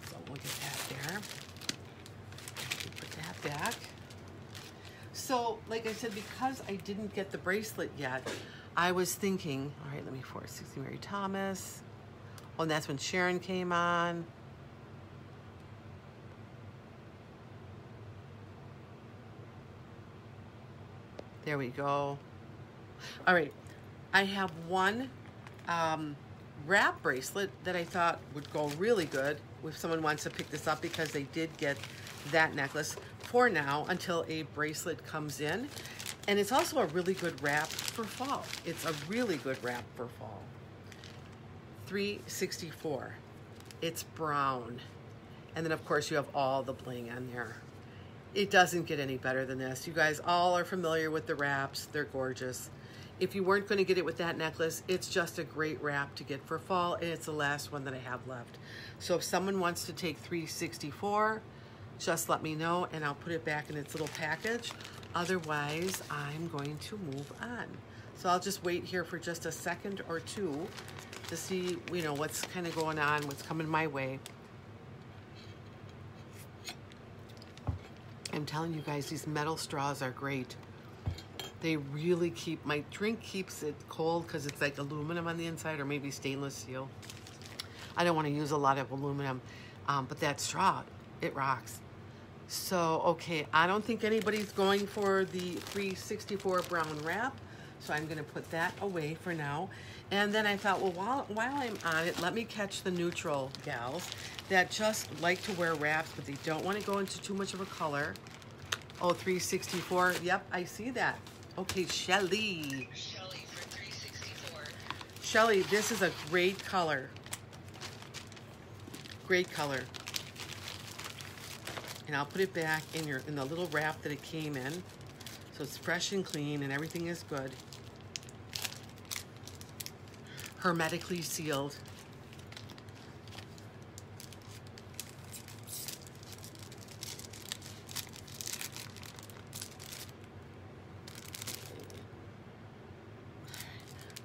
So we'll get that there. Put that back. So, like I said, because I didn't get the bracelet yet, I was thinking, all right, let me 460 Mary Thomas. Oh, and that's when Sharon came on. There we go. All right, I have one wrap bracelet that I thought would go really good if someone wants to pick this up, because they did get that necklace for now until a bracelet comes in. And it's also a really good wrap for fall. It's a really good wrap for fall. $3.64. It's brown. And then of course you have all the bling on there. It doesn't get any better than this. You guys all are familiar with the wraps. They're gorgeous. If you weren't going to get it with that necklace, it's just a great wrap to get for fall, and it's the last one that I have left. So if someone wants to take $3.64, just let me know and I'll put it back in its little package. Otherwise, I'm going to move on. So I'll just wait here for just a second or two to see, you know, what's kind of going on, what's coming my way. I'm telling you guys, these metal straws are great. They really keep, my drink keeps it cold because it's like aluminum on the inside, or maybe stainless steel. I don't want to use a lot of aluminum, but that straw, it rocks. So, okay, I don't think anybody's going for the $3.64 brown wrap, so I'm going to put that away for now. And then I thought, well, while I'm on it, let me catch the neutral gals that just like to wear wraps, but they don't want to go into too much of a color. Oh, $3.64. Yep, I see that. Okay, Shelly. Shelly for $3.64. Shelly, this is a great color. Great color. And I'll put it back in the little wrap that it came in. So it's fresh and clean and everything is good. Hermetically sealed.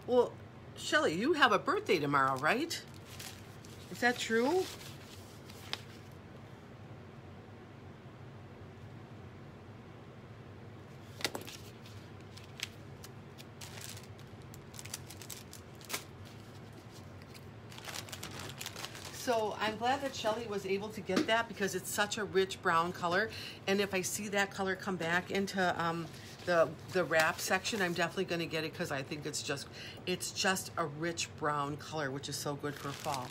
Well, Shelly, you have a birthday tomorrow, right? Is that true? So I'm glad that Shelly was able to get that because it's such a rich brown color. And if I see that color come back into the wrap section, I'm definitely going to get it because I think it's just a rich brown color, which is so good for fall.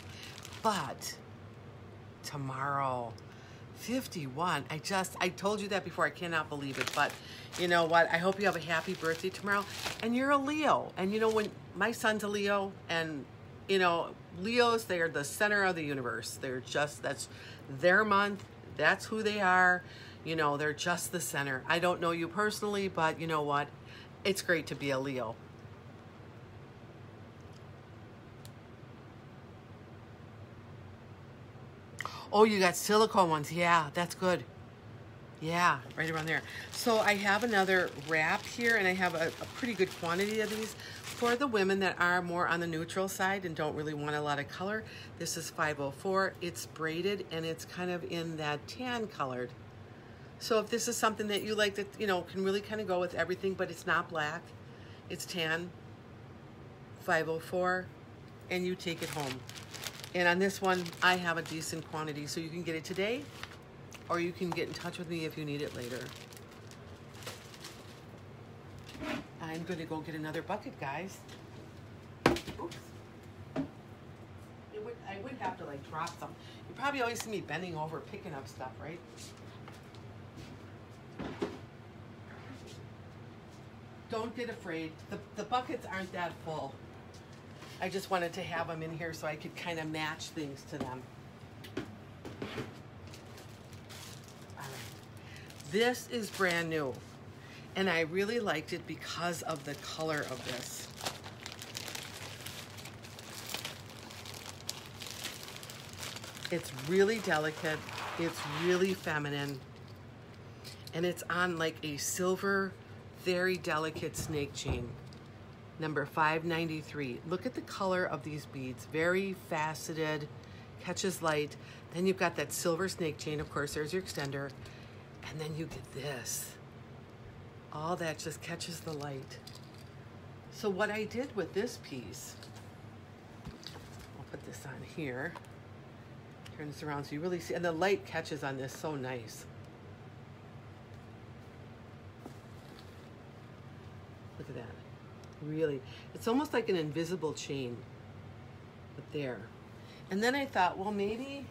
But tomorrow, 51. I told you that before. I cannot believe it. But you know what? I hope you have a happy birthday tomorrow. And you're a Leo. And you know, when my son's a Leo, and you know, Leos, they are the center of the universe. They're just, that's their month. That's who they are. You know, they're just the center. I don't know you personally, but you know what? It's great to be a Leo. Oh, you got silicone ones. Yeah, that's good. Yeah, right around there. So I have another wrap here, and I have a pretty good quantity of these for the women that are more on the neutral side and don't really want a lot of color. This is 504. It's braided, and it's kind of in that tan colored. So if this is something that you like, that you know can really kind of go with everything, but it's not black, it's tan, 504, and you take it home. And on this one, I have a decent quantity, so you can get it today, or you can get in touch with me if you need it later. I'm going to go get another bucket, guys. Oops. I would have to like drop some. You probably always see me bending over picking up stuff, right? Don't get afraid. The buckets aren't that full. I just wanted to have them in here so I could kind of match things to them. All right. This is brand new, and I really liked it because of the color of this. It's really delicate, it's really feminine, and it's on like a silver, very delicate snake chain. Number 593. Look at the color of these beads. Very faceted, catches light. Then you've got that silver snake chain. Of course, there's your extender. And then you get this. All that just catches the light. So what I did with this piece, I'll put this on here. Turn this around so you really see. And the light catches on this so nice. at that. Really, it's almost like an invisible chain, but there. And then I thought, well, maybe,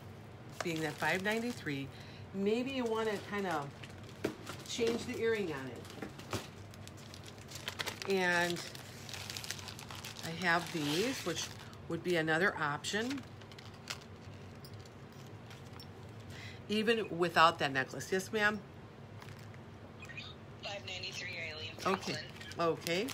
being that $5.93, maybe you want to kind of change the earring on it. And I have these, which would be another option, even without that necklace. Yes, ma'am? $5.93, Eileen. Okay. Okay.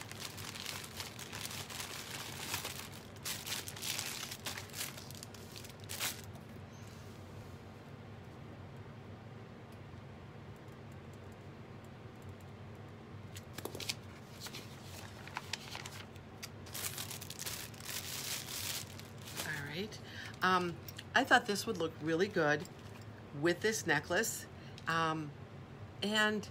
I thought this would look really good with this necklace, and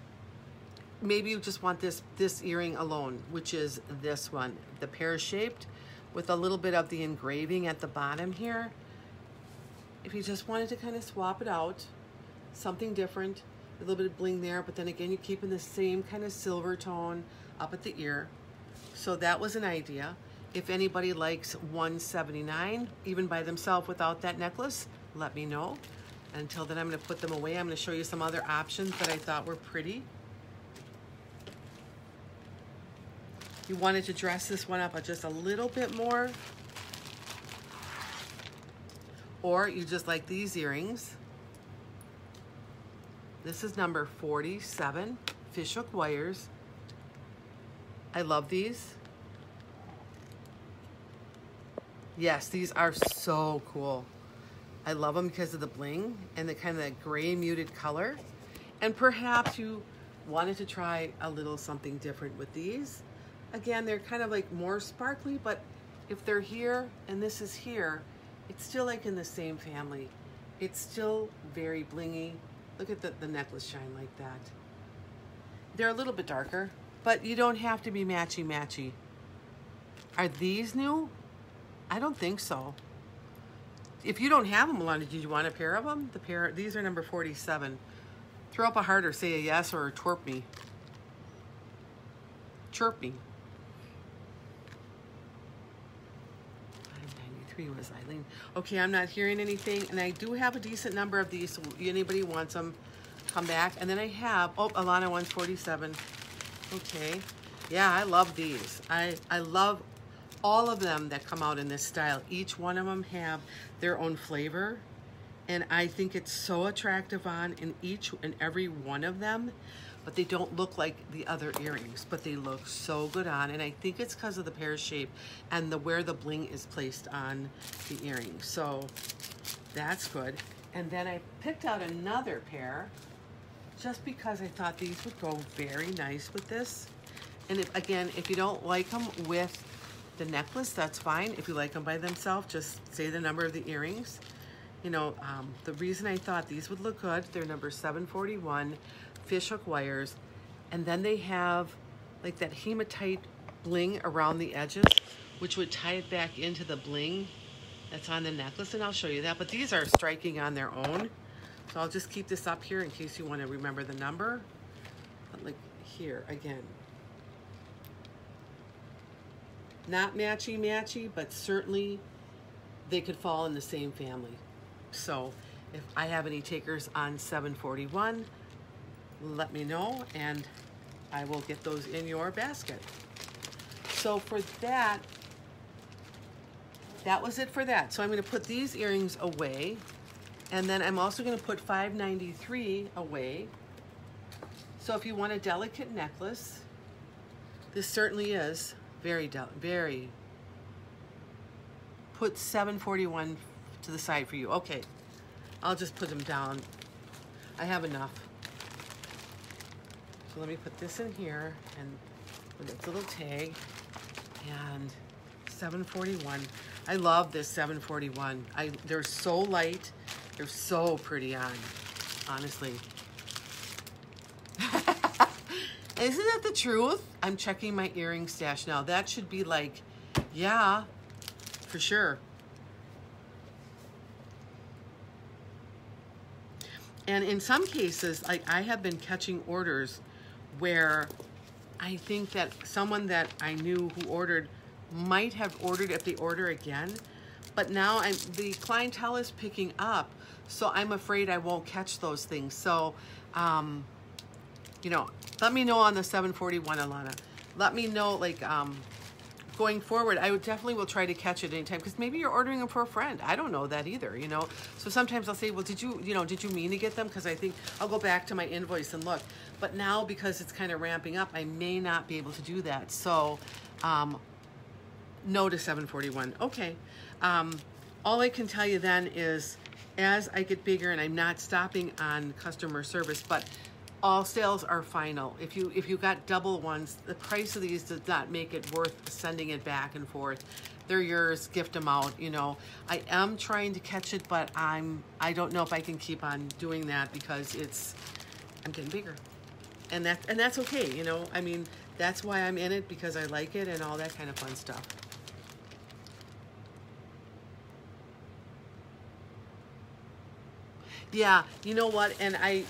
maybe you just want this earring alone, which is this one, the pear-shaped with a little bit of the engraving at the bottom here. If you just wanted to kind of swap it out, something different, a little bit of bling there, but then again, you're keeping the same kind of silver tone up at the ear. So that was an idea. If anybody likes $179, even by themselves without that necklace, let me know. Until then, I'm going to put them away. I'm going to show you some other options that I thought were pretty. You wanted to dress this one up just a little bit more, or you just like these earrings. This is number 47, fishhook wires. I love these. Yes, these are so cool. I love them because of the bling and the kind of gray muted color. And perhaps you wanted to try a little something different with these. Again, they're kind of like more sparkly, but if they're here and this is here, it's still like in the same family. It's still very blingy. Look at the necklace shine like that. They're a little bit darker, but you don't have to be matchy-matchy. Are these new? I don't think so. If you don't have them, Alana, do you want a pair of them? These are number 47. Throw up a heart or say a yes or twerp me. Chirp me. 593 was Eileen. Okay, I'm not hearing anything, and I do have a decent number of these, so anybody wants them, come back. And then I have, oh, Alana 147. Okay. Yeah, I love these. I love all of them that come out in this style. Each one of them have their own flavor, and I think it's so attractive on in each and every one of them, but they don't look like the other earrings, but they look so good on, and I think it's because of the pear shape and where the bling is placed on the earring. So that's good. And then I picked out another pair just because I thought these would go very nice with this. And if you don't like them with the necklace, that's fine. If you like them by themselves, just say the number of the earrings. You know, the reason I thought these would look good, they're number 741, fishhook wires, and then they have like that hematite bling around the edges, which would tie it back into the bling that's on the necklace, and I'll show you that. But these are striking on their own, so I'll just keep this up here in case you want to remember the number. But like here again, not matchy-matchy, but certainly they could fall in the same family. So if I have any takers on 741, let me know and I will get those in your basket. So for that was it for that. So I'm going to put these earrings away, and then I'm also going to put 593 away. So if you want a delicate necklace, this certainly is very, put 741 to the side for you. Okay, I'll just put them down. I have enough. So let me put this in here and with its little tag, and 741. I love this 741. They're so light. They're so pretty on, honestly. Isn't that the truth? I'm checking my earring stash now. That should be like, yeah, for sure. And in some cases, like I have been catching orders where I think that someone that I knew who ordered might have ordered if they order again, but now the clientele is picking up, so I'm afraid I won't catch those things. So, you know, let me know on the 741, Alana. Let me know, like, going forward, I would definitely will try to catch it anytime, because maybe you're ordering them for a friend. I don't know that either, you know. So sometimes I'll say, well, did you mean to get them? Because I think I'll go back to my invoice and look. But now, because it's kind of ramping up, I may not be able to do that. So, no to 741. Okay. All I can tell you then is, as I get bigger, and I'm not stopping on customer service, but all sales are final. If you got double ones, the price of these does not make it worth sending it back and forth. They're yours, gift them out, you know. I am trying to catch it, but I don't know if I can keep on doing that, because I'm getting bigger. And that's okay, you know. I mean, that's why I'm in it, because I like it and all that kind of fun stuff. Yeah, you know what? And I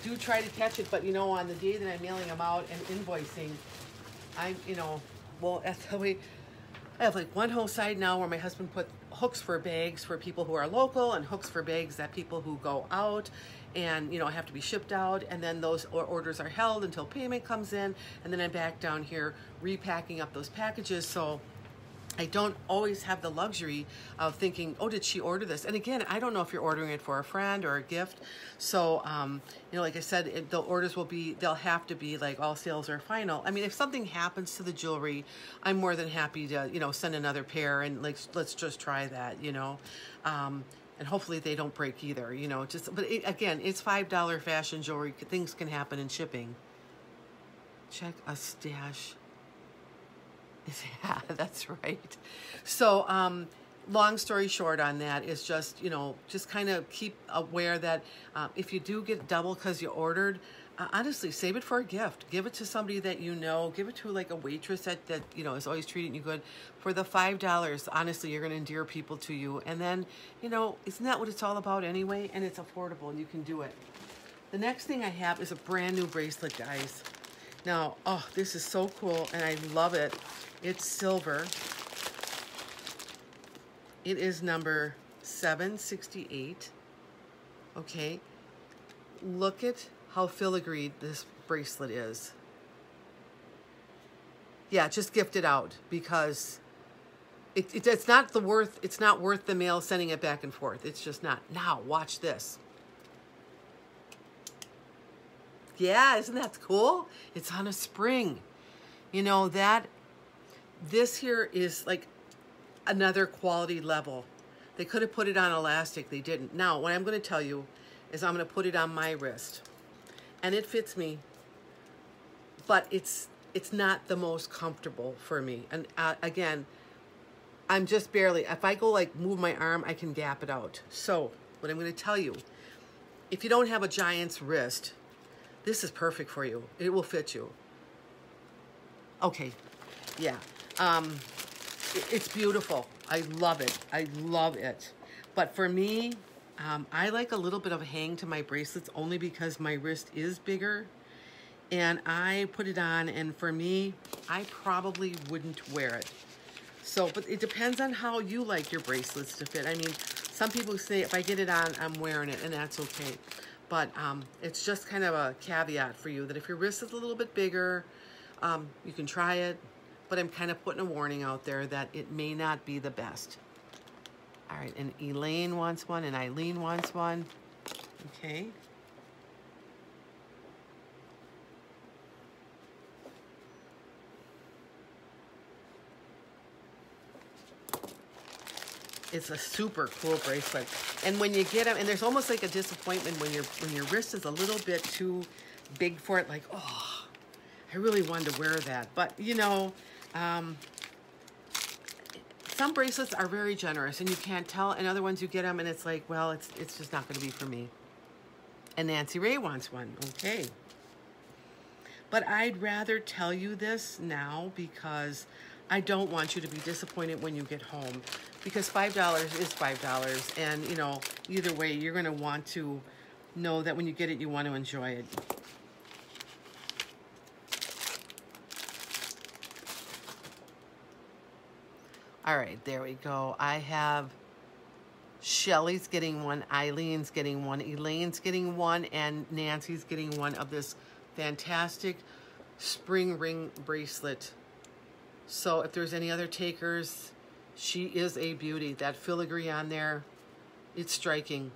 do try to catch it, but you know, on the day that I'm mailing them out and invoicing, well, that's the way. I have like one whole side now where my husband put hooks for bags for people who are local, and hooks for bags that people who go out and, you know, have to be shipped out, and then those orders are held until payment comes in, and then I'm back down here repacking up those packages. So I don't always have the luxury of thinking, oh, did she order this? And again, I don't know if you're ordering it for a friend or a gift. So, you know, like I said, the orders they'll have to be like, all sales are final. I mean, if something happens to the jewelry, I'm more than happy to, you know, send another pair, and like, let's just try that, you know. And hopefully they don't break either, you know. But again, it's $5 fashion jewelry. Things can happen in shipping. Check a stash. Yeah, that's right. So, long story short on that is just, you know, just kind of keep aware that if you do get double because you ordered, honestly, save it for a gift. Give it to somebody that you know. Give it to like a waitress that you know is always treating you good. For the $5, honestly, you're going to endear people to you. And then, you know, isn't that what it's all about anyway? And it's affordable, and you can do it. The next thing I have is a brand new bracelet, guys. Now, oh, this is so cool, and I love it. It's silver. It is number 768. Okay. Look at how filigreed this bracelet is. Yeah, just gift it out, because it's not worth the mail sending it back and forth. It's just not. Now, watch this. Yeah, isn't that cool? It's on a spring. You know, this here is like another quality level. They could have put it on elastic. They didn't. Now, what I'm going to tell you is I'm going to put it on my wrist. And it fits me. But it's not the most comfortable for me. And again, I'm just barely, if I go like move my arm, I can gap it out. So, what I'm going to tell you, if you don't have a giant's wrist, this is perfect for you. It will fit you. Okay. Yeah. It's beautiful. I love it. I love it. But for me, I like a little bit of a hang to my bracelets, only because my wrist is bigger. And I put it on, and for me, I probably wouldn't wear it. So, but it depends on how you like your bracelets to fit. I mean, some people say if I get it on, I'm wearing it, and that's okay. But it's just kind of a caveat for you that if your wrist is a little bit bigger, you can try it. But I'm kind of putting a warning out there that it may not be the best. All right, and Elaine wants one, and Eileen wants one. Okay. It's a super cool bracelet. And when you get them, and there's almost like a disappointment when your wrist is a little bit too big for it, like, oh, I really wanted to wear that. But, you know, some bracelets are very generous, and you can't tell, and other ones you get them, and it's like, well, it's just not going to be for me. And Nancy Ray wants one. Okay. But I'd rather tell you this now, because I don't want you to be disappointed when you get home, because $5 is $5, and, you know, either way, you're going to want to know that when you get it, you want to enjoy it. All right, there we go. I have Shelly's getting one, Eileen's getting one, Elaine's getting one, and Nancy's getting one of this fantastic spring ring bracelet. So if there's any other takers, she is a beauty. That filigree on there, it's striking.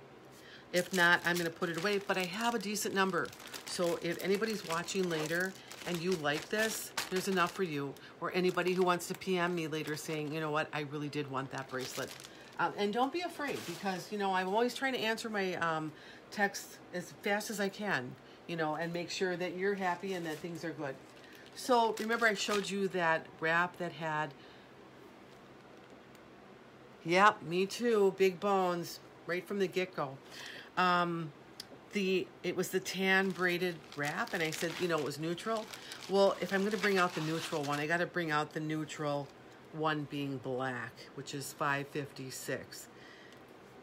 If not, I'm going to put it away, but I have a decent number. So if anybody's watching later and you like this, there's enough for you. Or anybody who wants to PM me later saying, you know what, I really did want that bracelet. And don't be afraid, because, you know, I'm always trying to answer my texts as fast as I can, you know, and make sure that you're happy and that things are good. So remember I showed you that wrap that had, yep, me too, big bones right from the get-go. It was the tan braided wrap, and I said, you know, it was neutral. Well, if I'm going to bring out the neutral one, I got to bring out the neutral one being black, which is $5.56.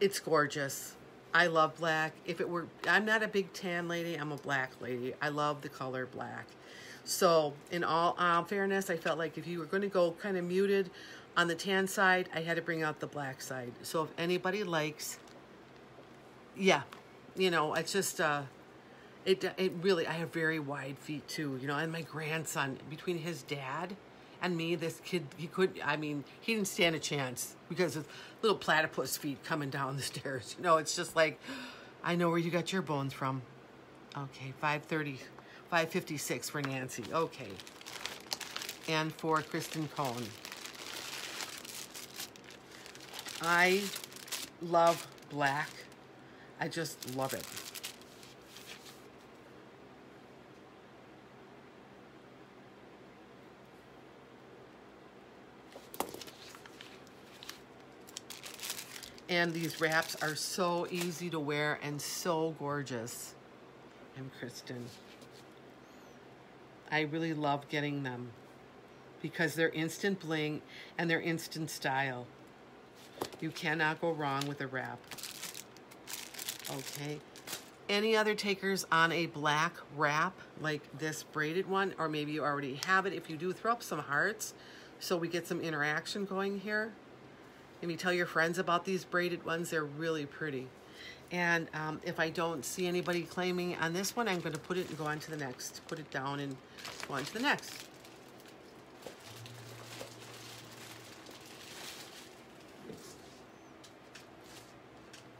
It's gorgeous. I love black. If it were, I'm not a big tan lady, I'm a black lady. I love the color black. So in all fairness, I felt like if you were going to go kind of muted on the tan side, I had to bring out the black side. So if anybody likes, yeah, you know, it's just, it really, I have very wide feet too, you know, and my grandson, between his dad and me, this kid, he didn't stand a chance because of little platypus feet coming down the stairs. You know, it's just like, I know where you got your bones from. Okay, $5.56 for Nancy. Okay. And for Kristen Cohn. I love black. I just love it. And these wraps are so easy to wear and so gorgeous. I'm Kristen. I really love getting them because they're instant bling and they're instant style. You cannot go wrong with a wrap. Okay. Any other takers on a black wrap like this braided one, or maybe you already have it. If you do, throw up some hearts so we get some interaction going here. Maybe tell your friends about these braided ones. They're really pretty. And if I don't see anybody claiming on this one, I'm going to put it and go on to the next. Put it down and go on to the next.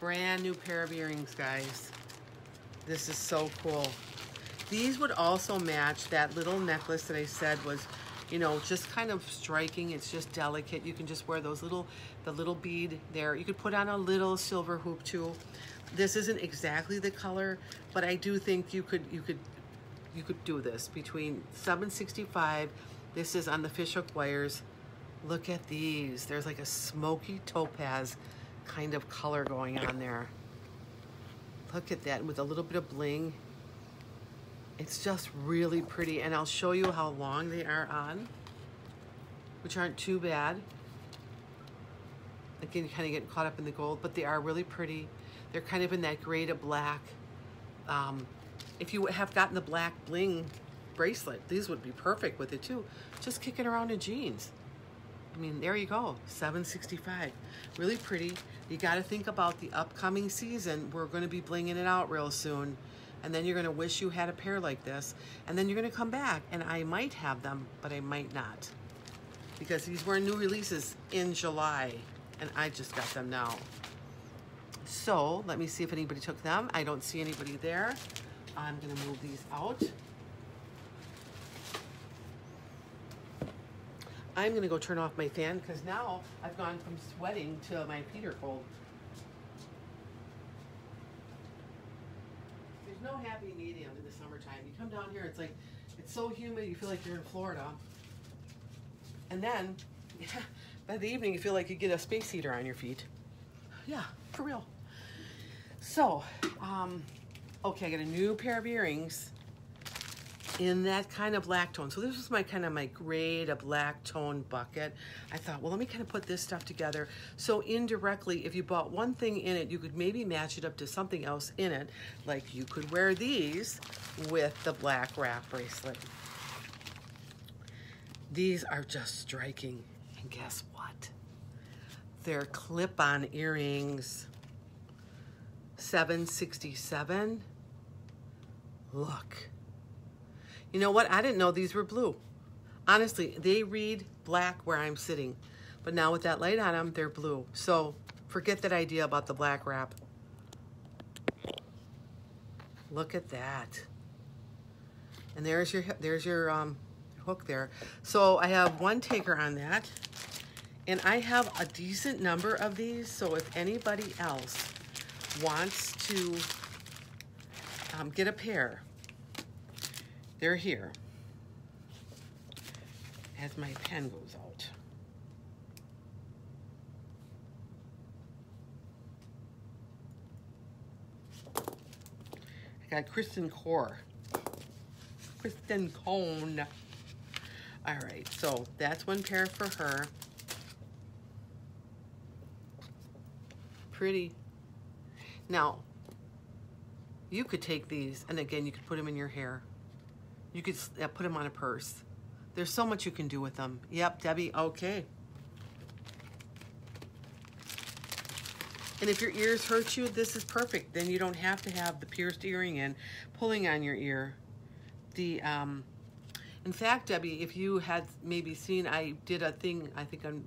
Brand new pair of earrings, guys. This is so cool. These would also match that little necklace that I said was, you know, just kind of striking. It's just delicate. You can just wear those the little bead there. You could put on a little silver hoop too. This isn't exactly the color, but I do think you could do this between $7.65. This is on the fishhook wires. Look at these. There's like a smoky topaz kind of color going on there. Look at that with a little bit of bling. It's just really pretty, and I'll show you how long they are on, which aren't too bad. Again, kind of getting caught up in the gold, but they are really pretty. They're kind of in that gray to black. If you have gotten the black bling bracelet, these would be perfect with it too. Just kick it around in jeans. I mean, there you go, $7.65. Really pretty. You got to think about the upcoming season. We're going to be blinging it out real soon. And then you're going to wish you had a pair like this. And then you're going to come back, and I might have them, but I might not. Because these were new releases in July, and I just got them now. So let me see if anybody took them. I don't see anybody there. I'm going to move these out. I'm going to go turn off my fan because now I've gone from sweating to my feet are cold. There's no happy medium in the summertime. You come down here, it's like, it's so humid, you feel like you're in Florida. And then, by the evening, you feel like you get a space heater on your feet. Yeah, for real. So, okay, I got a new pair of earrings in that kind of black tone. So this was my kind of my gray to black tone bucket. I thought, well, let me kind of put this stuff together. So indirectly, if you bought one thing in it, you could maybe match it up to something else in it. Like you could wear these with the black wrap bracelet. These are just striking. And guess what? They're clip-on earrings. $7.67. Look. You know what? I didn't know these were blue. Honestly, they read black where I'm sitting. But now with that light on them, they're blue. So forget that idea about the black wrap. Look at that. And there's your hook there. So I have one taker on that. And I have a decent number of these. So if anybody else wants to get a pair, they're here. As my pen goes out. I got Kristen Cone. All right, so that's one pair for her. Pretty. Now, you could take these, and again, you could put them in your hair. You could put them on a purse. There's so much you can do with them. Yep, Debbie, okay. And if your ears hurt you, this is perfect. Then you don't have to have the pierced earring in, pulling on your ear. In fact, Debbie, if you had maybe seen, I did a thing, I think on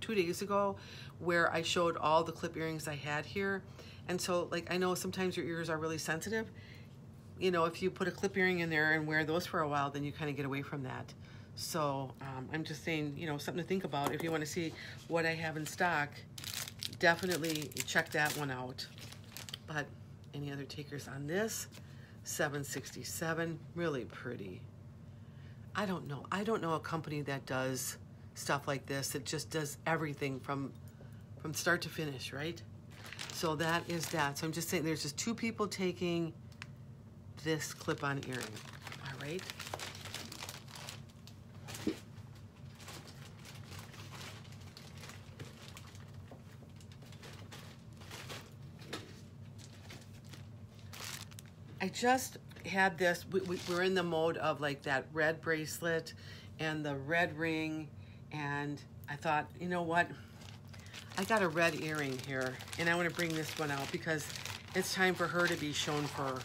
2 days ago, where I showed all the clip earrings I had here. And so, like, I know sometimes your ears are really sensitive. You know, if you put a clip earring in there and wear those for a while, then you kind of get away from that. So I'm just saying, you know, something to think about. If you want to see what I have in stock, definitely check that one out. But any other takers on this? $7.67, really pretty. I don't know a company that does stuff like this. It just does everything from start to finish, right? So that is that. So I'm just saying there's just 2 people taking this clip-on earring. All right. I just had this, we're in the mode of like that red bracelet and the red ring, and I thought, you know what, I got a red earring here, and I want to bring this one out because it's time for her to be shown for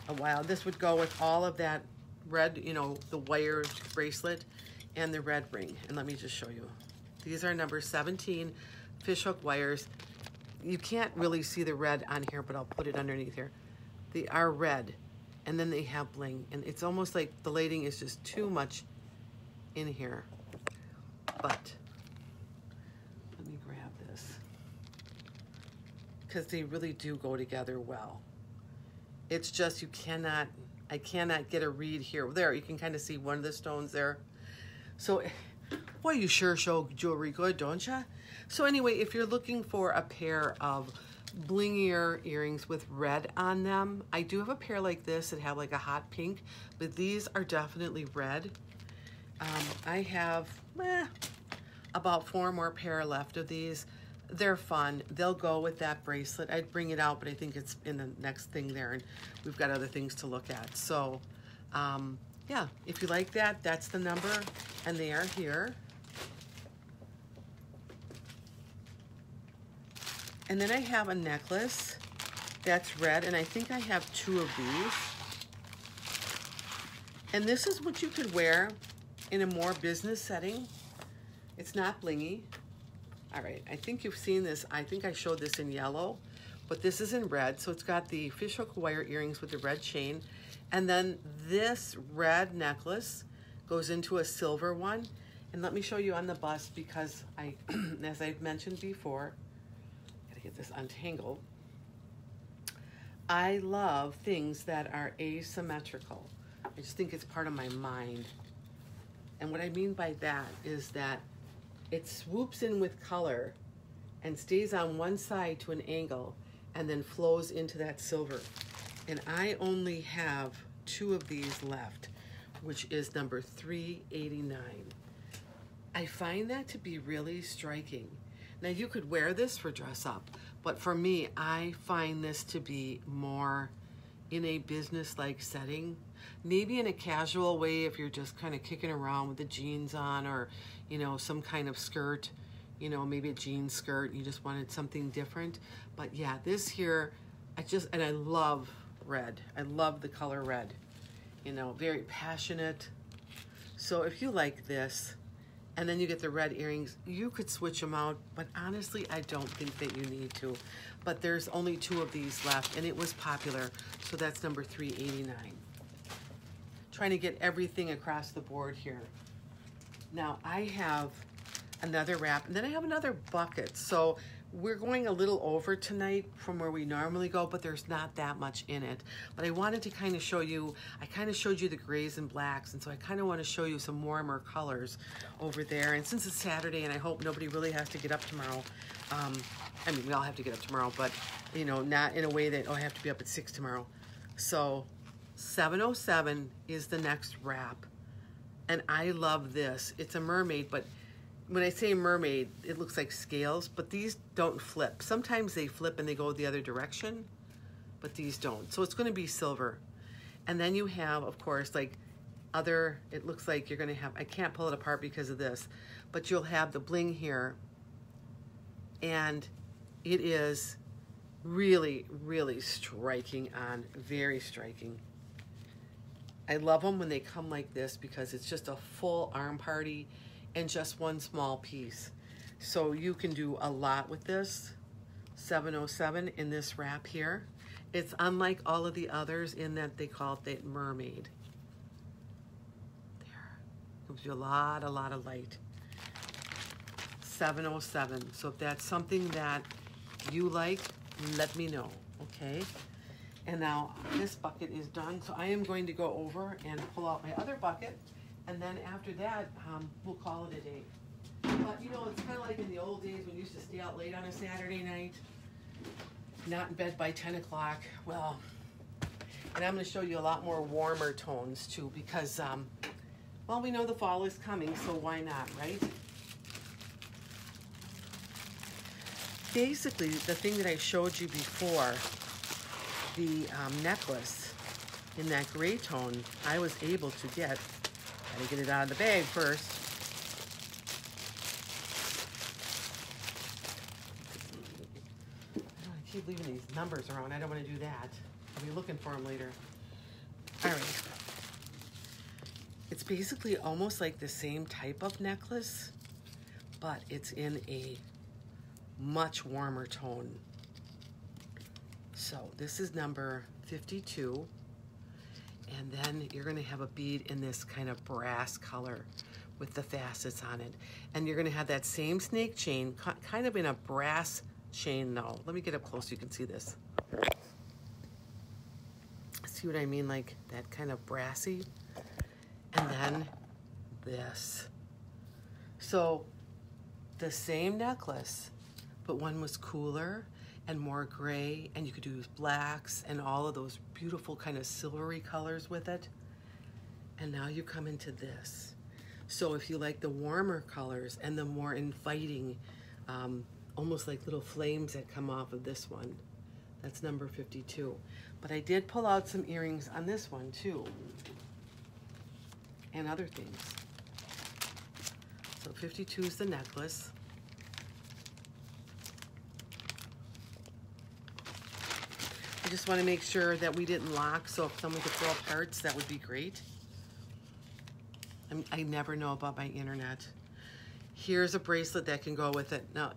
a while. This would go with all of that red, you know, the wire bracelet and the red ring. And let me just show you. These are number 17 fishhook wires. You can't really see the red on here, but I'll put it underneath here. They are red, and then they have bling, and it's almost like the lighting is just too much in here. But let me grab this because they really do go together well. It's just I cannot get a read here. There, you can kind of see one of the stones there. So, boy, you sure show jewelry good, don't you? So anyway, if you're looking for a pair of blingier earrings with red on them, I do have a pair like this that have like a hot pink, but these are definitely red. I have about 4 more pair left of these. They're fun. They'll go with that bracelet. I'd bring it out, but I think it's in the next thing there, and we've got other things to look at. So, yeah, if you like that, that's the number, and they are here. And then I have a necklace that's red, and I think I have 2 of these. And this is what you could wear in a more business setting. It's not blingy. All right, I think you've seen this. I think I showed this in yellow, but this is in red. So it's got the fishhook wire earrings with the red chain. And then this red necklace goes into a silver one. And let me show you on the bust because as I've mentioned before, gotta get this untangled. I love things that are asymmetrical. I just think it's part of my mind. And what I mean by that is that it swoops in with color and stays on one side to an angle and then flows into that silver. And I only have 2 of these left, which is number 389. I find that to be really striking. Now you could wear this for dress up, but for me, I find this to be more in a business-like setting. Maybe in a casual way if you're just kind of kicking around with the jeans on or, you know, some kind of skirt. you know, maybe a jean skirt, you just wanted something different. But yeah, this here, and I love red. I love the color red, you know, very passionate. So if you like this, and then you get the red earrings, you could switch them out, but honestly, I don't think that you need to. But there's only 2 of these left, and it was popular, so that's number 389. Trying to get everything across the board here. Now, I have another wrap, and then I have another bucket. So we're going a little over tonight from where we normally go, but there's not that much in it. But I wanted to kind of show you, I kind of showed you the grays and blacks, and so I kind of want to show you some warmer colors over there. And since it's Saturday, and I hope nobody really has to get up tomorrow, I mean, we all have to get up tomorrow, but, you know, not in a way that, oh, I have to be up at 6 tomorrow. So 707 is the next wrap. And I love this. It's a mermaid, but when I say mermaid, it looks like scales, but these don't flip. Sometimes they flip and they go the other direction, but these don't. So it's going to be silver. And then you have, of course, like other, it looks like you're going to have, I can't pull it apart because of this, but you'll have the bling here. And it is really, really striking on, very striking. I love them when they come like this because it's just a full arm party and just one small piece. So you can do a lot with this 707 in this wrap here. It's unlike all of the others in that they call it the mermaid. There, gives you a lot of light. 707. So if that's something that you like, let me know, okay? And now this bucket is done, so I am going to go over and pull out my other bucket, and then after that, we'll call it a day. But you know, it's kind of like in the old days when you used to stay out late on a Saturday night, not in bed by 10 o'clock. Well, and I'm going to show you a lot more warmer tones too, because, well, we know the fall is coming, so why not, right? Basically, the thing that I showed you before, the necklace in that gray tone, I was able to get. Gotta get it out of the bag first. I keep leaving these numbers around. I don't want to do that. I'll be looking for them later. All right. It's basically almost like the same type of necklace, but it's in a much warmer tone. So this is number 52, and then you're going to have a bead in this kind of brass color with the facets on it, and you're going to have that same snake chain, kind of in a brass chain though. Let me get up close so you can see this. See what I mean? Like that kind of brassy. And then this. So the same necklace, but one was cooler and more gray, and you could do blacks and all of those beautiful kind of silvery colors with it. And now you come into this. So if you like the warmer colors and the more inviting, almost like little flames that come off of this one, that's number 52. But I did pull out some earrings on this one too, and other things. So 52 is the necklace. I just want to make sure that we didn't lock, so if someone could throw up hearts, that would be great. I never know about my internet. Here's a bracelet that can go with it. Now,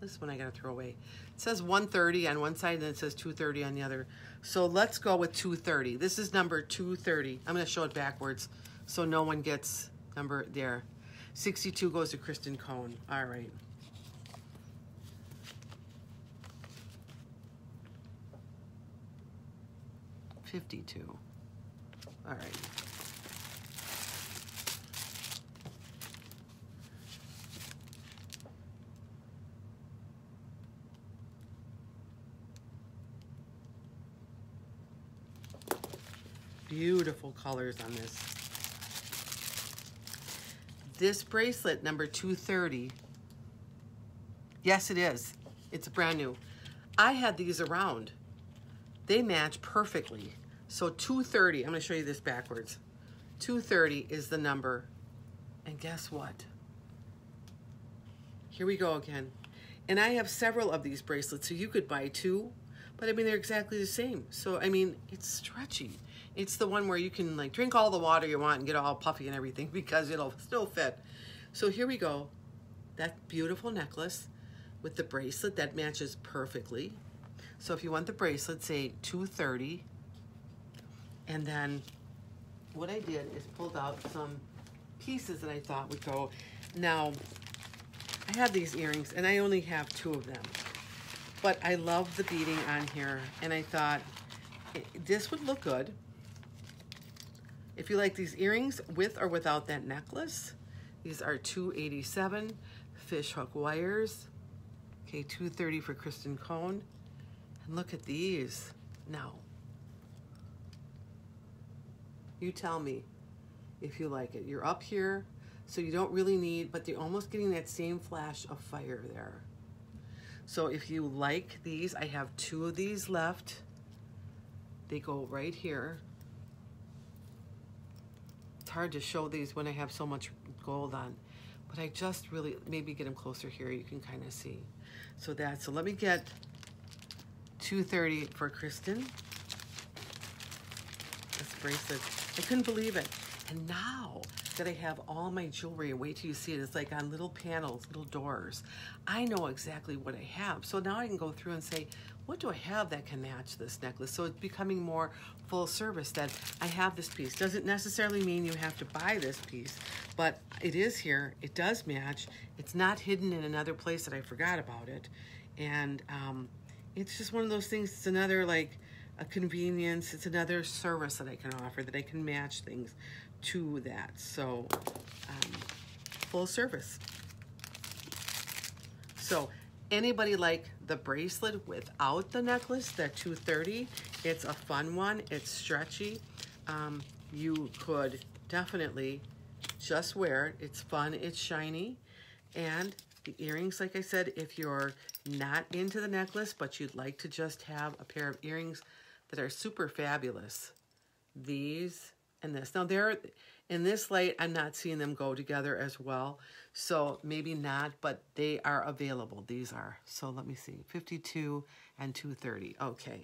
this one I gotta throw away. It says 130 on one side and it says 230 on the other. So let's go with 230. This is number 230. I'm gonna show it backwards so no one gets number there. 62 goes to Kristen Cohn. All right. $52. All right. Beautiful colors on this. This bracelet, number 230. Yes, it is. It's brand new. I had these around. They match perfectly. So 230, I'm going to show you this backwards. 230 is the number. And guess what? Here we go again. And I have several of these bracelets, so you could buy two, but I mean, they're exactly the same. So, I mean, it's stretchy. It's the one where you can like drink all the water you want and get all puffy and everything because it'll still fit. So here we go. That beautiful necklace with the bracelet that matches perfectly. So if you want the bracelet, say $230. And then what I did is pulled out some pieces that I thought would go. Now, I have these earrings and I only have two of them, but I love the beading on here and I thought this would look good if you like these earrings with or without that necklace. These are $287 fish hook wires. Okay, $230 for Kristen Cohn. And look at these. Now, you tell me if you like it. You're up here, so you don't really need, but they're almost getting that same flash of fire there. So if you like these, I have two of these left. They go right here. It's hard to show these when I have so much gold on, but I just really, maybe get them closer here, you can kind of see. So let me get $230 for Kristen. This bracelet, I couldn't believe it. And now that I have all my jewelry, and wait till you see it, it's like on little panels, little doors. I know exactly what I have. So now I can go through and say, what do I have that can match this necklace? So it's becoming more full service that I have this piece. Doesn't necessarily mean you have to buy this piece, but it is here. It does match. It's not hidden in another place that I forgot about it. And it's just one of those things. It's another like a convenience. It's another service that I can offer, that I can match things to that. So full service. So anybody like the bracelet without the necklace, that $230? It's a fun one. It's stretchy. You could definitely just wear it. It's fun. It's shiny. And the earrings, like I said, if you're not into the necklace, but you'd like to just have a pair of earrings that are super fabulous, these and this. Now, they're in this light, I'm not seeing them go together as well, so maybe not, but they are available. These are. So let me see, 52 and 230. Okay.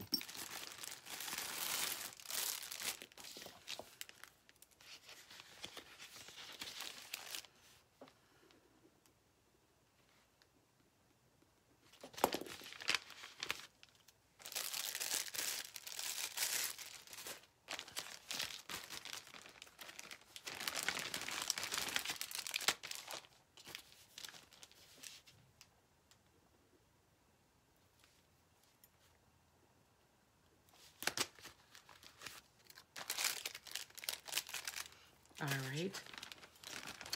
All right.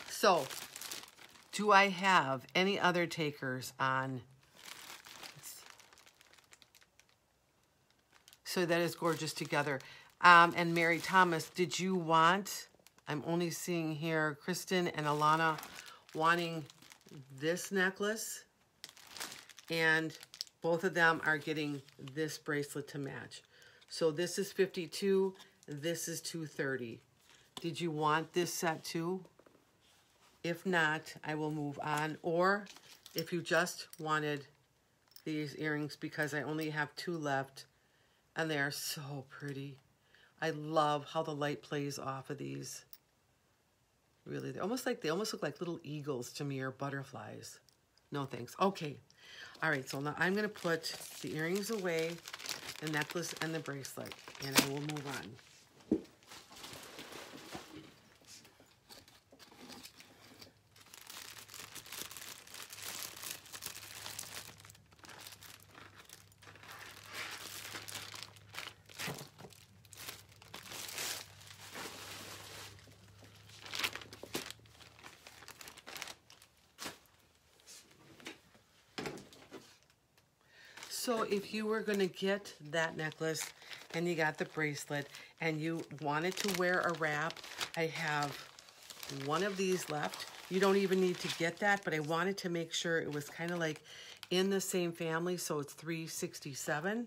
So, do I have any other takers on? So that is gorgeous together. And Mary Thomas, did you want, I'm only seeing here Kristen and Alana wanting this necklace, and both of them are getting this bracelet to match. So this is 52, this is 230. Did you want this set too? If not, I will move on. Or if you just wanted these earrings, because I only have two left, and they are so pretty. I love how the light plays off of these. Really, they almost look like little eagles to me, or butterflies. No thanks. Okay. All right, so now I'm going to put the earrings away, the necklace and the bracelet, and I will move on. So if you were going to get that necklace and you got the bracelet and you wanted to wear a wrap, I have one of these left. You don't even need to get that, but I wanted to make sure it was kind of like in the same family, so it's $367.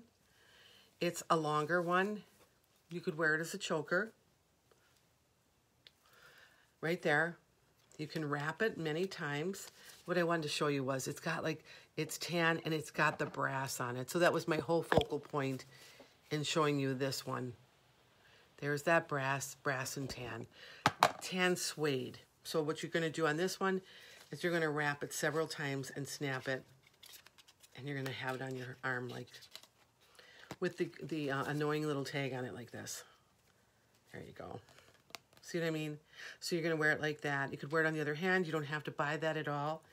It's a longer one. You could wear it as a choker. Right there. You can wrap it many times. What I wanted to show you was it's got like, it's tan and it's got the brass on it. So that was my whole focal point in showing you this one. There's that brass and tan. Tan suede. So what you're gonna do on this one is you're gonna wrap it several times and snap it. And you're gonna have it on your arm like, with the annoying little tag on it like this. There you go. See what I mean? So you're gonna wear it like that. You could wear it on the other hand. You don't have to buy that at all.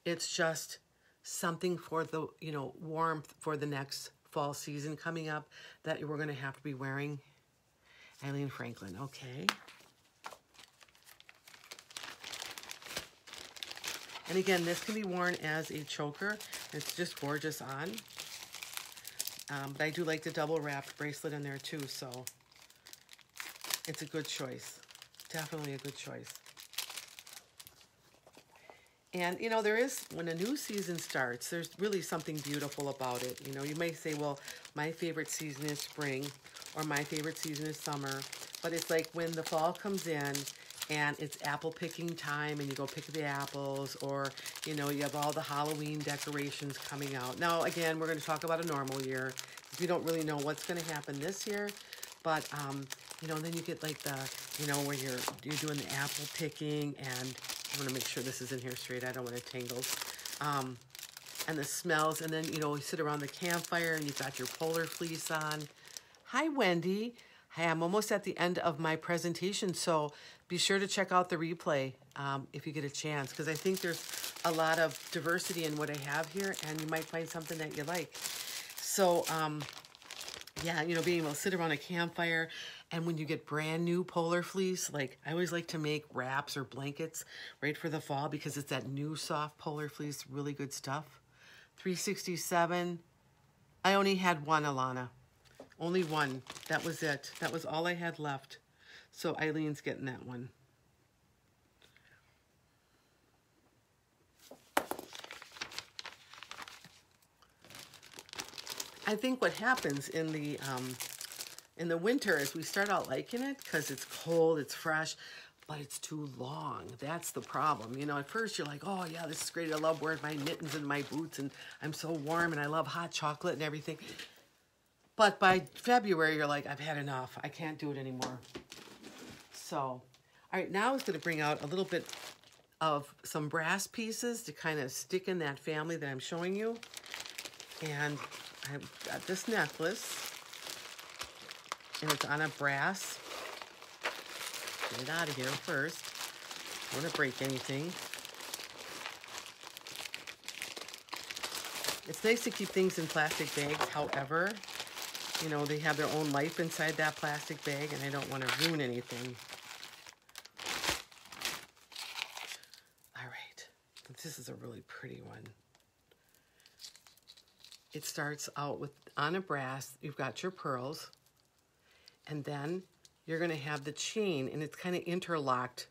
It's just something for the, you know, warmth for the next fall season coming up that we're gonna have to be wearing. Eileen Franklin, okay. And again, this can be worn as a choker. It's just gorgeous on. But I do like the double wrapped bracelet in there too, so it's a good choice. Definitely a good choice. And, you know, there is, when a new season starts, there's really something beautiful about it. You know, you may say, well, my favorite season is spring, or my favorite season is summer. But it's like when the fall comes in and it's apple picking time and you go pick the apples, or, you know, you have all the Halloween decorations coming out. Now, again, we're going to talk about a normal year. We don't really know what's going to happen this year. But, you know, then you get like the, you know, where you're doing the apple picking, and I want to make sure this is in here straight. I don't want it tangled. And the smells, and then, you know, you sit around the campfire and you've got your polar fleece on. Hi, Wendy. Hi, I'm almost at the end of my presentation, so be sure to check out the replay if you get a chance, because I think there's a lot of diversity in what I have here, and you might find something that you like. So, yeah, you know, being able to sit around a campfire, and when you get brand new polar fleece, like I always like to make wraps or blankets right for the fall because it's that new soft polar fleece, really good stuff. 367. I only had one, Alana. Only one. That was it. That was all I had left. So Eileen's getting that one. I think what happens in the winter is we start out liking it because it's cold, it's fresh, but it's too long. That's the problem. You know, at first you're like, oh yeah, this is great. I love wearing my mittens and my boots, and I'm so warm, and I love hot chocolate and everything. But by February, you're like, I've had enough. I can't do it anymore. So, all right, now I was going to bring out a little bit of some brass pieces to kind of stick in that family that I'm showing you. And I've got this necklace, and it's on a brass. Get it out of here first. I don't want to break anything. It's nice to keep things in plastic bags. However, you know, they have their own life inside that plastic bag, and I don't want to ruin anything. All right. This is a really pretty one. It starts out with, on a brass, you've got your pearls, and then you're going to have the chain, and it's kind of interlocked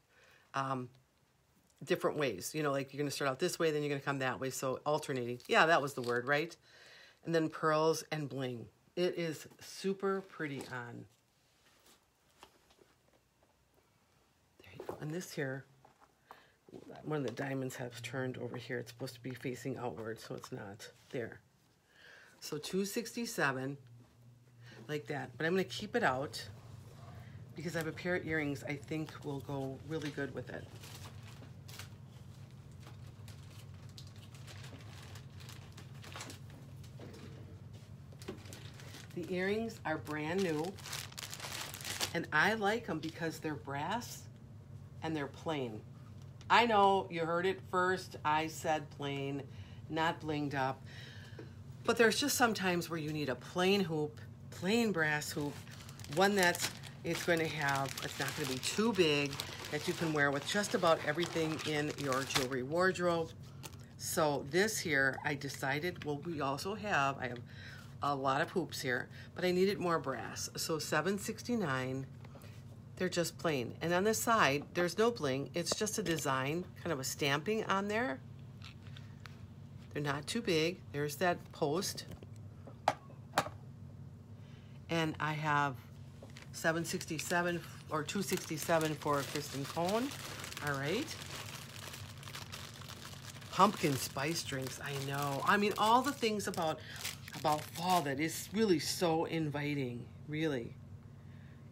different ways. You know, like you're going to start out this way, then you're going to come that way, so alternating. Yeah, that was the word, right? And then pearls and bling. It is super pretty on. There you go. And this here, one of the diamonds has turned over here. It's supposed to be facing outward, so it's not there. So 267, like that. But I'm going to keep it out because I have a pair of earrings I think will go really good with it. The earrings are brand new, and I like them because they're brass and they're plain. I know you heard it first. I said plain, not blinged up. But there's just some times where you need a plain hoop, plain brass hoop, one that's, it's going to have, it's not going to be too big, that you can wear with just about everything in your jewelry wardrobe. So this here, I decided, well, we also have, I have a lot of hoops here, but I needed more brass. So $7.69, they're just plain. And on the side, there's no bling. It's just a design, kind of a stamping on there. They're not too big. There's that post. And I have $7.67 or $2.67 for Kristen Cone. All right. Pumpkin spice drinks, I know. I mean, all the things about fall that is really so inviting, really.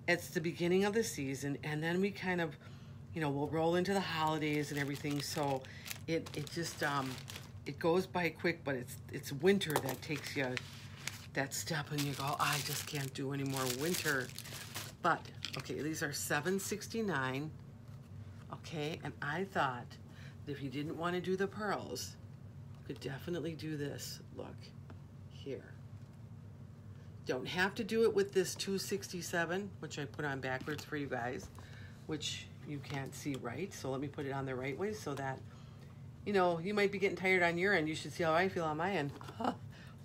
It's the beginning of the season, and then we kind of, you know, we'll roll into the holidays and everything. So it just it goes by quick, but it's winter that takes you that step, and you go, I just can't do any more winter. But okay, these are $7.69. Okay, and I thought that if you didn't want to do the pearls, you could definitely do this. Look here. Don't have to do it with this $2.67, which I put on backwards for you guys, which you can't see right. So let me put it on the right way so that, you know, you might be getting tired on your end. You should see how I feel on my end.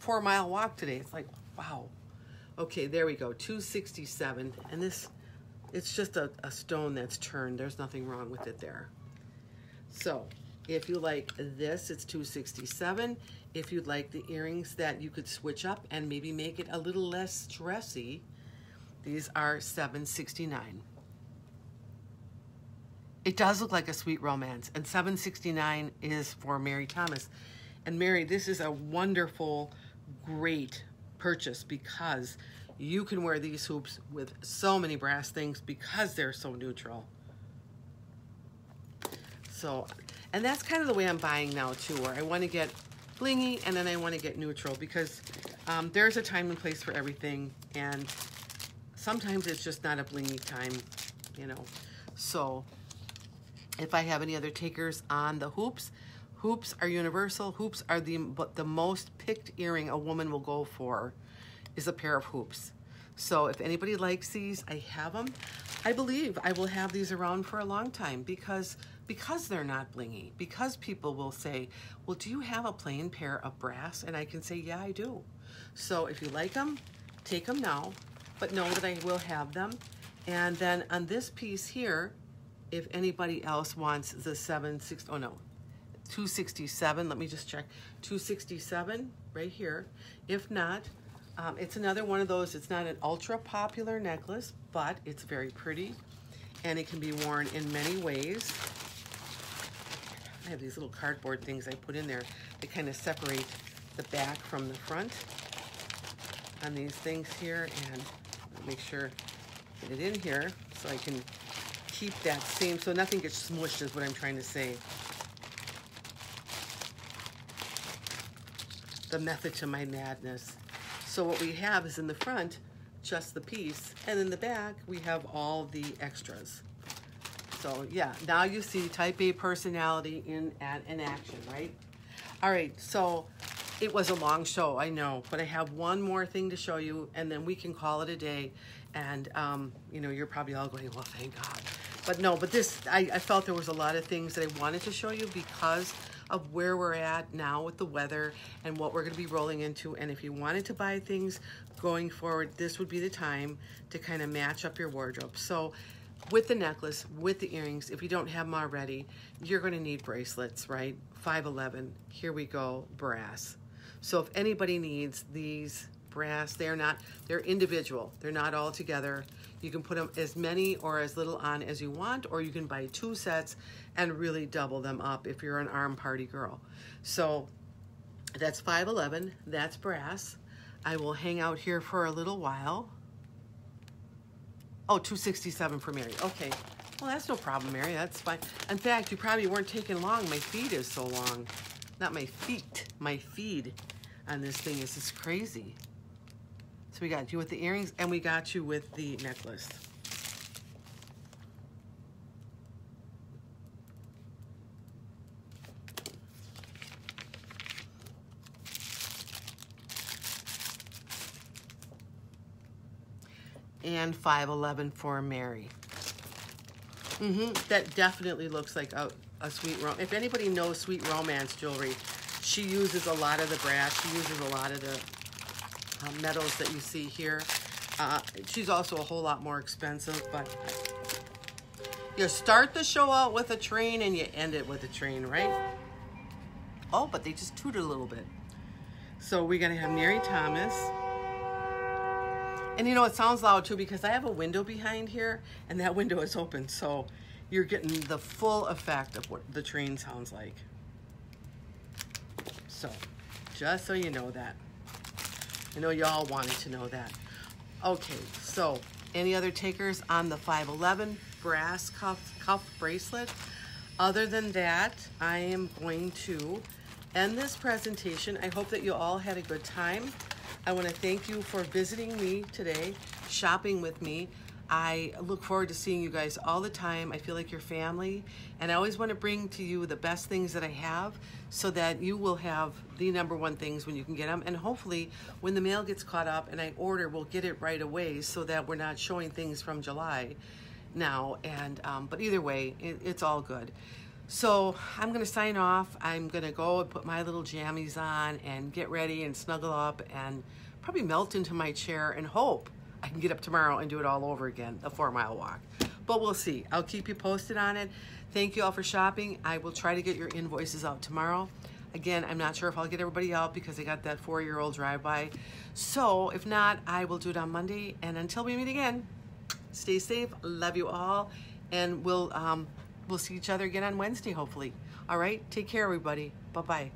4-mile walk today. It's like, wow. Okay, there we go, $2.67. And this, it's just a stone that's turned. There's nothing wrong with it there. So if you like this, it's $2.67. If you'd like the earrings that you could switch up and maybe make it a little less dressy, these are $7.69. It does look like a sweet romance, and $7.69 is for Mary Thomas. And Mary, this is a wonderful, great purchase because you can wear these hoops with so many brass things because they're so neutral. So, and that's kind of the way I'm buying now too, where I want to get blingy and then I want to get neutral because there's a time and place for everything, and sometimes it's just not a blingy time, you know. So if I have any other takers on the hoops, hoops are universal. Hoops are the most picked earring a woman will go for is a pair of hoops. So if anybody likes these, I have them. I believe I will have these around for a long time because they're not blingy, because people will say, well, do you have a plain pair of brass? And I can say, yeah, I do. So if you like them, take them now, but know that I will have them. And then on this piece here, if anybody else wants the $267, let me just check, $267 right here. If not, it's another one of those, it's not an ultra popular necklace, but it's very pretty and it can be worn in many ways. I have these little cardboard things I put in there that kind of separate the back from the front on these things here, and I'll make sure get it in here so I can keep that same, so nothing gets smushed is what I'm trying to say. The method to my madness. So what we have is in the front, just the piece, and in the back, we have all the extras. So yeah, now you see type A personality in action, right? All right, so it was a long show, I know, but I have one more thing to show you, and then we can call it a day. And you know, you're probably all going, well, thank God. But no, but this, I felt there was a lot of things that I wanted to show you because of where we're at now with the weather and what we're going to be rolling into. And if you wanted to buy things going forward, this would be the time to kind of match up your wardrobe. So with the necklace, with the earrings, if you don't have them already, you're going to need bracelets, right? 511, here we go, brass. So if anybody needs these brass, they're individual. They're not all together. You can put them as many or as little on as you want, or you can buy 2 sets and really double them up if you're an arm party girl. So that's 511, that's brass. I will hang out here for a little while. Oh, 267 for Mary. Okay. Well, that's no problem, Mary. That's fine. In fact, you probably weren't taking long. My feed is so long. Not my feet. My feed on this thing is just crazy. So we got you with the earrings and we got you with the necklace. And 511 for Mary. That definitely looks like a sweet romance. If anybody knows sweet romance jewelry, she uses a lot of the brass. She uses a lot of the metals that you see here. She's also a whole lot more expensive, but you start the show out with a train and you end it with a train, right? Oh, but they just tooted a little bit. So we're gonna have Mary Thomas. And you know, it sounds loud too because I have a window behind here and that window is open. So you're getting the full effect of what the train sounds like. So, just so you know that. I know y'all wanted to know that. Okay, so any other takers on the 511 brass cuff bracelet? Other than that, I am going to end this presentation. I hope that you all had a good time. I want to thank you for visiting me today, shopping with me. I look forward to seeing you guys all the time. I feel like you're family, and I always want to bring to you the best things that I have so that you will have the #1 things when you can get them. And hopefully when the mail gets caught up and I order, we'll get it right away so that we're not showing things from July now. And but either way, it's all good. So I'm going to sign off. I'm going to go and put my little jammies on and get ready and snuggle up and probably melt into my chair and hope I can get up tomorrow and do it all over again, a 4-mile walk. But we'll see. I'll keep you posted on it. Thank you all for shopping. I will try to get your invoices out tomorrow. Again, I'm not sure if I'll get everybody out because I got that 4-year-old drive-by. So if not, I will do it on Monday. And until we meet again, stay safe. Love you all. And we'll see each other again on Wednesday, hopefully. All right? Take care, everybody. Bye-bye.